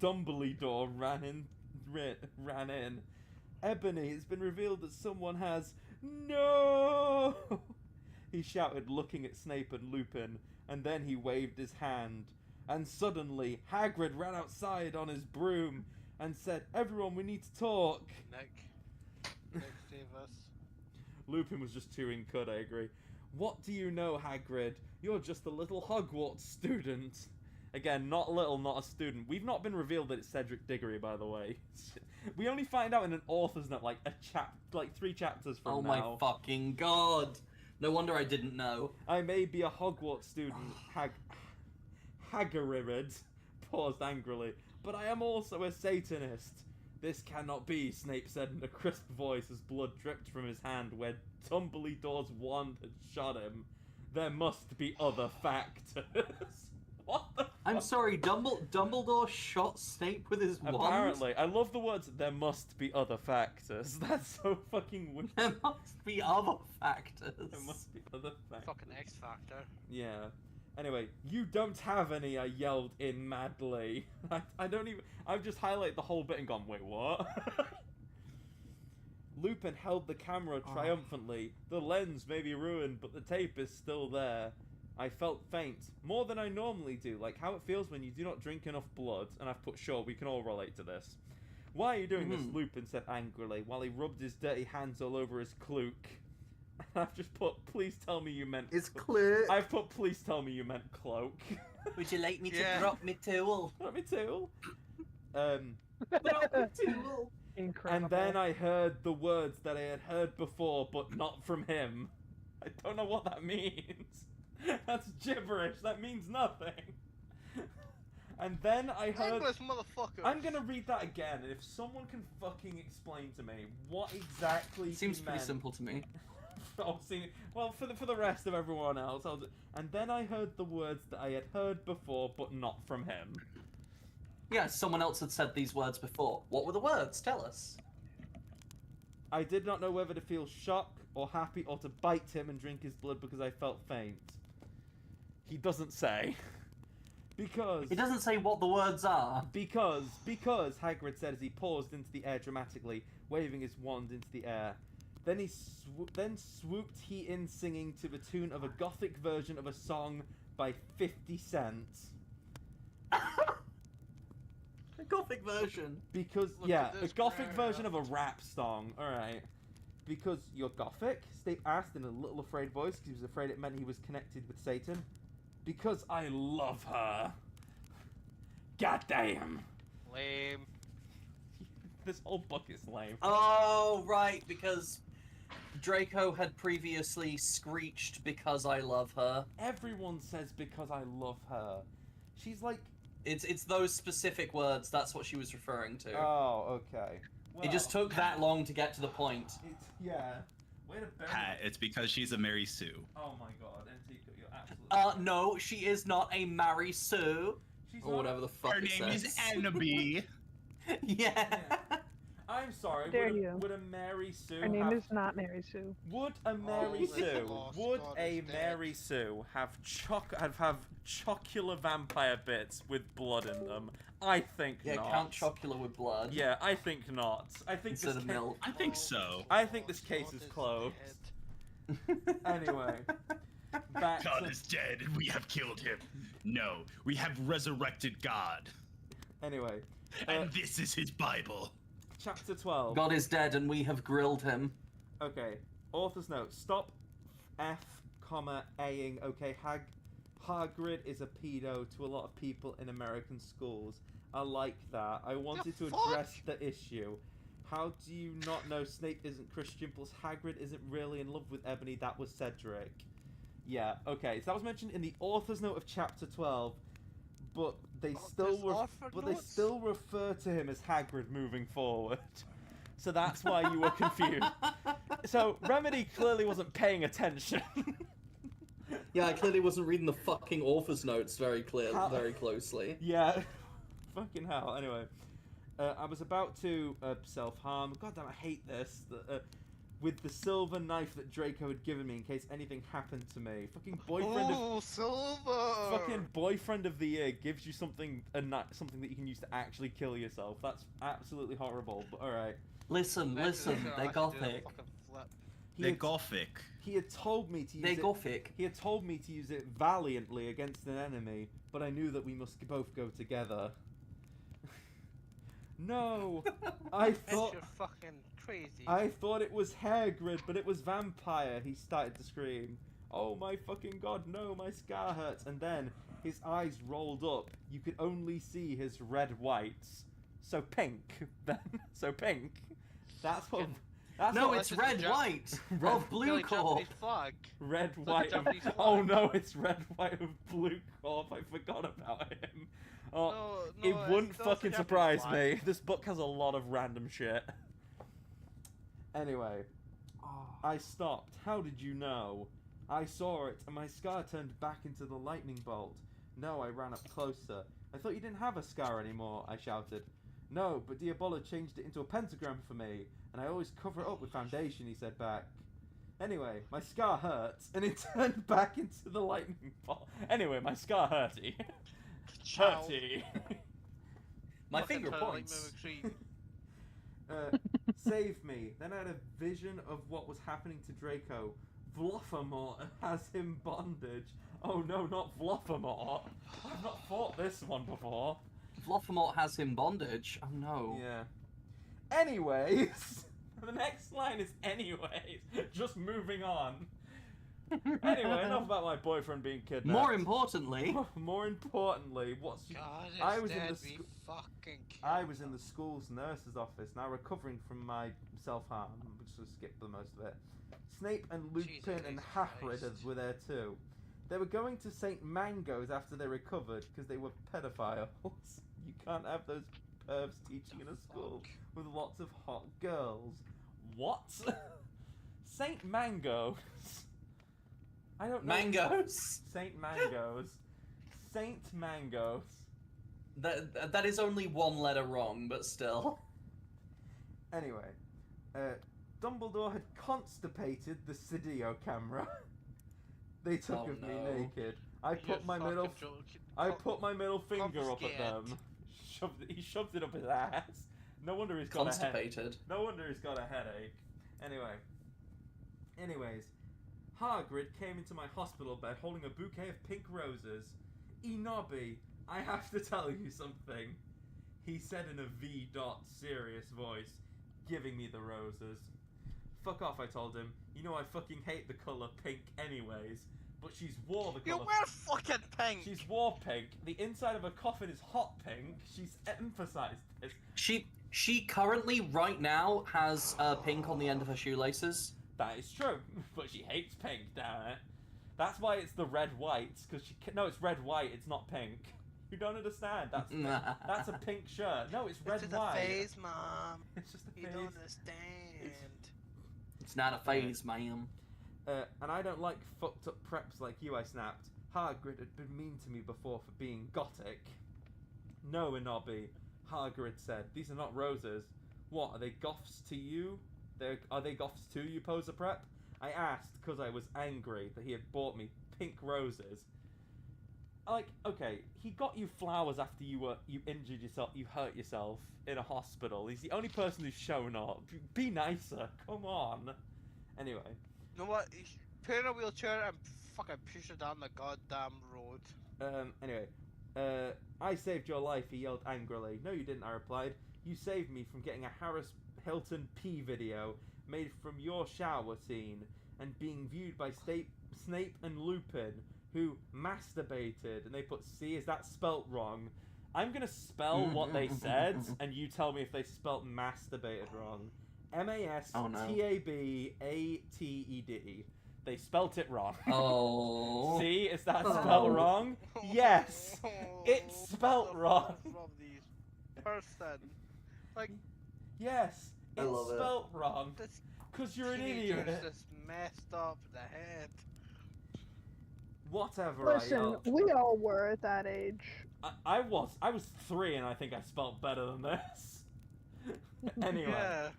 Dumbledore ran in. Ebony, it's been revealed that someone has no. He shouted, looking at Snape and Lupin, and then he waved his hand. And suddenly, Hagrid ran outside on his broom and said, "Everyone, we need to talk." Nick, save us. Lupin was just chewing cud, I agree. "What do you know, Hagrid? You're just a little Hogwarts student." Again, not little, not a student. We've not been revealed that it's Cedric Diggory, by the way. We only find out in an author's note, like 3 chapters from now. Oh my fucking god! No wonder I didn't know. "I may be a Hogwarts student," Hagrid paused angrily, "but I am also a Satanist." "This cannot be," Snape said in a crisp voice as blood dripped from his hand where Dumbledore's wand had shot him. "There must be other factors." What the fuck? I'm sorry, Dumbledore shot Snape with his wand? Apparently. I love the words, "there must be other factors." That's so fucking weird. There must be other factors. There must be other factors. Fucking X Factor. Yeah. Anyway, "You don't have any," I yelled in madly. I've just highlighted the whole bit and gone, "Wait, what?" Lupin held the camera triumphantly. The lens may be ruined, but the tape is still there. I felt faint, more than I normally do, like how it feels when you do not drink enough blood, and I've put sure we can all relate to this. Why are you doing this? Lupin said angrily, while he rubbed his dirty hands all over his cloak. I've just put, please tell me you meant... It's cloak. I've put, please tell me you meant cloak. Would you like me to drop me tool? Drop me tool? Drop me tool. Incredible. And then I heard the words that I had heard before, but not from him. I don't know what that means. That's gibberish. That means nothing. And then I heard... English, motherfucker! I'm gonna read that again, and if someone can fucking explain to me what exactly Seems he pretty meant... simple to me. Well, for the rest of everyone else, and then I heard the words that I had heard before, but not from him. Yeah, someone else had said these words before. What were the words? Tell us. I did not know whether to feel shock or happy or to bite him and drink his blood because I felt faint. He doesn't say. Because... He doesn't say what the words are. Because Hagrid said as he paused into the air dramatically, waving his wand into the air. Then he swooped he in singing to the tune of a gothic version of a song by 50 Cent. A gothic version. Because, Look yeah, at a this gothic graph. version of a rap song, alright. Because you're gothic? Snape asked in a little afraid voice because he was afraid it meant he was connected with Satan. Because I love her. Goddamn. Lame. This whole book is lame. Oh, right, because Draco had previously screeched because I love her. Everyone says because I love her. She's like... It's those specific words, that's what she was referring to. Oh, okay. It just took that long to get to the point. Yeah. Way to bury Pat, it's because she's a Mary Sue. Oh my god, Antico, you're absolutely... No, she is not a Mary Sue. She's Or not- whatever the fuck Her it name is says. Annabee. Yeah. I'm sorry, Dare you. would a Mary Sue Her name have... is not Mary Sue. Would a Mary Oh, Sue, lost would God a is dead. Mary Sue have chocolate vampire bits with blood in them? I think Yeah, not. Count Chocula with blood. Yeah, I think not. I think Instead this of ca- milk. I think so. I think this case is closed. Anyway, back God to... is dead and we have killed him. No, we have resurrected God. Anyway, And this is his Bible. chapter 12. God is dead and we have grilled him. Okay, author's note. Stop F, A-ing. Okay, Hagrid is a pedo to a lot of people in American schools. I like that. I wanted to fuck? address the issue. How do you not know Snape isn't Christian, plus Hagrid isn't really in love with Ebony? That was Cedric. Yeah, okay, so that was mentioned in the author's note of chapter 12, but they still refer to him as Hagrid moving forward. So that's why you were confused. So Remedy clearly wasn't paying attention. Yeah, I clearly wasn't reading the fucking author's notes very closely. Yeah, fucking hell. Anyway, I was about to self-harm. God damn, I hate this. With the silver knife that Draco had given me in case anything happened to me. Fucking boyfriend of... silver! Fucking boyfriend of the year gives you something something that you can use to actually kill yourself. That's absolutely horrible, but alright. Listen, they're gothic. They're gothic. He had told me to use They're it... gothic. He had told me to use it valiantly against an enemy, but I knew that we must both go together. No! I thought... You're fucking crazy. I thought it was Hagrid, but it was vampire. He started to scream. Oh my fucking god, no, my scar hurts. And then his eyes rolled up. You could only see his red whites. So pink, then. So pink. That's what... That's No, what, it's red, white of blue Billy corp. Japanese flag. red, like white a of... Japanese Oh flag. no, it's red, white of blue corp. I forgot about him. Oh, No, it it's- wouldn't that's a fucking Japanese surprise flag. me. This book has a lot of random shit. Anyway, I stopped. How did you know? I saw it, and my scar turned back into the lightning bolt. No, I ran up closer. I thought you didn't have a scar anymore, I shouted. No, but Diabolo changed it into a pentagram for me, and I always cover it up with foundation, he said back. Anyway, my scar hurts, and it turned back into the lightning bolt. Anyway, my scar hurty. Ciao. Hurty. My Fucking finger turtle like points. mimicry. Save me. Then I had a vision of what was happening to Draco. Vlofamort has him bondage. Oh no, not Vlofamort. I've not fought this one before. Vlofamort has him bondage. Oh no. Yeah. Anyways, the next line is anyways. Just moving on. Anyway, enough about my boyfriend being kidnapped. More importantly, what's God, it's I was in dead, the we fucking I was in the school's nurse's office, now recovering from my self-harm. I'm just gonna skip the most of it. Snape and Lupin and Hagrid were there too. They were going to St. Mango's after they recovered because they were pedophiles. You can't have those pervs teaching in a school with lots of hot girls. What? St. Mango's? I don't know. Mangoes. St. Mango's. Saint Mango's. That is only one letter wrong, but still. Anyway, Dumbledore had constipated the Sidio camera. They took of me naked. I put my middle finger up at them. He shoved it up his ass. No wonder he's got Constipated. No wonder he's got a headache. Anyways, Hagrid came into my hospital bed holding a bouquet of pink roses. Enobi, I have to tell you something. He said in a serious voice, giving me the roses. Fuck off, I told him. You know I fucking hate the colour pink anyways. But she's wore the colour. You wear fucking pink! She's wore pink. The inside of her coffin is hot pink. She's emphasised this. She currently, right now, has pink on the end of her shoelaces. That is true, but she hates pink, damn it. That's why it's the red-white, because no, it's red-white, it's not pink. You don't understand, that's a pink shirt. No, it's red-white. It's just a phase, Mom. It's just a phase. You don't understand. It's not a phase, ma'am. And I don't like fucked up preps like you, I snapped. Hagrid had been mean to me before for being gothic. No, Enobi, Hagrid said. These are not roses. What, are they goths to you? Are they goths to you, poser prep? I asked because I was angry that he had bought me pink roses. Like, okay, he got you flowers after you injured yourself, you hurt yourself in a hospital. He's the only person who's shown up. Be nicer, come on. Anyway. You know what? Put in a wheelchair and fucking push her down the goddamn road. Anyway. I saved your life, he yelled angrily. No, you didn't, I replied. You saved me from getting a Harris Hilton P video made from your shower scene and being viewed by Snape and Lupin, who masturbated, and they put C. Is that spelt wrong? I'm gonna spell what they said, and you tell me if they spelt masturbated wrong. M-A-S-T-A-B-A-T-E-D. They spelt it wrong. Oh. See, is that spelled wrong? Yes, it's spelt wrong. From these person, like, yes, it's spelt wrong. This Cause you're an teenager's idiot. just messed up the head. Whatever. Listen, we all were at that age. I was 3 and I think I spelt better than this. Anyway, Yeah.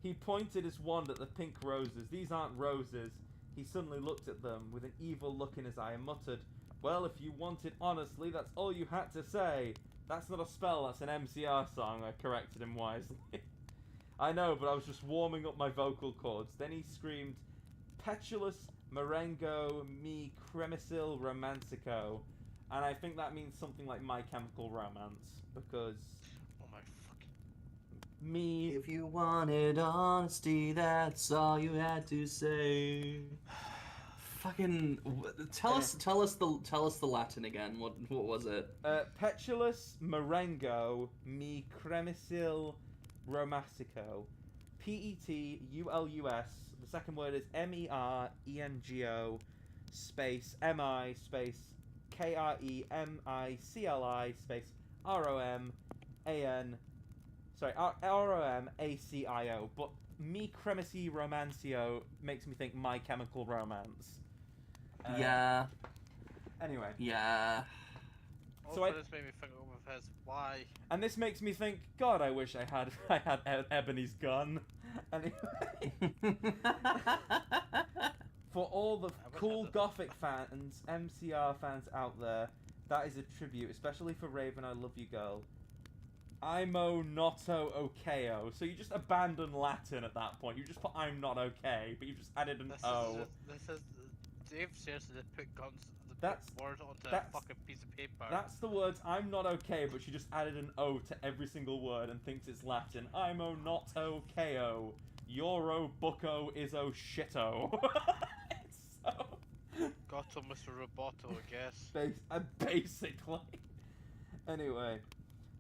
he pointed his wand at the pink roses. These aren't roses. He suddenly looked at them with an evil look in his eye and muttered, well, if you want it honestly, that's all you had to say. That's not a spell, that's an MCR song, I corrected him wisely. I know, but I was just warming up my vocal cords. Then he screamed, Petulous Marengo mi cremicil romancico. And I think that means something like My Chemical Romance, because... Oh my fucking... Me... If you wanted honesty, that's all you had to say. Fucking tell us the Latin again. What was it? Petulous Marengo mi cremicil romancico. Petulus. The second word is MERENGO space MI space KREMICLI space ROMACIO. But me cremisi romancio makes me think My Chemical Romance. Yeah. Anyway. Yeah. Also, this made me think of his why. And this makes me think, God, I wish I had Ebony's gun. Anyway. For all the cool Gothic fans, MCR fans out there, that is a tribute, especially for Raven, I love you, girl. Imo noto okeo. So you just abandon Latin at that point. You just put I'm not okay, but you just added an O. This is Dave seriously just put guns. That's- Put words onto a that's- fucking piece of paper. That's the words I'm not okay, but she just added an O to every single word and thinks it's Latin. Imo not okeo. Euro bucko iso shito. It's so... Got to Mr. Roboto, I guess. Basically. Anyway.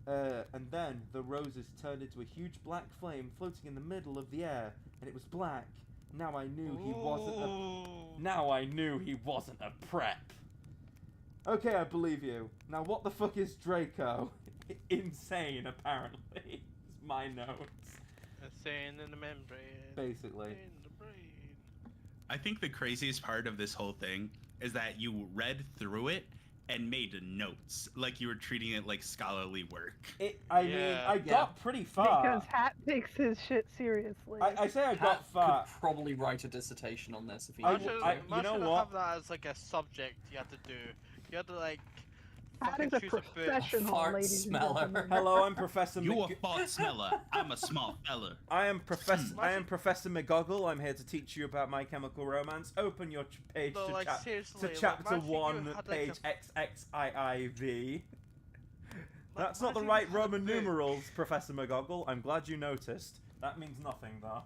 And then the roses turned into a huge black flame floating in the middle of the air, and it was black. Now I knew he wasn't a... Now I knew he wasn't a prep. Okay, I believe you. Now what the fuck is Draco? Insane, apparently. It's my notes. Insane in the membrane. Basically. In the brain. I think the craziest part of this whole thing is that you read through it and made notes, like you were treating it like scholarly work. I mean, I got pretty far. Because Hat takes his shit seriously. I say I got Hat far. could probably write a dissertation on this if he I- wanted I- to. you know Imagine what? have that as like a subject you had to do. You had to like Hat fucking is a choose a book. professional, Fart ladies and smeller. gentlemen. Hello, I'm Professor You a Mc... fart smeller. I'm a small fella. I am Professor McGoggle. I'm here to teach you about My Chemical Romance. Open your page No, to, like, to seriously, like, chapter imagine you 1, had, like, page XXIIV. That's not the imagine right you had a Roman book. numerals, Professor McGoggle. I'm glad you noticed. That means nothing, though.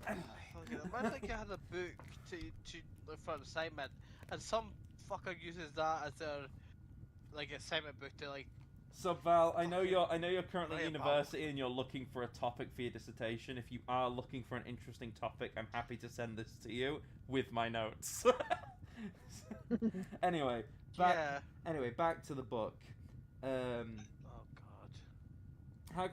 Imagine like you had a book to for an assignment, and some fucker uses that as their like assignment book to like. So Val, I know you're currently at Right, university and you're looking for a topic for your dissertation. If you are looking for an interesting topic, I'm happy to send this to you with my notes. Anyway, back to the book. Oh god.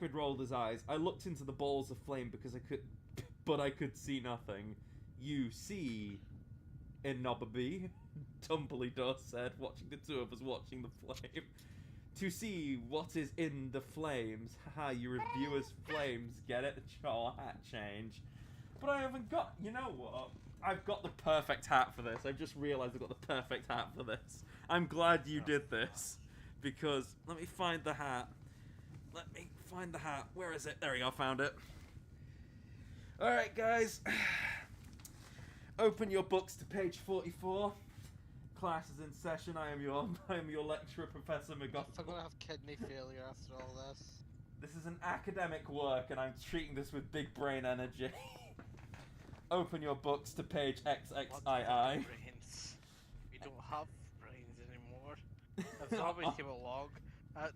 Hagrid rolled his eyes. I looked into the balls of flame because I could see nothing. You see, Inobaby, Dumbledore said, watching the two of us watching the flame. To see what is in the flames. Haha, you reviewers flames, get it? Troll hat change. But I haven't got, you know what? I've got the perfect hat for this. I've just realised I've got the perfect hat for this. I'm glad you did this. Because, let me find the hat. Where is it? There we go, found it. Alright, guys. Open your books to page 44. Class is in session. I am your lecturer, Professor I'm McGonagall. gonna have kidney failure after all this. This is an academic work, and I'm treating this with big brain energy. Open your books to page XXII. Brains. We don't have brains anymore. If zombies came along,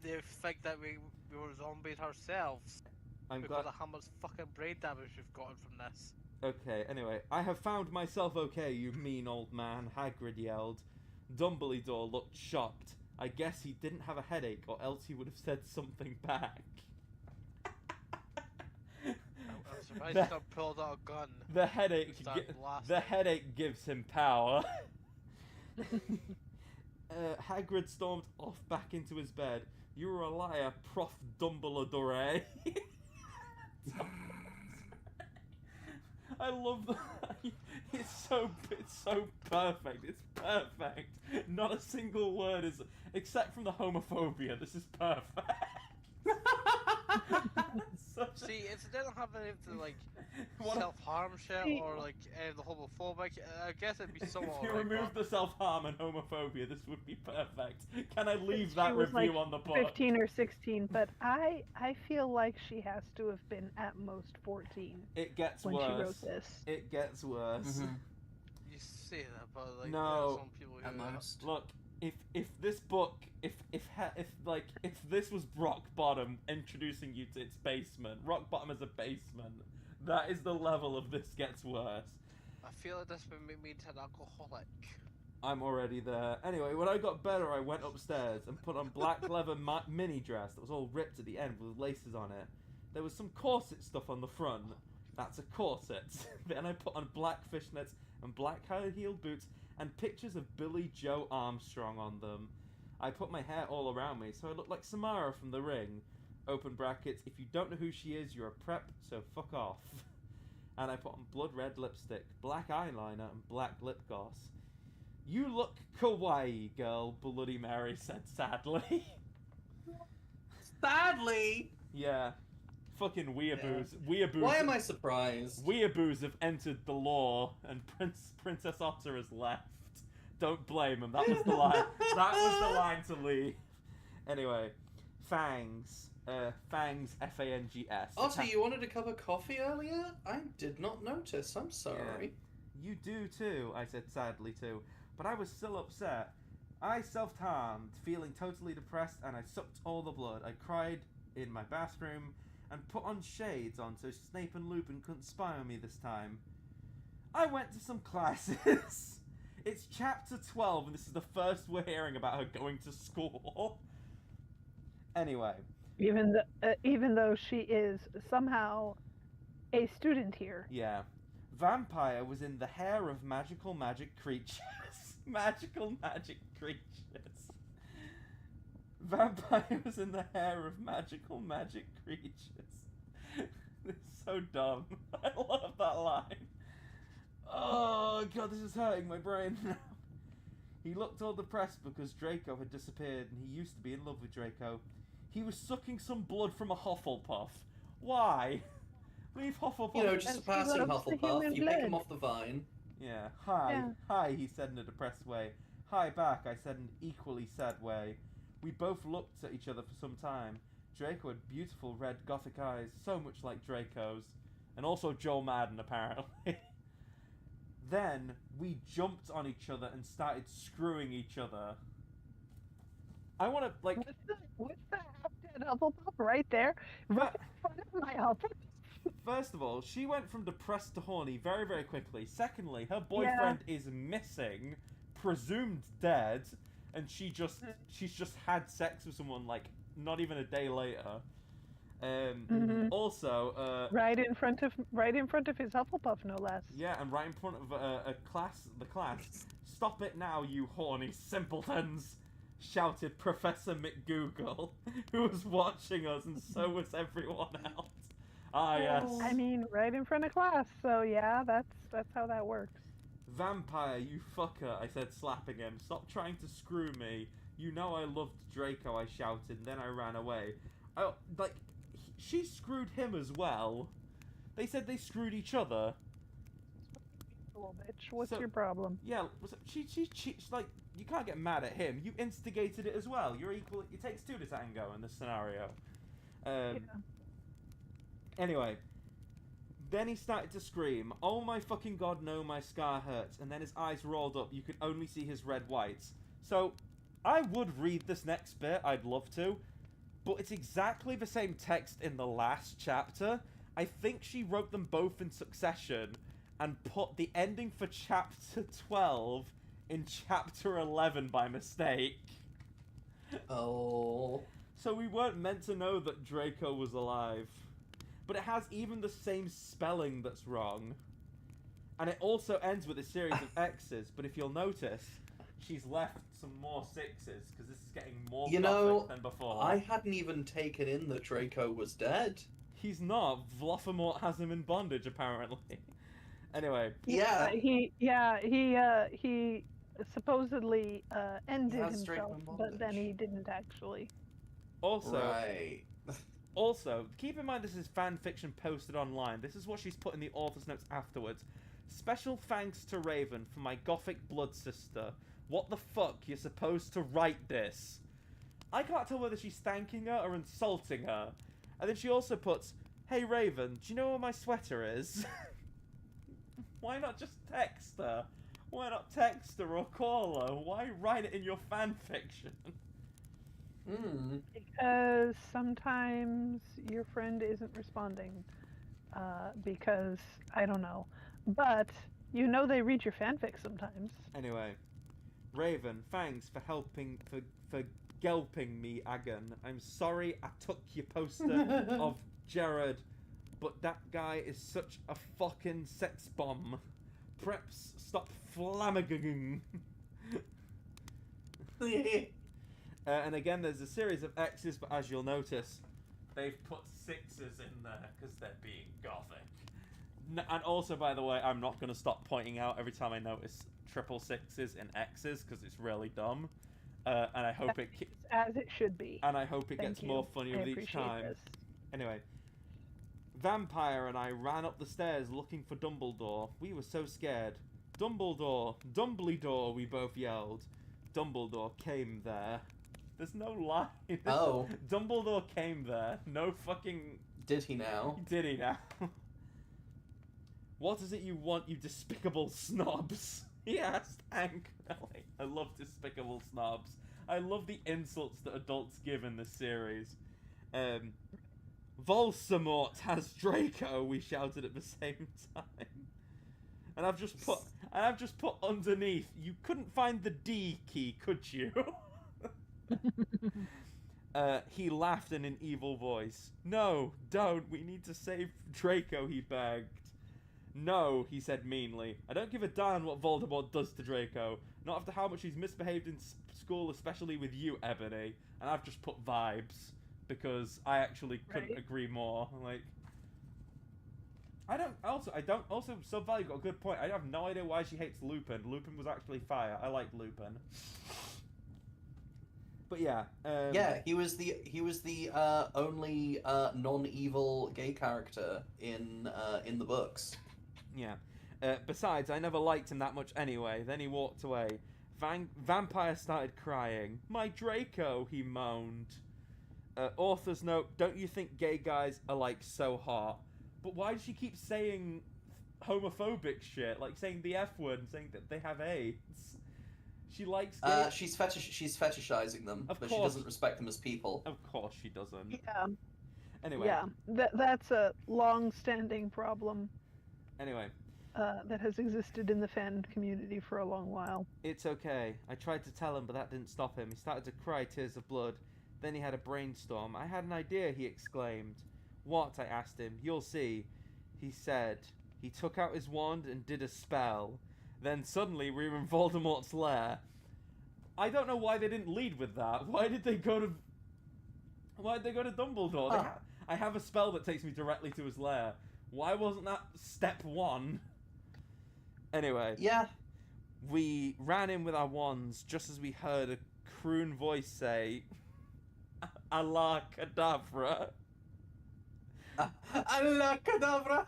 they think that we were zombies ourselves. I'm Because glad. of how much fucking brain damage we've gotten from this. Okay, anyway. I have found myself okay, you mean old man, Hagrid yelled. Dumbledore looked shocked. I guess he didn't have a headache, or else he would have said something back. I'm surprised he's not pulled out a gun. The headache, Start blasting. the headache gives him power. Hagrid stormed off back into his bed. You were a liar, Prof. Dumbledore. I love that. It's so perfect. It's perfect. Not a single word is, except from the homophobia. This is perfect. See, if they didn't have any of the like What a- self-harm shit or like any of the homophobic, I guess it'd be somewhat. If you alright, remove but- the self-harm and homophobia, this would be perfect. Can I leave She that was review like on the book? 15 or 16, but I feel like she has to have been at most 14 It gets when worse. she wrote this. It gets worse. You say that, but like No. there are some people At who most. Look, if this book, if this was rock bottom, introducing you to its basement, rock bottom is a basement. That is the level of this gets worse. I feel like this would make me into an alcoholic. I'm already there. Anyway, when I got better, I went upstairs and put on black leather mini dress that was all ripped at the end with laces on it. There was some corset stuff on the front. That's a corset. Then I put on black fishnets and black high-heeled boots and pictures of Billy Joe Armstrong on them. I put my hair all around me, so I looked like Samara from The Ring. Open brackets, if you don't know who she is, you're a prep, so fuck off. And I put on blood red lipstick, black eyeliner, and black lip gloss. You look kawaii, girl, Bloody Mary said sadly. Sadly! Yeah. Fucking weeaboos. Weeaboos. Why am I surprised? Weeaboos have entered the law, and Princess Otter has left. Don't blame him. That was the line. That was the line to leave. Anyway, Fangs. Fangs, Fangs. Otter, you wanted a cup of coffee earlier? I did not notice. I'm sorry. Yeah. You do too, I said sadly too. But I was still upset. I self-harmed, feeling totally depressed, and I sucked all the blood. I cried in my bathroom and put on shades on so Snape and Lupin couldn't spy on me this time. I went to some classes. It's chapter 12, and this is the first we're hearing about her going to school. Anyway. Even though she is somehow a student here. Yeah. Vampire was in the hair of magical magic creatures. Magical magic creatures. Vampire was in the hair of magical magic creatures. It's so dumb. I love that line. Oh god, this is hurting my brain now. He looked all depressed because Draco had disappeared, and he used to be in love with Draco. He was sucking some blood from a Hufflepuff. Why? Leave Hufflepuff. You know, just a passing Hufflepuff. You pick him off the vine. Yeah. Hi. Yeah. Hi, he said in a depressed way. Hi back, I said in an equally sad way. We both looked at each other for some time. Draco had beautiful red gothic eyes, so much like Draco's. And also Joel Madden, apparently. Then, we jumped on each other and started screwing each other. I want to, like... What's the half-dead Hufflepuff right there? Right in front of my Hufflepuff? First of all, she went from depressed to horny very, very quickly. Secondly, her boyfriend is missing, presumed dead, and she's just had sex with someone, like, not even a day later. Also, right in front of his Hufflepuff, no less. Yeah, and right in front of the class. Stop it now, you horny simpletons! Shouted Professor McGoogle, who was watching us, and so was everyone else. Ah, yes. I mean, right in front of class, so yeah, that's how that works. Vampire, you fucker, I said, slapping him. Stop trying to screw me. You know I loved Draco, I shouted, and then I ran away. She screwed him as well. They said they screwed each other. Little bitch, what's your problem? Yeah, she's like, you can't get mad at him. You instigated it as well. You're equal. It takes two to tango in this scenario. Anyway, then he started to scream, "Oh my fucking god, no, my scar hurts!" And then his eyes rolled up. You could only see his red whites. So, I would read this next bit. I'd love to, but it's exactly the same text in the last chapter. I think she wrote them both in succession and put the ending for chapter 12 in chapter 11 by mistake. Oh. So we weren't meant to know that Draco was alive. But it has even the same spelling that's wrong. And it also ends with a series of X's, but if you'll notice, she's left some more 6's, because this is getting more gothic than before. I hadn't even taken in that Draco was dead. He's not. Voldemort has him in bondage, apparently. Anyway. Yeah. He supposedly ended himself, but then he didn't actually. Also, right. Also, keep in mind this is fan fiction posted online. This is what she's put in the author's notes afterwards. Special thanks to Raven for my gothic blood sister. What the fuck? You're supposed to write this. I can't tell whether she's thanking her or insulting her. And then she also puts, "Hey Raven, do you know where my sweater is?" Why not just text her? Why not text her or call her? Why write it in your fan fiction? Because sometimes your friend isn't responding. Because, I don't know. But, you know they read your fanfic sometimes. Anyway. Raven, thanks for helping, for gelping me again. I'm sorry I took your poster of Jared, but that guy is such a fucking sex bomb. Preps, stop flamaging. And again, there's a series of X's, but as you'll notice, they've put 6's in there because they're being gothic. And also, by the way, I'm not going to stop pointing out every time I notice triple 6's and X's because it's really dumb. And I hope as it should be. And I hope it Thank gets you. more funny I with each appreciate time. this. Anyway, Vampire and I ran up the stairs looking for Dumbledore. We were so scared. Dumbledore! Dumbledore! We both yelled. Dumbledore came there. There's no lie. Oh. Dumbledore came there. No fucking... Did he now? Did he now? What is it you want, you despicable snobs? He asked angrily. I love despicable snobs. I love the insults that adults give in this series. Voldemort has Draco, we shouted at the same time. And I've just put underneath, you couldn't find the D key, could you? He laughed in an evil voice. No, don't, we need to save Draco, he begged. No, he said meanly. I don't give a damn what Voldemort does to Draco. Not after how much he's misbehaved in school, especially with you, Ebony. And I've just put vibes, because I actually couldn't agree more. Like, Subvalue got a good point. I have no idea why she hates Lupin. Lupin was actually fire. I like Lupin. But yeah. Yeah, he was the only non-evil gay character in the books. Yeah. Besides, I never liked him that much anyway. Then he walked away. Vampire started crying. My Draco, he moaned. Author's note, don't you think gay guys are, like, so hot? But why does she keep saying homophobic shit? Like, saying the F word and saying that they have AIDS? She likes gay... She's fetishizing them, but course. She doesn't respect them as people. Of course she doesn't. Yeah. Anyway. Yeah, that's a long-standing problem. Anyway. That has existed in the fan community for a long while. It's okay. I tried to tell him, but that didn't stop him. He started to cry tears of blood. Then he had a brainstorm. I had an idea, he exclaimed. What? I asked him. You'll see, he said. He took out his wand and did a spell. Then suddenly we were in Voldemort's lair. I don't know why they didn't lead with that. Why did they go to Dumbledore? Huh. I have a spell that takes me directly to his lair. Why wasn't that step one? Anyway. Yeah. We ran in with our wands just as we heard a croon voice say, Allah Kadavra. Allah Kadavra.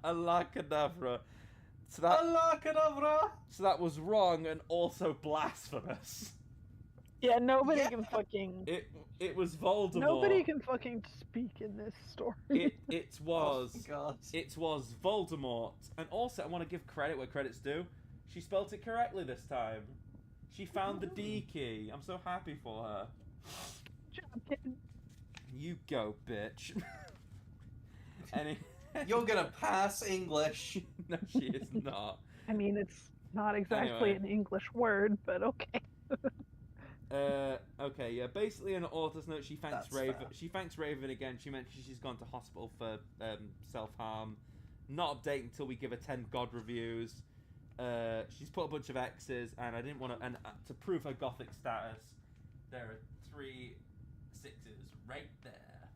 Allah Kadavra. So that was wrong and also blasphemous. Yeah, nobody can fucking... It was Voldemort. Nobody can fucking speak in this story. It was... Oh, God. It was Voldemort. And also, I want to give credit where credit's due. She spelled it correctly this time. She found the D key. I'm so happy for her. You go, bitch. You're gonna pass English. No, she is not. I mean, it's not exactly an English word, but okay. Okay, yeah. Basically, in an author's note, she thanks That's Raven. fair. She thanks Raven again. She mentions she's gone to hospital for self-harm. Not updating until we give her 10 God reviews. She's put a bunch of X's, and I didn't want to. And to prove her gothic status, there are 3 6s right there.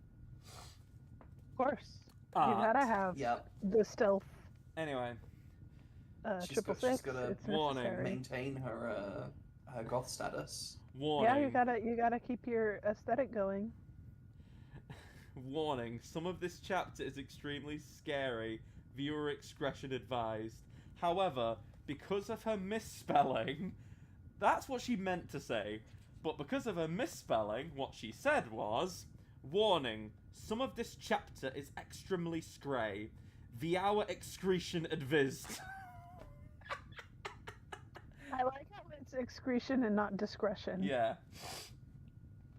Of course. You gotta have the stealth. Anyway. She's Triple 6. gotta It's warning. necessary. maintain her goth status. Warning. Yeah, you gotta keep your aesthetic going. Warning. Some of this chapter is extremely scary. Viewer discretion advised. However, because of her misspelling, that's what she meant to say. But because of her misspelling, what she said was, warning, some of this chapter is extremely scray. The hour excretion advised. I like how it's excretion and not discretion. Yeah.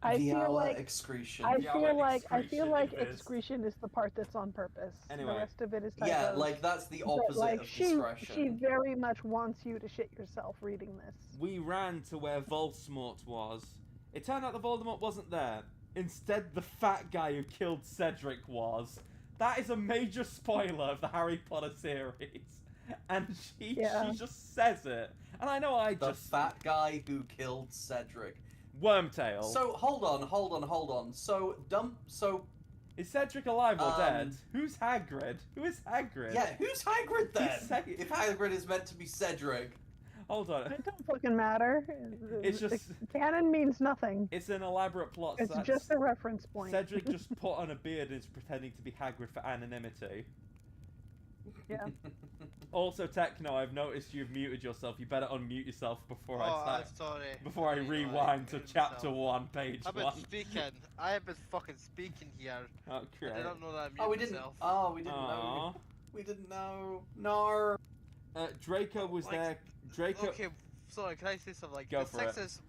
I feel like excretion. I feel like advised. excretion is the part that's on purpose. Anyway. The rest of it is typos. Yeah, like that's the But, opposite like, of she discretion. very much wants you to shit yourself reading this. We ran to where Voldemort was. It turned out that Voldemort wasn't there. Instead, the fat guy who killed Cedric was. That is a major spoiler of the Harry Potter series. And she just says it. And I know The fat guy who killed Cedric. Wormtail. So hold on. So is Cedric alive or dead? Who's Hagrid? Who is Hagrid? Yeah, who's Hagrid then? He's If Hagrid is meant to be Cedric. Hold on. It don't fucking matter. It's just canon means nothing. it's an elaborate plot. It's just a reference point. Cedric just put on a beard and is pretending to be Hagrid for anonymity. Yeah. Also, Techno, I've noticed you've muted yourself. You better unmute yourself before I start. I'm sorry. Before I rewind to chapter 1, page I've 1. been speaking. I have been fucking speaking here. Oh, great. I don't know that I'm Oh, we didn't. myself. Oh, we didn't Aww. know. We didn't know. No. Draco was there. Draco. Okay, sorry, can I say something? Like, Go the for sex it. is...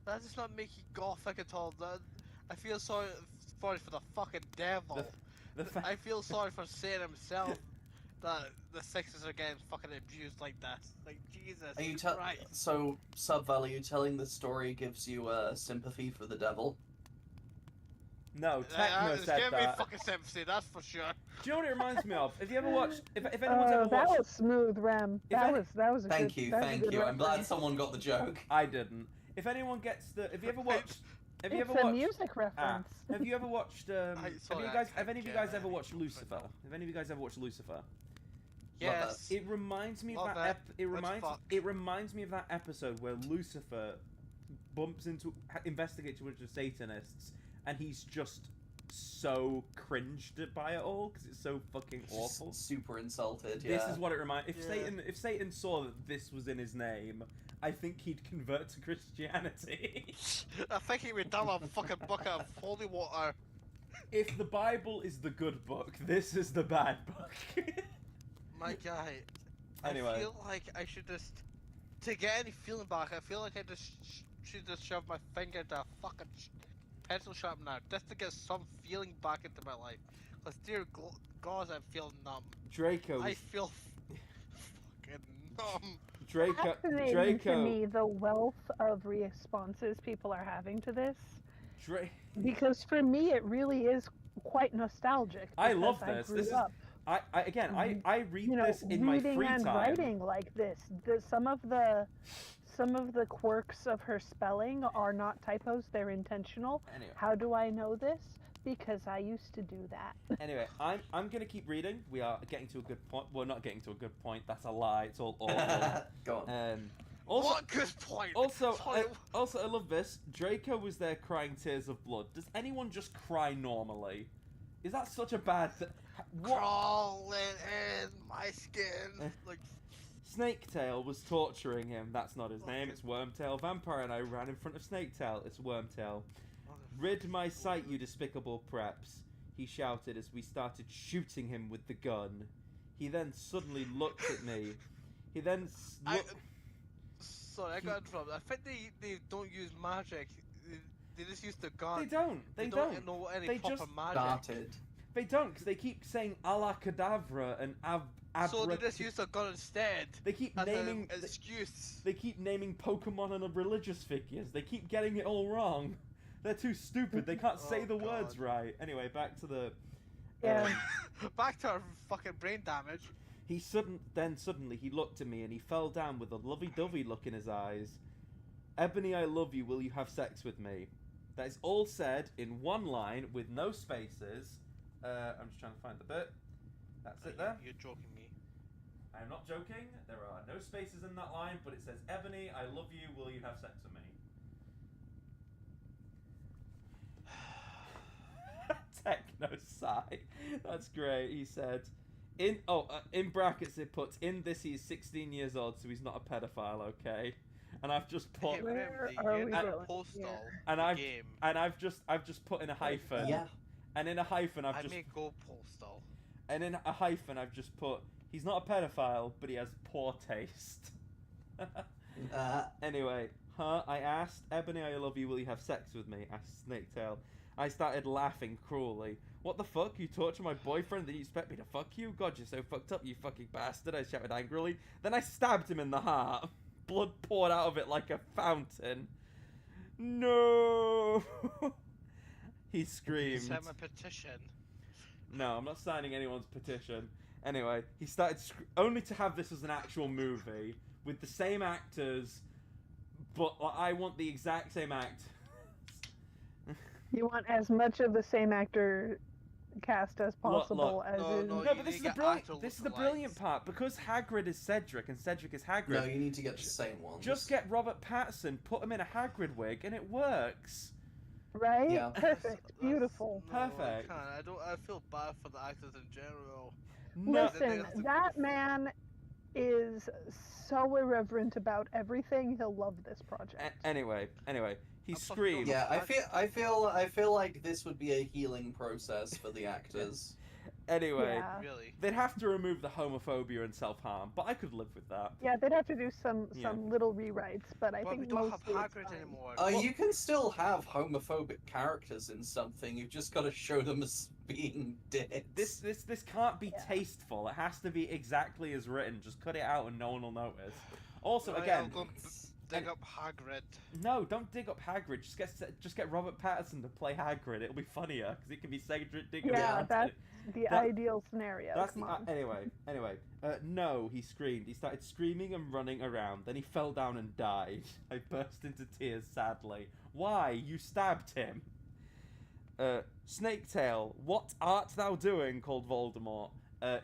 That does not make you gothic at all. I feel sorry for the fucking devil. I feel sorry for saying himself that the sexes are getting fucking abused like this. Like, Jesus Are you Christ. so, Subval, are you telling the story gives you sympathy for the devil? No, Techno It's said giving me that. fucking sympathy, that's for sure. Do you know what it reminds me of? Have you ever watched? If anyone's ever That watched, was smooth, Rem. That was a Thank good, you, that was a thank good you. I'm glad reference. someone got the joke. I didn't. If anyone gets the, have you ever watched? Have you It's ever a watched? music reference. Have you ever watched? Have sorry, you I guys? can't Have any of you get guys ever it. watched Lucifer? Have any of you guys ever watched Lucifer? Yes. It reminds me of Love that. it. Let's Reminds. fuck. It reminds me of that episode where Lucifer bumps into investigates a bunch of Satanists, and he's just so cringed by it all because it's so fucking awful. Just super insulted. Yeah. This is what it reminds. If Yeah. Satan saw that this was in his name, I think he'd convert to Christianity. I think he would down a fucking bucket of holy water. If the Bible is the good book, this is the bad book. My guy. Anyway. I feel like I should just... To get any feeling back, I feel like I just should just shove my finger into a fucking pencil sharpener just to get some feeling back into my life. Because dear God, I feel numb. Draco. I feel fucking numb. Fascinating to me the wealth of responses people are having to this. Because for me, it really is quite nostalgic. I love because this. I This is. grew up, I read this in my reading free and time. writing like this. Some of the quirks of her spelling are not typos; they're intentional. Anyway. How do I know this? Because I used to do that. Anyway, I'm gonna keep reading. We are getting to a good point. We're not getting to a good point. That's a lie. It's all awful. Go on. Also, What good point? Also, I love this. Draco was there crying tears of blood. Does anyone just cry normally? Is that such a bad thing? Crawling in my skin. Like, Snaketail was torturing him. That's not his name. It's Wormtail. Vampire and I ran in front of Snaketail. It's Wormtail. Rid my sight, you despicable preps, he shouted as we started shooting him with the gun. He then suddenly looked at me. He then Sorry, I got interrupted. I think they don't use magic. They just use the gun. They don't. They don't know any They proper just magic. Started. They don't, because they keep saying Alakadabra and So they just use the gun instead. They keep as naming an excuse. They keep naming Pokemon and religious figures. They keep getting it all wrong. They're too stupid. They can't say the words right. Anyway, back to the. Back to our fucking brain damage. Then suddenly he looked at me and he fell down with a lovey-dovey look in his eyes. Ebony, I love you. Will you have sex with me? That is all said in one line with no spaces. I'm just trying to find the bit. That's it there. You're joking me. I'm not joking. There are no spaces in that line, but it says, Ebony, I love you. Will you have sex with me? Techno sigh. That's great. He said, in brackets it puts, in this he's 16 years old, so he's not a pedophile, okay? And I've just put I've just put in a hyphen. Yeah. And in a hyphen I've I just may go postal. And in a hyphen I've just put, he's not a pedophile, but he has poor taste. Anyway, I asked, Ebony, I love you, will you have sex with me? Asked Snaketail. I started laughing cruelly. What the fuck? You torture my boyfriend, then you expect me to fuck you? God, you're so fucked up, you fucking bastard, I shouted angrily. Then I stabbed him in the heart. Blood poured out of it like a fountain. No! He screamed. Sign my petition. No, I'm not signing anyone's petition. Anyway, he started only to have this as an actual movie with the same actors, but I want the exact same act. You want as much of the same actor cast as Look, possible as No, is. no, No, you but this need is to the get brilliant. actual This is the lookalikes. brilliant part because Hagrid is Cedric and Cedric is Hagrid. No, you need to get the same ones. Just get Robert Pattinson, put him in a Hagrid wig, and it works. Right? Yeah. Perfect. Beautiful. No, Perfect. I can't. I don't. I feel bad for the actors in general. No, Listen, that man is so irreverent about everything. He'll love this project. Anyway, he I'm fucking screamed. over- Yeah, I feel like this would be a healing process for the actors. Anyway, Yeah. Really. they'd have to remove the homophobia and self-harm, but I could live with that. Yeah, they'd have to do some Yeah. little rewrites, but I But we think don't have mostly it's Hagrid fine. anymore. You can still have homophobic characters in something. You've just got to show them as being dead. This can't be Yeah. tasteful. It has to be exactly as written. Just cut it out and no one will notice. Also, Right, again, I'll go dig up Hagrid. no, don't dig up Hagrid. Just get Robert Pattinson to play Hagrid. It'll be funnier because it can be Cedric digging Yeah, around. that's the That- ideal scenario. That's Come the, on. anyway. No, he screamed. He started screaming and running around. Then he fell down and died. I burst into tears sadly. Why? You stabbed him. Snaketail, what art thou doing? Called Voldemort.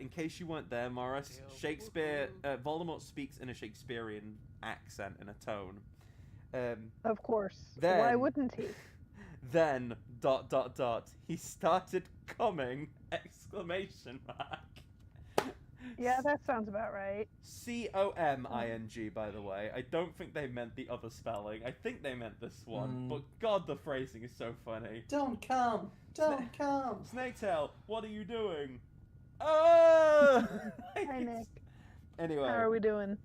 In case you weren't there, Morris, Tail. Shakespeare. Voldemort speaks in a Shakespearean accent and a tone. Of course. Then- Why wouldn't he? Then ... He started coming! Exclamation mark. Yeah, that sounds about right. COMING, by the way. I don't think they meant the other spelling. I think they meant this one. But God, the phrasing is so funny. Don't come! Don't come! Snaketail, what are you doing? Oh! Hi, Nick. Anyway, How are we doing?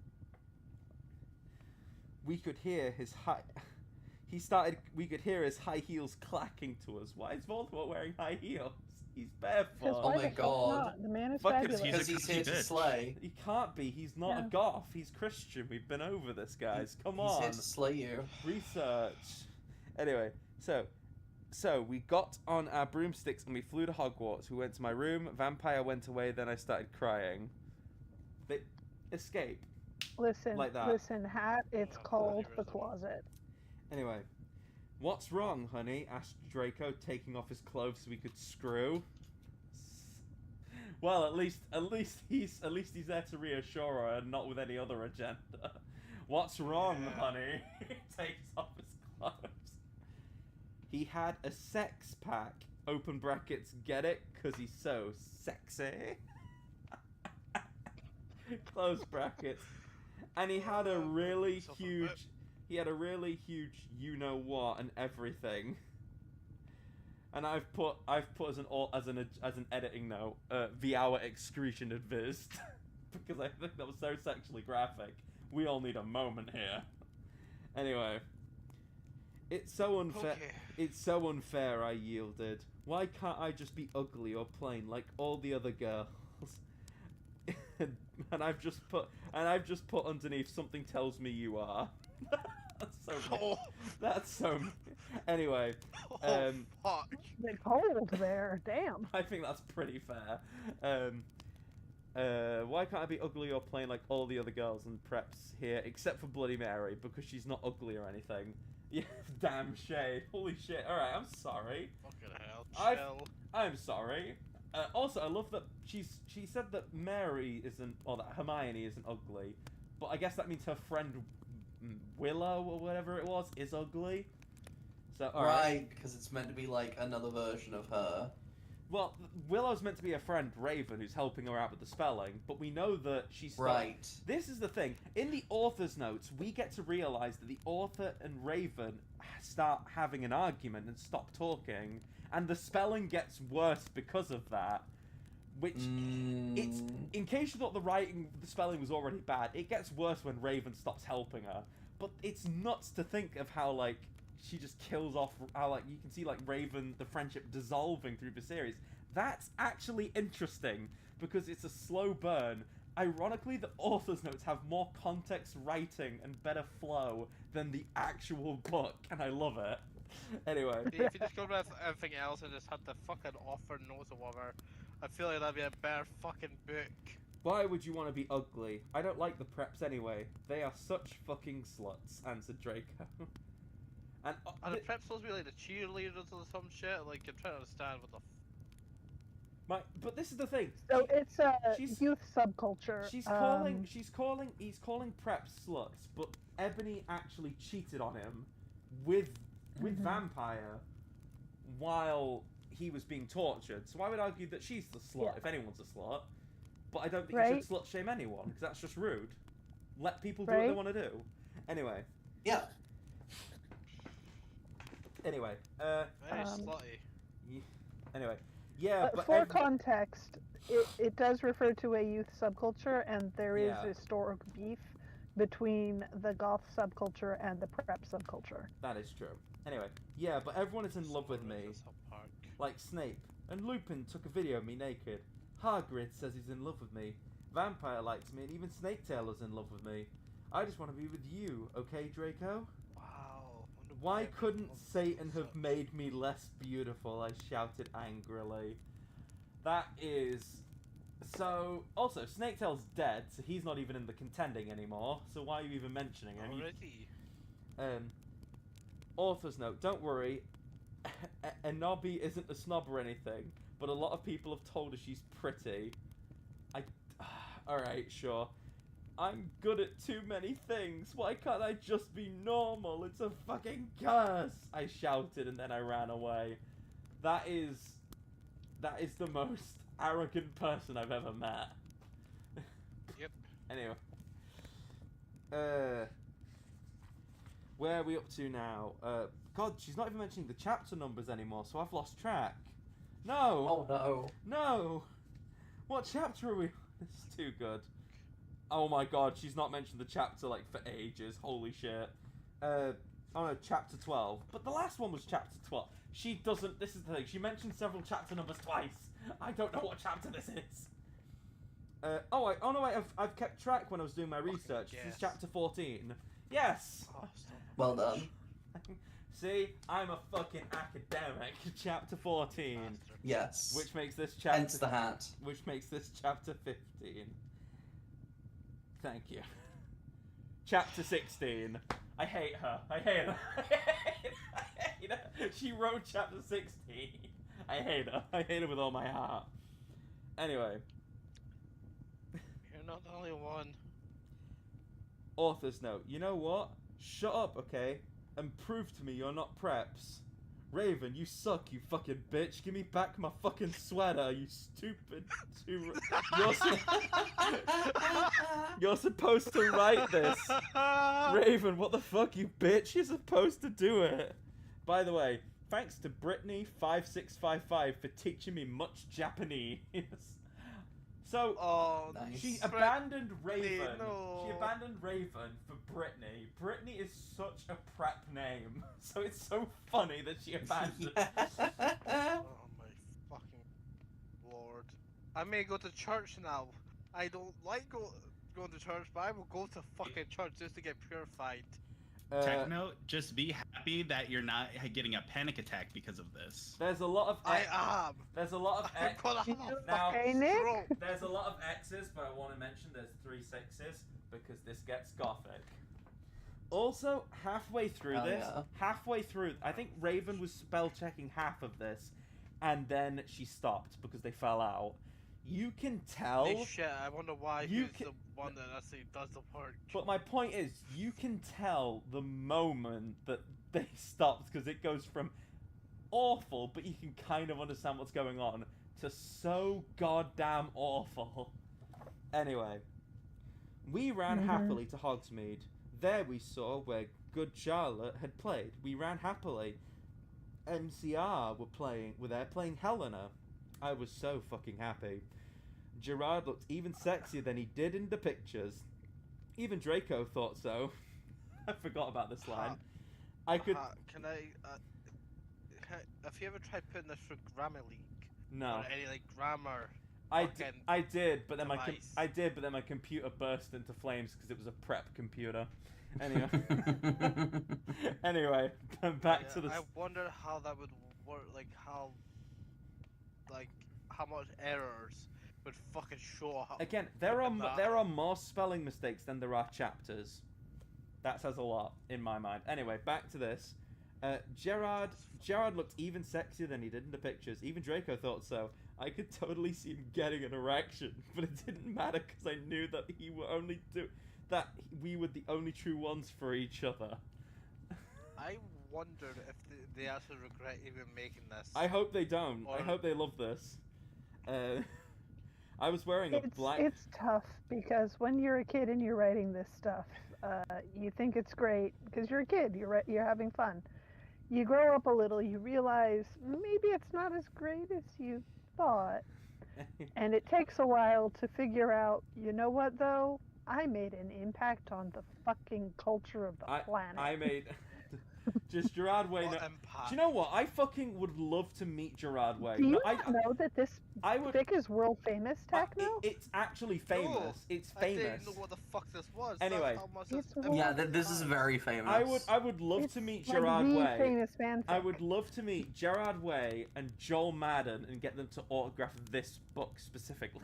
we could hear his high... We could hear his high heels clacking to us. Why is Voldemort wearing high heels? He's barefoot. Because Oh why my the fuck God. not? The man is Fuck it, fabulous. he's Because a he's here to bitch. slay. He can't be. He's not a Yeah. goth. He's Christian. We've been over this, guys. Come He's on. here to slay you. Research. Anyway, so we got on our broomsticks and we flew to Hogwarts. We went to my room. Vampire went away. Then I started crying. They escape. Listen, Like that. listen, Hat, it's Oh, called the aneurysm. closet. Anyway, what's wrong, honey? Asked Draco, taking off his clothes so we could screw. Well, at least he's there to reassure her and not with any other agenda. What's wrong, Yeah. honey? He takes off his clothes. He had a sex pack. Open brackets, get it? 'Cause he's so sexy. Close brackets. And he had a really Self a huge... bit. He had a really huge you-know-what and everything. And I've put as an editing note, the hour excretion advised. Because I think that was so sexually graphic. We all need a moment here. Anyway. It's so unfair. Okay. It's so unfair, I yielded. Why can't I just be ugly or plain like all the other girls? and I've just put underneath, something tells me you are. That's so Oh, That's so anyway, oh fuck. The cold there, damn. I think that's pretty fair. Why can't I be ugly or plain like all the other girls and preps here, except for Bloody Mary, because she's not ugly or anything? Yeah, damn shade. Holy shit. Alright, I'm sorry. Fucking hell. I've- Chill. I'm sorry. Also, I love that she said that Mary isn't, or that Hermione isn't ugly, but I guess that means her friend Willow or whatever it was is ugly. So alright. Right, because it's meant to be like another version of her. Well, Willow's meant to be a friend, Raven, who's helping her out with the spelling, but we know that she's Right. This is the thing. In the author's notes, we get to realize that the author and Raven start having an argument and stop talking, and the spelling gets worse because of that. Which, it's, in case you thought the spelling was already bad, it gets worse when Raven stops helping her. But it's nuts to think of how, like, she just kills off, how, like, you can see, like, Raven, the friendship dissolving through the series. That's actually interesting, because it's a slow burn. Ironically, the author's notes have more context writing and better flow than the actual book, and I love it. Anyway. See, if you just go with everything else and just had the fucking author notes or whatever, I feel like that'd be a better fucking book. Why would you want to be ugly? I don't like the preps anyway. They are such fucking sluts, answered Draco. And Are the prep supposed to be like the cheerleaders or some shit? Like, I'm trying to understand what the But this is the thing. So it's a she's- youth subculture. He's calling preps sluts, but Ebony actually cheated on him with Vampire while he was being tortured. So I would argue that she's the slut, if anyone's a slut. But I don't think you should slut shame anyone, because that's just rude. Let people do what they want to do. Anyway. Yeah. Anyway. Very slutty. Anyway. Yeah, but for context, it does refer to a youth subculture, and there is historic beef between the goth subculture and the prep subculture. That is true. Anyway, yeah, but everyone is in love with me. Like Snape. And Lupin took a video of me naked. Hagrid says he's in love with me. Vampire likes me, and even Snaketail is in love with me. I just want to be with you, okay, Draco? Wow. Why couldn't Satan have made me less beautiful? I shouted angrily. That is... So, also, Snaketail's dead, so he's not even in the contending anymore, so why are you even mentioning him? Already? Author's note, don't worry, Enobi isn't a snob or anything, but a lot of people have told her she's pretty. Alright, sure. I'm good at too many things. Why can't I just be normal? It's a fucking curse! I shouted and then I ran away. That is the most arrogant person I've ever met. Yep. Anyway. Where are we up to now? God, she's not even mentioning the chapter numbers anymore, so I've lost track. No! Oh no. No! What chapter are we? It's too good. Oh my god, she's not mentioned the chapter like for ages. Holy shit. Oh no, chapter 12. But the last one was chapter 12. She doesn't. This is the thing. She mentioned several chapter numbers twice. I don't know what chapter this is. Oh no, wait. I've kept track when I was doing my research. This is chapter 14. Yes. Oh, well done. See, I'm a fucking academic. Chapter 14. Yes. Which makes this chapter. Hence the hat. Which makes this chapter 15. Thank you. Chapter 16. I hate her. I hate her. I hate her. She wrote chapter 16. I hate her. I hate her with all my heart. Anyway. You're not the only one. Author's note. You know what? Shut up, okay? And prove to me you're not preps. Raven, you suck, you fucking bitch. Give me back my fucking sweater, you stupid. You're supposed to write this. Raven, what the fuck, you bitch? You're supposed to do it. By the way, thanks to Brittany5655 for teaching me much Japanese. So, nice. she abandoned Raven. No. She abandoned Raven for Brittany. Brittany is such a prep name, so it's so funny that she abandoned. Oh my fucking lord! I may go to church now. I don't like going to church, but I will go to fucking church just to get purified. Techno, just be happy that you're not getting a panic attack because of this. There's a lot of I am. There's a lot of I'm gonna have a now. fucking Nick? stroke. There's a lot of X's, but I want to mention there's 3 6s because this gets gothic. Also, halfway through I think Raven was spell checking half of this, and then she stopped because they fell out. You can tell. Holy shit, I wonder why he's the one that actually does the work. But my point is, you can tell the moment that they stopped because it goes from awful, but you can kind of understand what's going on, to so goddamn awful. Anyway, we ran happily to Hogsmeade. There we saw where Good Charlotte had played. We ran happily. MCR were there playing Helena. I was so fucking happy. Gerard looked even sexier than he did in the pictures. Even Draco thought so. I forgot about this line. Can I? Have you ever tried putting this through Grammarly? No. Or any like grammar? I did, but then device. my computer burst into flames because it was a prep computer. Anyway, back to the. I wonder how that would work. Like how much errors would fucking show up. Again, there are more spelling mistakes than there are chapters. That says a lot in my mind. Anyway, back to this. Gerard looked even sexier than he did in the pictures. Even Draco thought so. I could totally see him getting an erection, but it didn't matter because I knew that that we were the only true ones for each other. I wondered if they actually regret even making this. I hope they don't. I hope they love this. I was wearing a black... It's tough because when you're a kid and you're writing this stuff, you think it's great because you're a kid, you're having fun. You grow up a little, you realize maybe it's not as great as you thought. And it takes a while to figure out, you know what though? I made an impact on the fucking culture of the planet. I made... Just Gerard Way. Do you know what? I fucking would love to meet Gerard Way. Do you know that this fic is world famous techno? It's actually famous. No, it's famous. I didn't know what the fuck this was. Anyway, this is very famous. I would love to meet Gerard Way. Famous fanfic. I would love to meet Gerard Way and Joel Madden and get them to autograph this book specifically,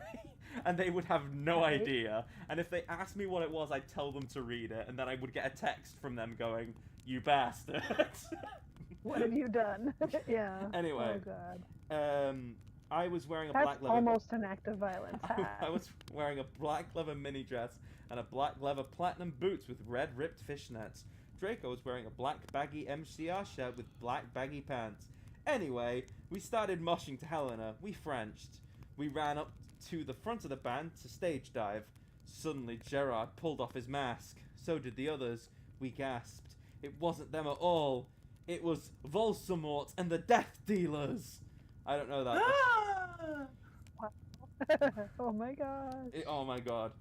and they would have no idea. And if they asked me what it was, I'd tell them to read it, and then I would get a text from them going, "You bastard." What have you done? Yeah. Anyway. Oh god. I was wearing a black leather... almost an act of violence. I was wearing a black leather mini dress and a black leather platinum boots with red ripped fishnets. Draco was wearing a black baggy MCR shirt with black baggy pants. Anyway, we started moshing to Helena. We Frenched. We ran up to the front of the band to stage dive. Suddenly, Gerard pulled off his mask. So did the others. We gasped. It wasn't them at all. It was Volsamort and the Death Dealers. I don't know that. Oh my god. Oh my god.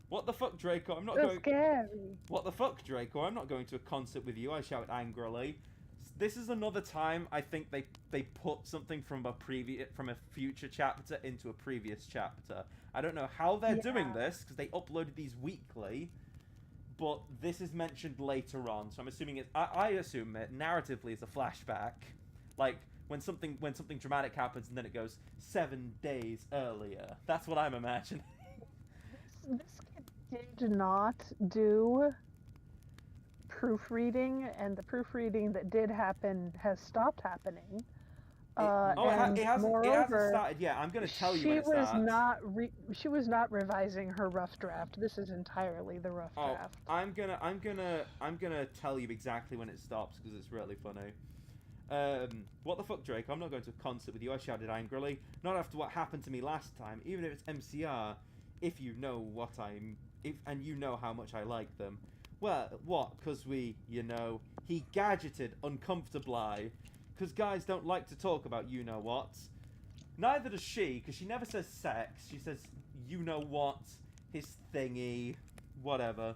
What the fuck, Draco? I'm not so going. Scary. What the fuck, Draco? I'm not going to a concert with you. I shouted angrily. This is another time I think they put something from a future chapter into a previous chapter. I don't know how they're doing this because they uploaded these weekly. But this is mentioned later on, so I'm assuming it's... I assume it narratively is a flashback. Like, when something dramatic happens and then it goes 7 days earlier. That's what I'm imagining. This kid did not do proofreading, and the proofreading that did happen has stopped happening. It hasn't started yet. I'm going to tell you when it starts. She was not revising her rough draft. This is entirely the rough draft. I'm gonna tell you exactly when it stops because it's really funny. What the fuck, Drake? I'm not going to a concert with you. I shouted angrily. Not after what happened to me last time. Even if it's MCR, if you know and you know how much I like them. Well, what? Because he gadgeted uncomfortably. Because guys don't like to talk about you-know-what. Neither does she, because she never says sex. She says you-know-what, his thingy, whatever.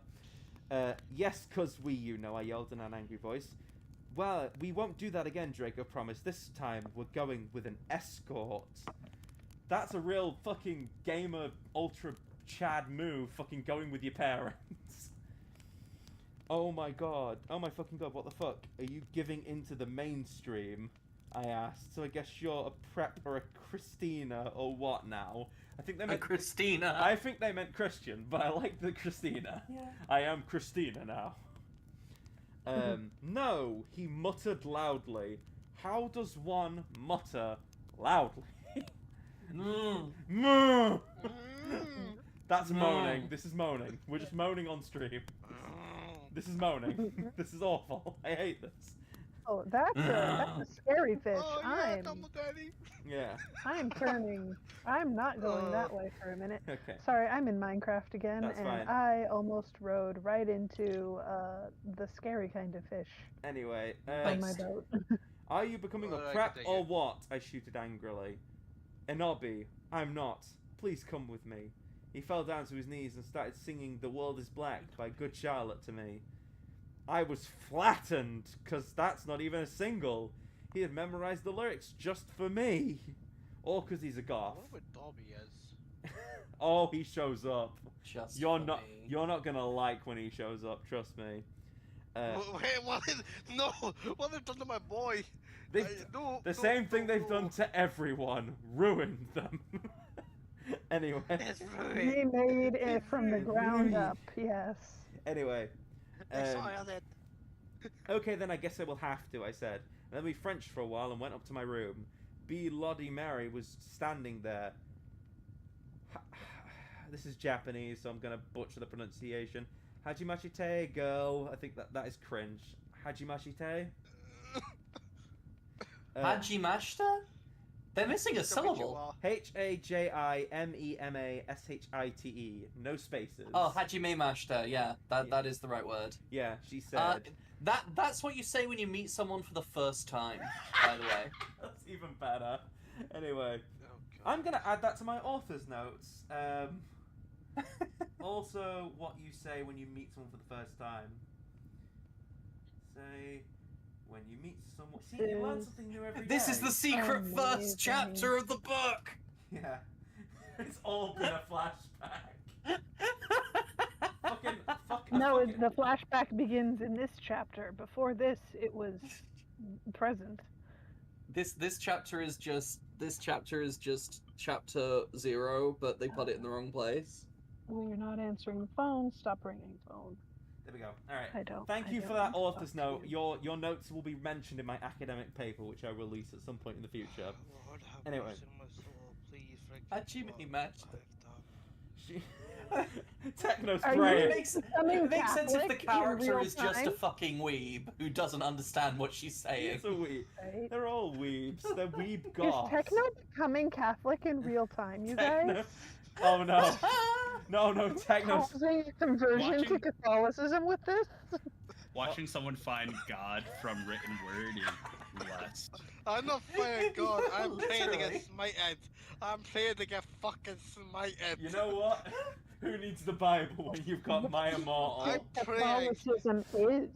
Yes, because I yelled in an angry voice. Well, we won't do that again, Draco promised. This time, we're going with an escort. That's a real fucking gamer ultra Chad move, fucking going with your parents. Oh my god. Oh my fucking god, what the fuck? Are you giving into the mainstream? I asked. So I guess you're a prep or a Christina or what now? I think they meant Christina. I think they meant Christian, but I like the Christina. Yeah. I am Christina now. No, he muttered loudly. How does one mutter loudly? That's moaning. This is moaning. We're just moaning on stream. This is moaning. This is awful. I hate this. Oh, that's a scary fish. Oh, Yeah. I'm turning. I'm not going that way for a minute. Okay. Sorry, I'm in Minecraft again, That's and fine. I almost rode right into the scary kind of fish Anyway, on my boat. Are you becoming a prep or what? I shouted angrily. Enobi, I'm not. Please come with me. He fell down to his knees and started singing The World is Black by Good Charlotte to me. I was flattened, because that's not even a single. He had memorized the lyrics just for me. Or because he's a goth. I wonder what Dobby is. Oh, he shows up. You're not gonna like when he shows up, trust me. Wait, what they've done to my boy? The same thing they've done to everyone. Ruined them. Anyway. He made it from the ground up, yes. Anyway. It. Okay, then I guess I will have to, I said. And then we Frenched for a while and went up to my room. B. Lottie Mary was standing there. This is Japanese, so I'm gonna butcher the pronunciation. Hajimashite, girl. I think that is cringe. Hajimashite? Hajimashita? They're missing a syllable. Hajimemashite. No spaces. Oh, Hajime Mashita. Yeah, that is the right word. Yeah, she said. That's what you say when you meet someone for the first time, by the way. That's even better. Anyway, I'm gonna add that to my author's notes. Also, what you say when you meet someone for the first time. Say when you meet someone. See, you learn something new every day. This is the secret first chapter of the book. Yeah, it's all been a flashback. No, the flashback begins in this chapter. Before this, it was present. This chapter is just chapter 0, but they put it in the wrong place. Well, you're not answering the phone. Stop ringing phone. There we go. All right. I don't. Thank you for that author's note. Your notes will be mentioned in my academic paper, which I release at some point in the future. Lord, have Anyway. mercy on my soul, please forgive Hajime me what Mashita. I've done. Techno's Are you praying. It makes sense if the Catholic in character real is just a time? fucking weeb who doesn't understand what she's saying. It's a weeb. Right? They're all weebs. They're weeb Is goths. Techno becoming Catholic in real time, you Techno. guys? Oh no. No, Techno's. Causing a conversion to Watching- Catholicism with this? Watching someone find God from written word is blessed. I'm not playing God. I'm playing to Literally. get smited. I'm playing to get fucking smited. You know what? Who needs the Bible when you've got my Immortal? I'm praying. Catholicism is.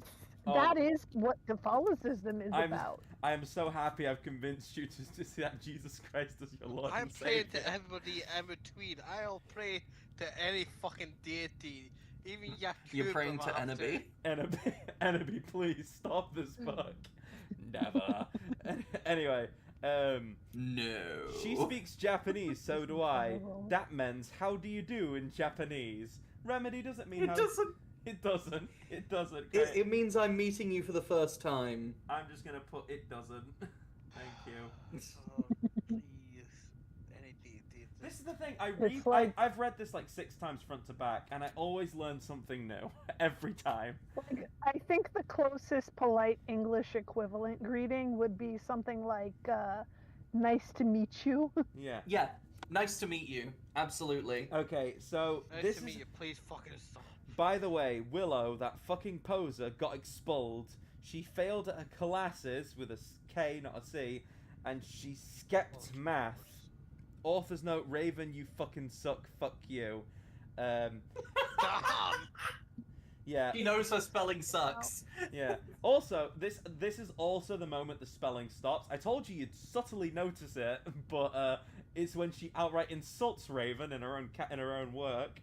Oh. That is what Catholicism is about. I am so happy I've convinced you to see that Jesus Christ as your Lord I'm and praying Savior. to everybody in between. I'll pray to any fucking deity. Even Yakub. You're praying if I to have Enemy? Enemy, please stop this book. Never. Anyway, No. she speaks Japanese, so do I. That means how do you do in Japanese? Remedy doesn't mean It how. doesn't. It doesn't. It doesn't. It means I'm meeting you for the first time. I'm just gonna put it doesn't. Thank you. Oh, please. Any deity. This is the thing. It's like- I've read this like 6 times front to back, and I always learn something new every time. Like, I think the closest polite English equivalent greeting would be something like, nice to meet you. Yeah. Yeah. Nice to meet you. Absolutely. Okay, so Nice this to meet is. you. Please fucking stop. By the way, Willow, that fucking poser, got expelled. She failed at her classes with a K, not a C, and she skipped math. Author's note: Raven, you fucking suck. Fuck you. Damn. Yeah. He knows her spelling sucks. Yeah. Also, this is also the moment the spelling stops. I told you you'd subtly notice it, but it's when she outright insults Raven in her own work.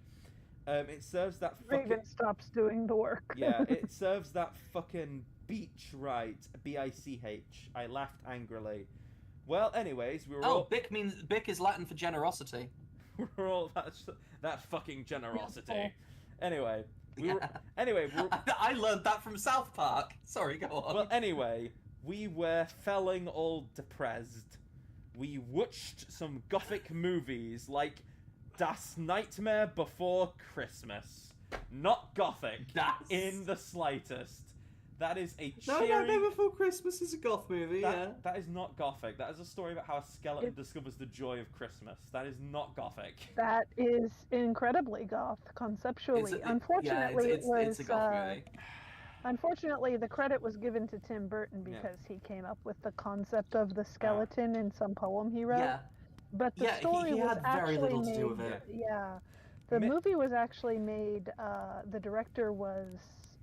It serves that fucking. Raven stops doing the work. Yeah, it serves that fucking beach right. B-I-C-H. I laughed angrily. Well, anyways, we were Oh, all. Bic is Latin for generosity. We're all that fucking generosity. Anyway, we were. Yeah. Anyway, we were. I learned that from South Park. Sorry, go on. Well, anyway, we were feeling all depressed. We watched some gothic movies like Das Nightmare Before Christmas. Not gothic Das. in the slightest. That is a No, cheery... Nightmare Before Christmas is a goth movie, yeah. That is not gothic. That is a story about how a skeleton discovers the joy of Christmas. That is not gothic. That is incredibly goth conceptually. Unfortunately, it's a goth movie. Unfortunately, the credit was given to Tim Burton because he came up with the concept of the skeleton in some poem he wrote. Yeah. But the Yeah, story he was had very actually little to made. do with it. Yeah, the Mi- movie was actually made. The director was.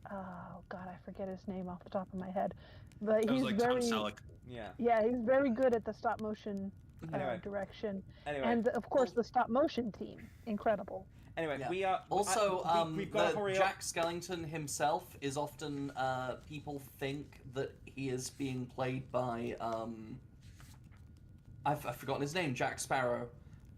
Oh God, I forget his name off the top of my head. But It was he's like very. Tom Selleck. Yeah. Yeah, he's very good at the stop motion Anyway. direction, Anyway. and of course the stop motion team, incredible. Anyway, Yeah. we are... Also, we've got to hurry up. Jack Skellington himself is often, people think that he is being played by, I've forgotten his name, Jack Sparrow.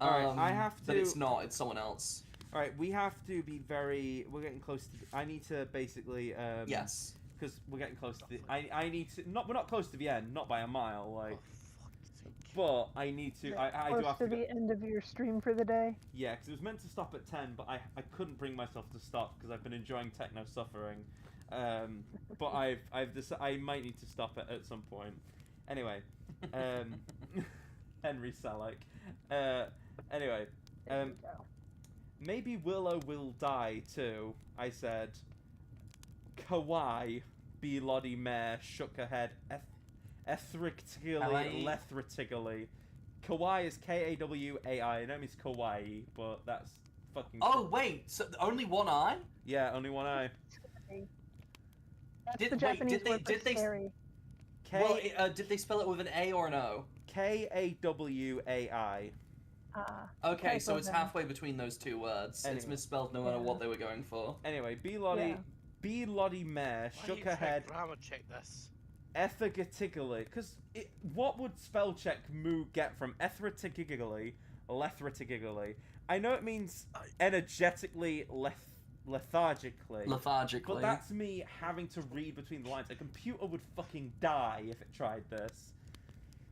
Alright, I have But to- it's not, it's someone else. Alright, we have to be very... We're getting close to... I need to basically... Yes. Because we're getting close to the... I need to... We're not close to the end, not by a mile, like... But I need to. I Close do have to to. the end of your stream for the day. Yeah, because it was meant to stop at 10, but I couldn't bring myself to stop because I've been enjoying techno suffering. But I might need to stop it at some point. Anyway, Henry Selleck. Anyway, maybe Willow will die too. I said. Kawaii, B. Lottie Mare shook her head ethrictically, lethritically. Kawaii is K-A-W-A-I. I know it means kawaii, but that's fucking... Oh, wait, so only one eye? Yeah, only one eye. That's the Japanese word for scary. Did they spell it with an A or an O? K-A-W-A-I. Okay, so it's halfway between those two words. Anyway. It's misspelled no matter what they were going for. Anyway, B. Lottie Mare shook her head... grammar check this? Ethigatigally, because what would spell check Moo get from ethigatigally, lethargically? I know it means energetically, lethargically. But that's me having to read between the lines. A computer would fucking die if it tried this.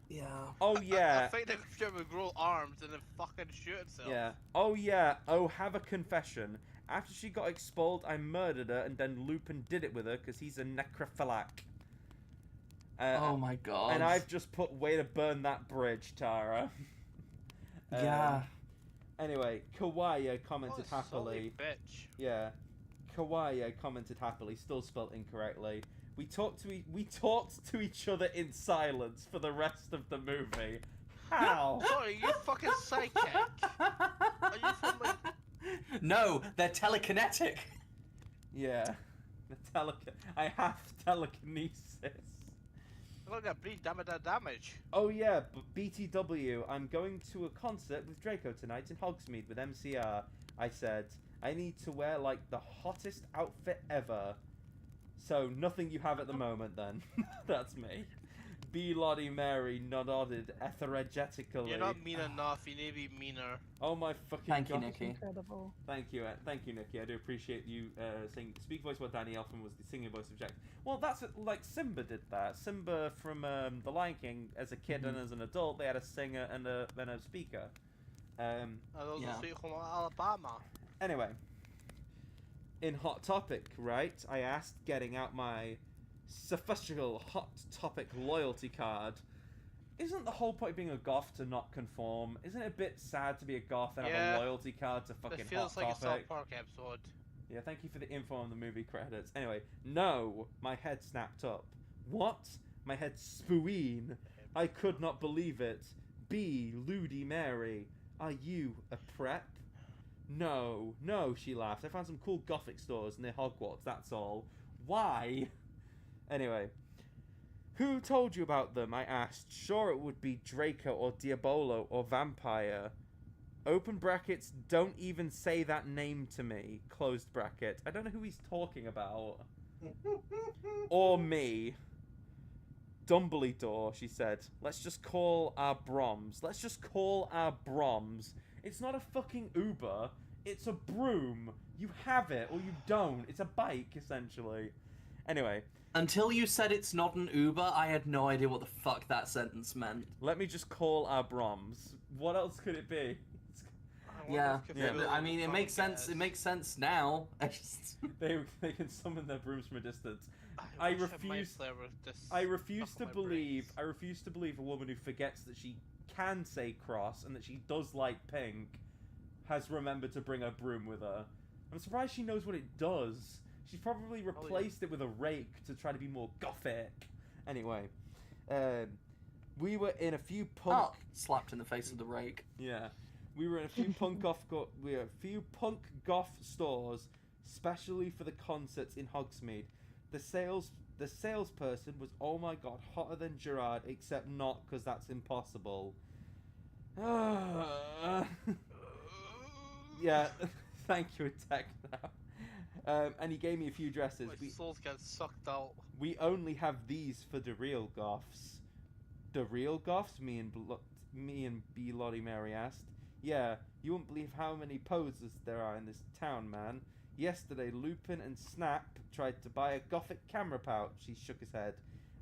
Yeah. Oh yeah. I think the computer would grow arms and then fucking shoot itself. Yeah. Oh yeah. Oh, have a confession. After she got expelled, I murdered her, and then Lupin did it with her because he's a necrophiliac. Oh my god. And I've just put way to burn that bridge, Tara. Yeah. Anyway, Kawaii commented happily. Bitch. Yeah. Kawaii commented happily, still spelled incorrectly. We talked to each other in silence for the rest of the movie. How? Sorry, you fucking psychic. Are you from like... No, they're telekinetic. Yeah. I have telekinesis. Look at bleed damage. Oh yeah, but BTW, I'm going to a concert with Draco tonight in Hogsmeade with MCR. I said, I need to wear like the hottest outfit ever. So nothing you have at the moment then. That's me. B. Lottie Mary nodded etheregetically. You're not mean enough, you need to be meaner. Oh my fucking Thank you, god. Nikki. Incredible. Thank you, Nikki. I do appreciate you saying speak voice while Danny Elfman was the singing voice of Jack. Well, that's like Simba did that. Simba from The Lion King, as a kid and as an adult, they had a singer and a speaker. Sweet Home Alabama. Anyway, in Hot Topic, right? I asked getting out my sophistical Hot Topic loyalty card. Isn't the whole point of being a goth to not conform? Isn't it a bit sad to be a goth and have a loyalty card to fucking It feels Hot like Topic? a South Park episode. Yeah, thank you for the info on the movie credits. Anyway, no, my head snapped up. What? My head spooeen. I could not believe it. B. Ludi Mary. Are you a prep? No, she laughed. I found some cool gothic stores near Hogwarts, that's all. Why? Anyway, who told you about them? I asked. Sure, it would be Draco or Diabolo or Vampire. Open brackets, don't even say that name to me. Closed bracket. I don't know who he's talking about. Or me. Dumbledore, she said. Let's just call our Broms. It's not a fucking Uber. It's a broom. You have it or you don't. It's a bike, essentially. Anyway. Until you said it's not an Uber, I had no idea what the fuck that sentence meant. Let me just call our Broms. What else could it be? Yeah. I mean, it makes sense. It makes sense now. They can summon their brooms from a distance. I refuse to believe a woman who forgets that she can say cross and that she does like pink has remembered to bring a broom with her. I'm surprised she knows what it does. She's probably replaced it with a rake to try to be more gothic. Anyway, we were in a few punk... slapped in the face with the rake. Yeah. We were in a few punk goth stores, specially for the concerts in Hogsmeade. The salesperson was, oh my god, hotter than Gerard, except not, because that's impossible. Yeah, thank you, Techno. And he gave me a few dresses. My souls get sucked out. We only have these for the real goths. The real goths? Me and B. Lottie Mary asked. Yeah, you won't believe how many posers there are in this town, man. Yesterday, Lupin and Snap tried to buy a gothic camera pouch. He shook his head.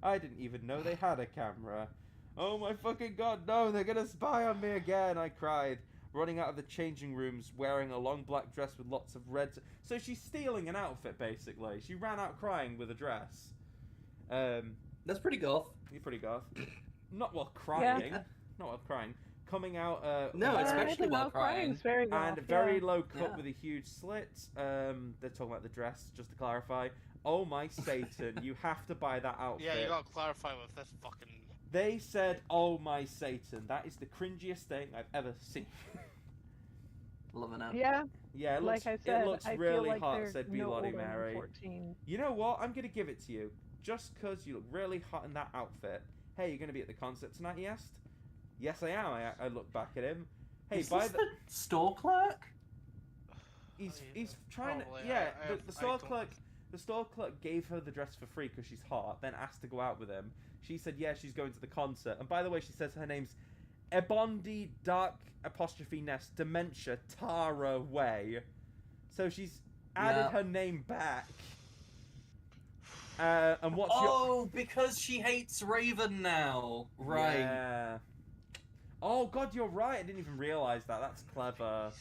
I didn't even know they had a camera. Oh my fucking god, no, they're gonna spy on me again, I cried, running out of the changing rooms wearing a long black dress with lots of red... So she's stealing an outfit, basically. She ran out crying with a dress. That's pretty goth. You're pretty goth. Not while crying. Yeah. Not while crying. Coming out... No, with- especially while crying. It's very and goth, very yeah. low cut Yeah. with a huge slit. They're talking about the dress, just to clarify. Oh my Satan, you have to buy that outfit. Yeah, you gotta clarify with this fucking. They said, oh my Satan. That is the cringiest thing I've ever seen. Loving it. Yeah, Yeah, it looks, like I said, it looks I really feel like hot, they're said no Bloody older than Mary. 14. You know what? I'm going to give it to you. Just because you look really hot in that outfit. Hey, you're going to be at the concert tonight, he asked. Yes, I am. I looked back at him. Hey, Is by this the... the store clerk? He's trying to... Probably. Yeah, I the store don't- clerk... The store clerk gave her the dress for free because she's hot, then asked to go out with him. She said, yeah, she's going to the concert. And by the way, she says her name's Ebondi Dark apostrophe Nest Dementia Tara Way. So she's added her name back. And what's your... Because she hates Raven now. Right. Yeah. Oh god, you're right. I didn't even realize that. That's clever.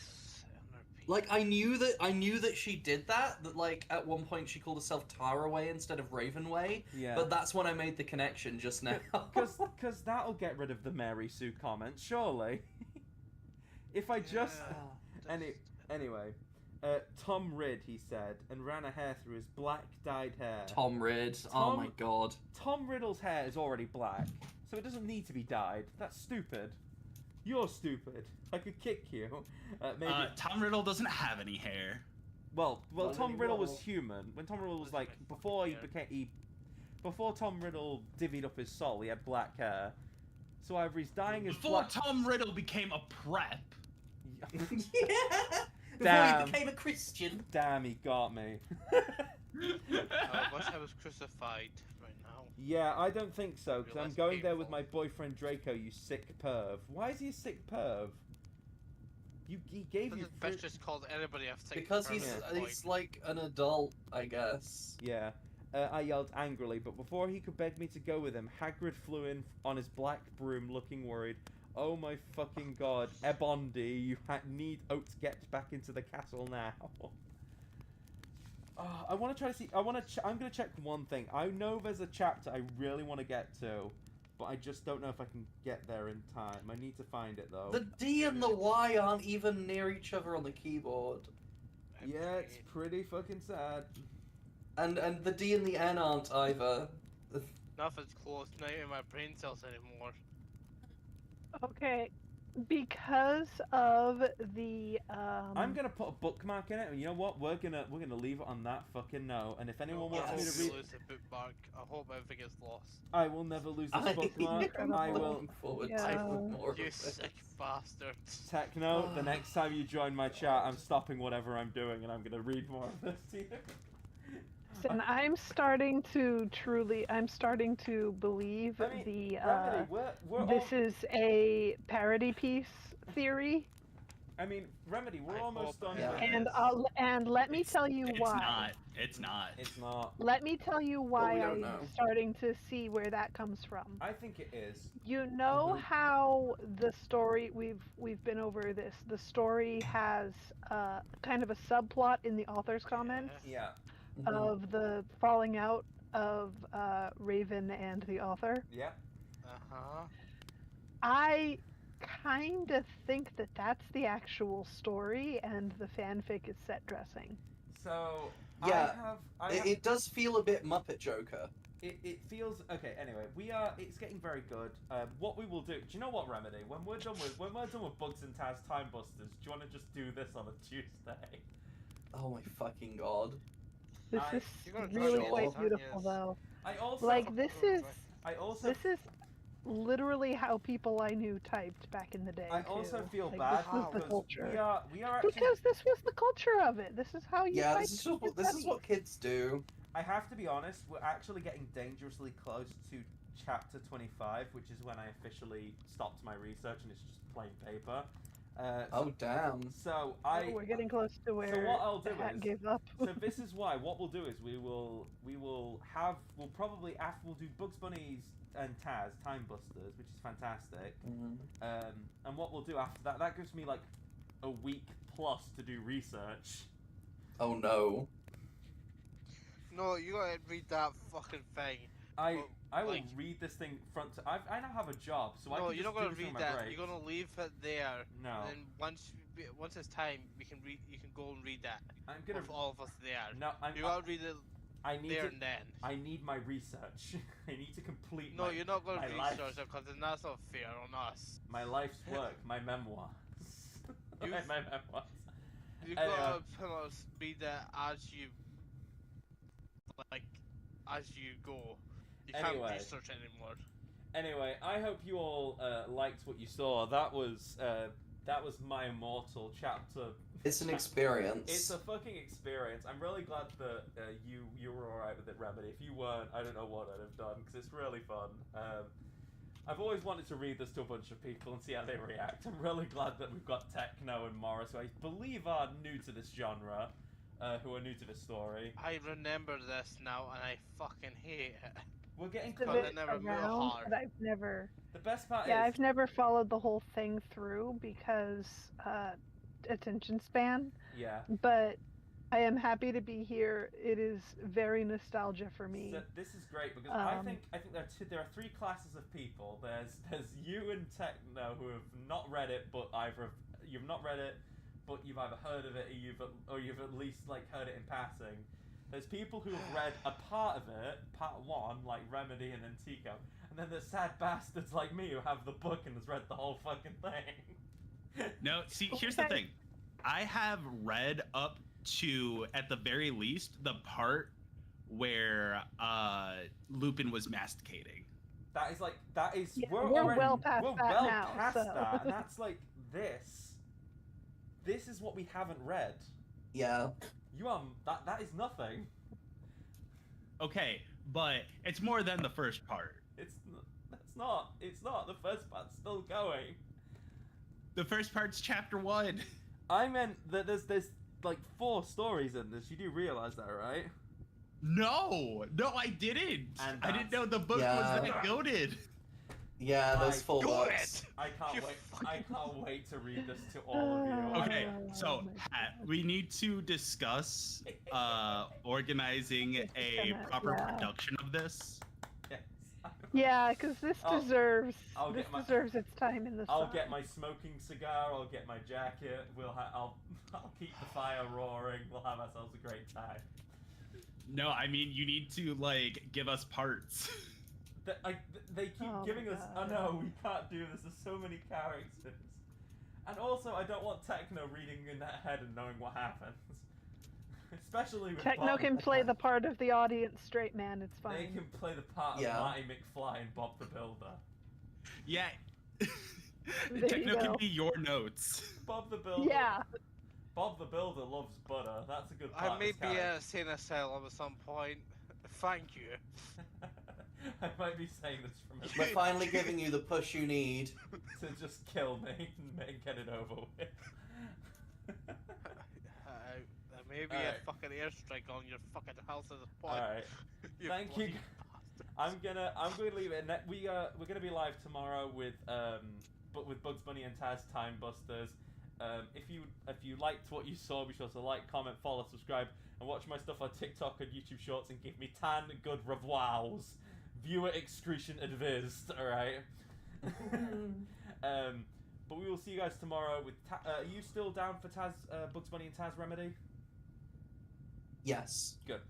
Like I knew that she did that. That like at one point she called herself Tara Way instead of Raven Way. Yeah. But that's when I made the connection just now. Because that'll get rid of the Mary Sue comment, surely. If I just... Anyway. Tom Ridd, he said, and ran a hair through his black dyed hair. Tom Ridd. Oh my god. Tom Riddle's hair is already black, so it doesn't need to be dyed. That's stupid. You're stupid. I could kick you. Maybe. Tom Riddle doesn't have any hair. Well, Not Tom Riddle was anymore. human. When Tom Riddle was like before before Tom Riddle divvied up his soul, he had black hair. So either he's dying as Before black. Tom Riddle became a prep. Yeah. Before Damn. he became a Christian. Damn, he got me. I wish I was crucified right now. Yeah, I don't think so, because I'm Real less going there with painful. my boyfriend Draco, you sick perv. Why is he a sick perv? He gave This you is fruit. best just called anybody I've taken. Because from he's at this he's point. like an adult, I guess. Yeah. I yelled angrily, but before he could beg me to go with him, Hagrid flew in on his black broom looking worried. Oh my fucking god, Ebondi, you need Oat to get back into the castle now. I want to try to see. I'm gonna check one thing. I know there's a chapter I really want to get to, but I just don't know if I can get there in time. I need to find it though. The D and the Y aren't even near each other on the keyboard. Yeah, it's pretty fucking sad. And the D and the N aren't either. Nothing's close. Not even my brain cells anymore. Okay, because of the I'm gonna put a bookmark in it, and you know what? We're gonna leave it on that fucking note. And if anyone wants me to read, lose the bookmark. I hope everything is lost. I will never lose this bookmark. I will. Looking forward Yeah. to more of You it. sick bastard. Techno, the next time you join my chat, I'm stopping whatever I'm doing, and I'm gonna read more of this to you. and I'm starting to believe I mean, the Remedy, we're this is a parody piece theory, I mean, Remedy, we're I almost hope done. Yeah. with and let me tell you It's why. not. It's not. It's not. Let me tell you we why don't I'm know. starting to see where that comes from. I think it is. You know how the story we've been over this. The story has kind of a subplot in the author's comments Yeah. of the falling out of Raven and the author. Yeah. Uh-huh. I kind of think that that's the actual story, and the fanfic is set dressing. So Yeah, I have It does feel a bit Muppet Joker. It feels okay. Anyway, it's getting very good. What we will do? Do you know what, Remedy? When we're done with Bugs and Taz Time Busters, do you want to just do this on a Tuesday? Oh my fucking god. This I- is You're gonna really try quite all, beautiful, yes. though. I also Like this is literally how people I knew typed back in the day. I also too. feel Like, bad this was the because culture. we are actually. Because this was the culture of it. This is how you. Yeah, typed this is what kids do. I have to be honest. We're actually getting dangerously close to chapter 25, which is when I officially stopped my research and it's just plain paper. Oh damn. So We're getting close to where what I'll do the hat is- gave up. So this is why. What we'll do is we'll probably after we'll do Bugs Bunny's and Taz Time Busters, which is fantastic. And what we'll do after that gives me like a week plus to do research. Oh no. No, you gotta read that fucking thing. I will like- read this thing front to. I now have a job, so I No, can you're just not gonna do this on read my that. breaks. You're gonna leave it there. No. And then once it's time, we can read. You can go and read that. I'm gonna. With all of us there. No, You gotta read it I need there to. and then. I need my research. I need to complete. No, my, you're not gonna my research life. it because that's not fair on us. My life's work, my memoirs. my memoirs. You Anyway. gotta pretty much read that as you go. You can't Anyway. research anymore. Anyway, I hope you all liked what you saw. That was my Immortal chapter. It's an experience. It's a fucking experience. I'm really glad that you were alright with it, Remedy. If you weren't, I don't know what I'd have done, because it's really fun. I've always wanted to read this to a bunch of people and see how they react. I'm really glad that we've got Techno and Morris, who I believe are new to this genre, who are new to this story. I remember this now, and I fucking hate it. We're getting It's a close. bit never move around, hard. but I've never. The best part Yeah, is... I've never followed the whole thing through because attention span. Yeah. But I am happy to be here. It is very nostalgia for me. So this is great because I think there are three classes of people. There's you and Techno who have not read it, but you've not read it, but you've either heard of it or you've at least like heard it in passing. There's people who have read a part of it, part one, like Remedy and then Tico, and then there's sad bastards like me who have the book and has read the whole fucking thing. No, see, here's the thing. I have read up to, at the very least, the part where Lupin was masticating. Yeah, we're well past we're that well now, past so. that, and that's like this. This is what we haven't read. Yeah. You are that is nothing. Okay, but it's more than the first part. It's not. The first part's still going. The first part's chapter 1. I meant that there's like 4 stories in this. You do realize that, right? No, I didn't. And I didn't know the book Yeah. was that goated. Yeah, there's 4 books. I can't You wait. fucking- I can't wait to read this to all of you. Okay, Oh so my Hat, we need to discuss organizing a gonna- proper yeah. production of this. Yes. Yeah, because this deserves I'll get my- deserves its time in the sun. I'll get my smoking cigar. I'll get my jacket. I'll keep the fire roaring. We'll have ourselves a great time. No, I mean you need to like give us parts. They keep Oh giving my us. Oh God. no, we can't do this. There's so many characters. And also, I don't want Techno reading in that head and knowing what happens. Especially with Techno Bob. can play the part of the audience straight man. It's They fine. can play the part Yeah. of Marty McFly and Bob the Builder. Yeah. you Techno can go. be your notes. Bob the Builder. Yeah. Bob the Builder loves butter. That's a good part. I may of be this in character. a sane asylum at some point. Thank you. I might be saying this from We're finally giving you the push you need. to just kill me and get it over with. There may be Alright. a fucking airstrike on your fucking house at this point. Alright. You Thank you. bloody I'm gonna leave it. We're gonna be live tomorrow with Bugs Bunny and Taz Time Busters. If you liked what you saw, be sure to like, comment, follow, subscribe, and watch my stuff on TikTok and YouTube Shorts, and give me 10 good revoirs. Viewer excretion advised. All right. But we will see you guys tomorrow with. Are you still down for Taz, Bugs Bunny and Taz Remedy? Yes. Good.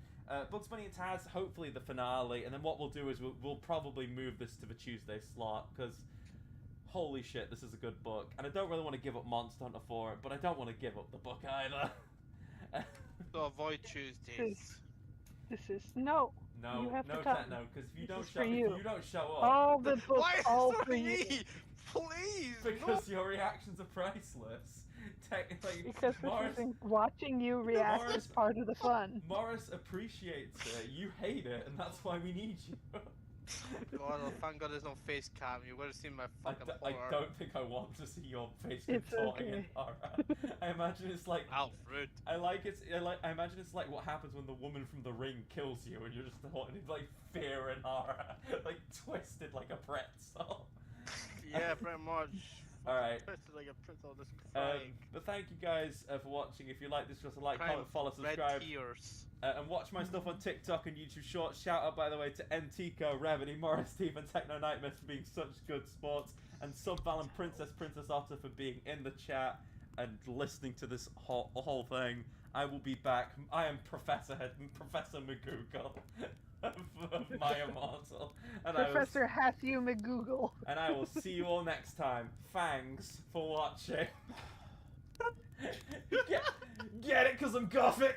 Bugs Bunny and Taz, hopefully the finale, and then what we'll do is we'll probably move this to the Tuesday slot, because holy shit, this is a good book. And I don't really want to give up Monster Hunter for it, but I don't want to give up the book either. So avoid Tuesdays. This is no. No, You have no, to come. Techno, because if you This don't is show for you. if you don't show up, All the books, Why is all it for you. me? Please. because your reactions are priceless. Like, Because Morris, watching you react Morris- is part of the fun. Morris appreciates it. You hate it, and that's why we need you. God, oh, thank God there's no face cam. You would have seen my fucking I horror. don't think I want to see your face It's contorting in okay. horror. I imagine it's like Alfred. I imagine it's like what happens when the woman from The Ring kills you, and you're just holding like fear and horror, like twisted like a pretzel. Yeah, pretty much. All right. Twisted like a pretzel, just crying. But thank you guys for watching. If you like this, just like, Crying comment, follow, red subscribe. tears. And watch my stuff on TikTok and YouTube Shorts. Shout out, by the way, to Antico, Revenue, Morris, Stephen, Techno Nightmare for being such good sports, and Subval and Princess Otter for being in the chat and listening to this whole thing. I will be back. I am Professor McGoogle of my Immortal. And Professor Matthew McGoogle. And I will see you all next time. Thanks for watching. Get it, because I'm Gothic!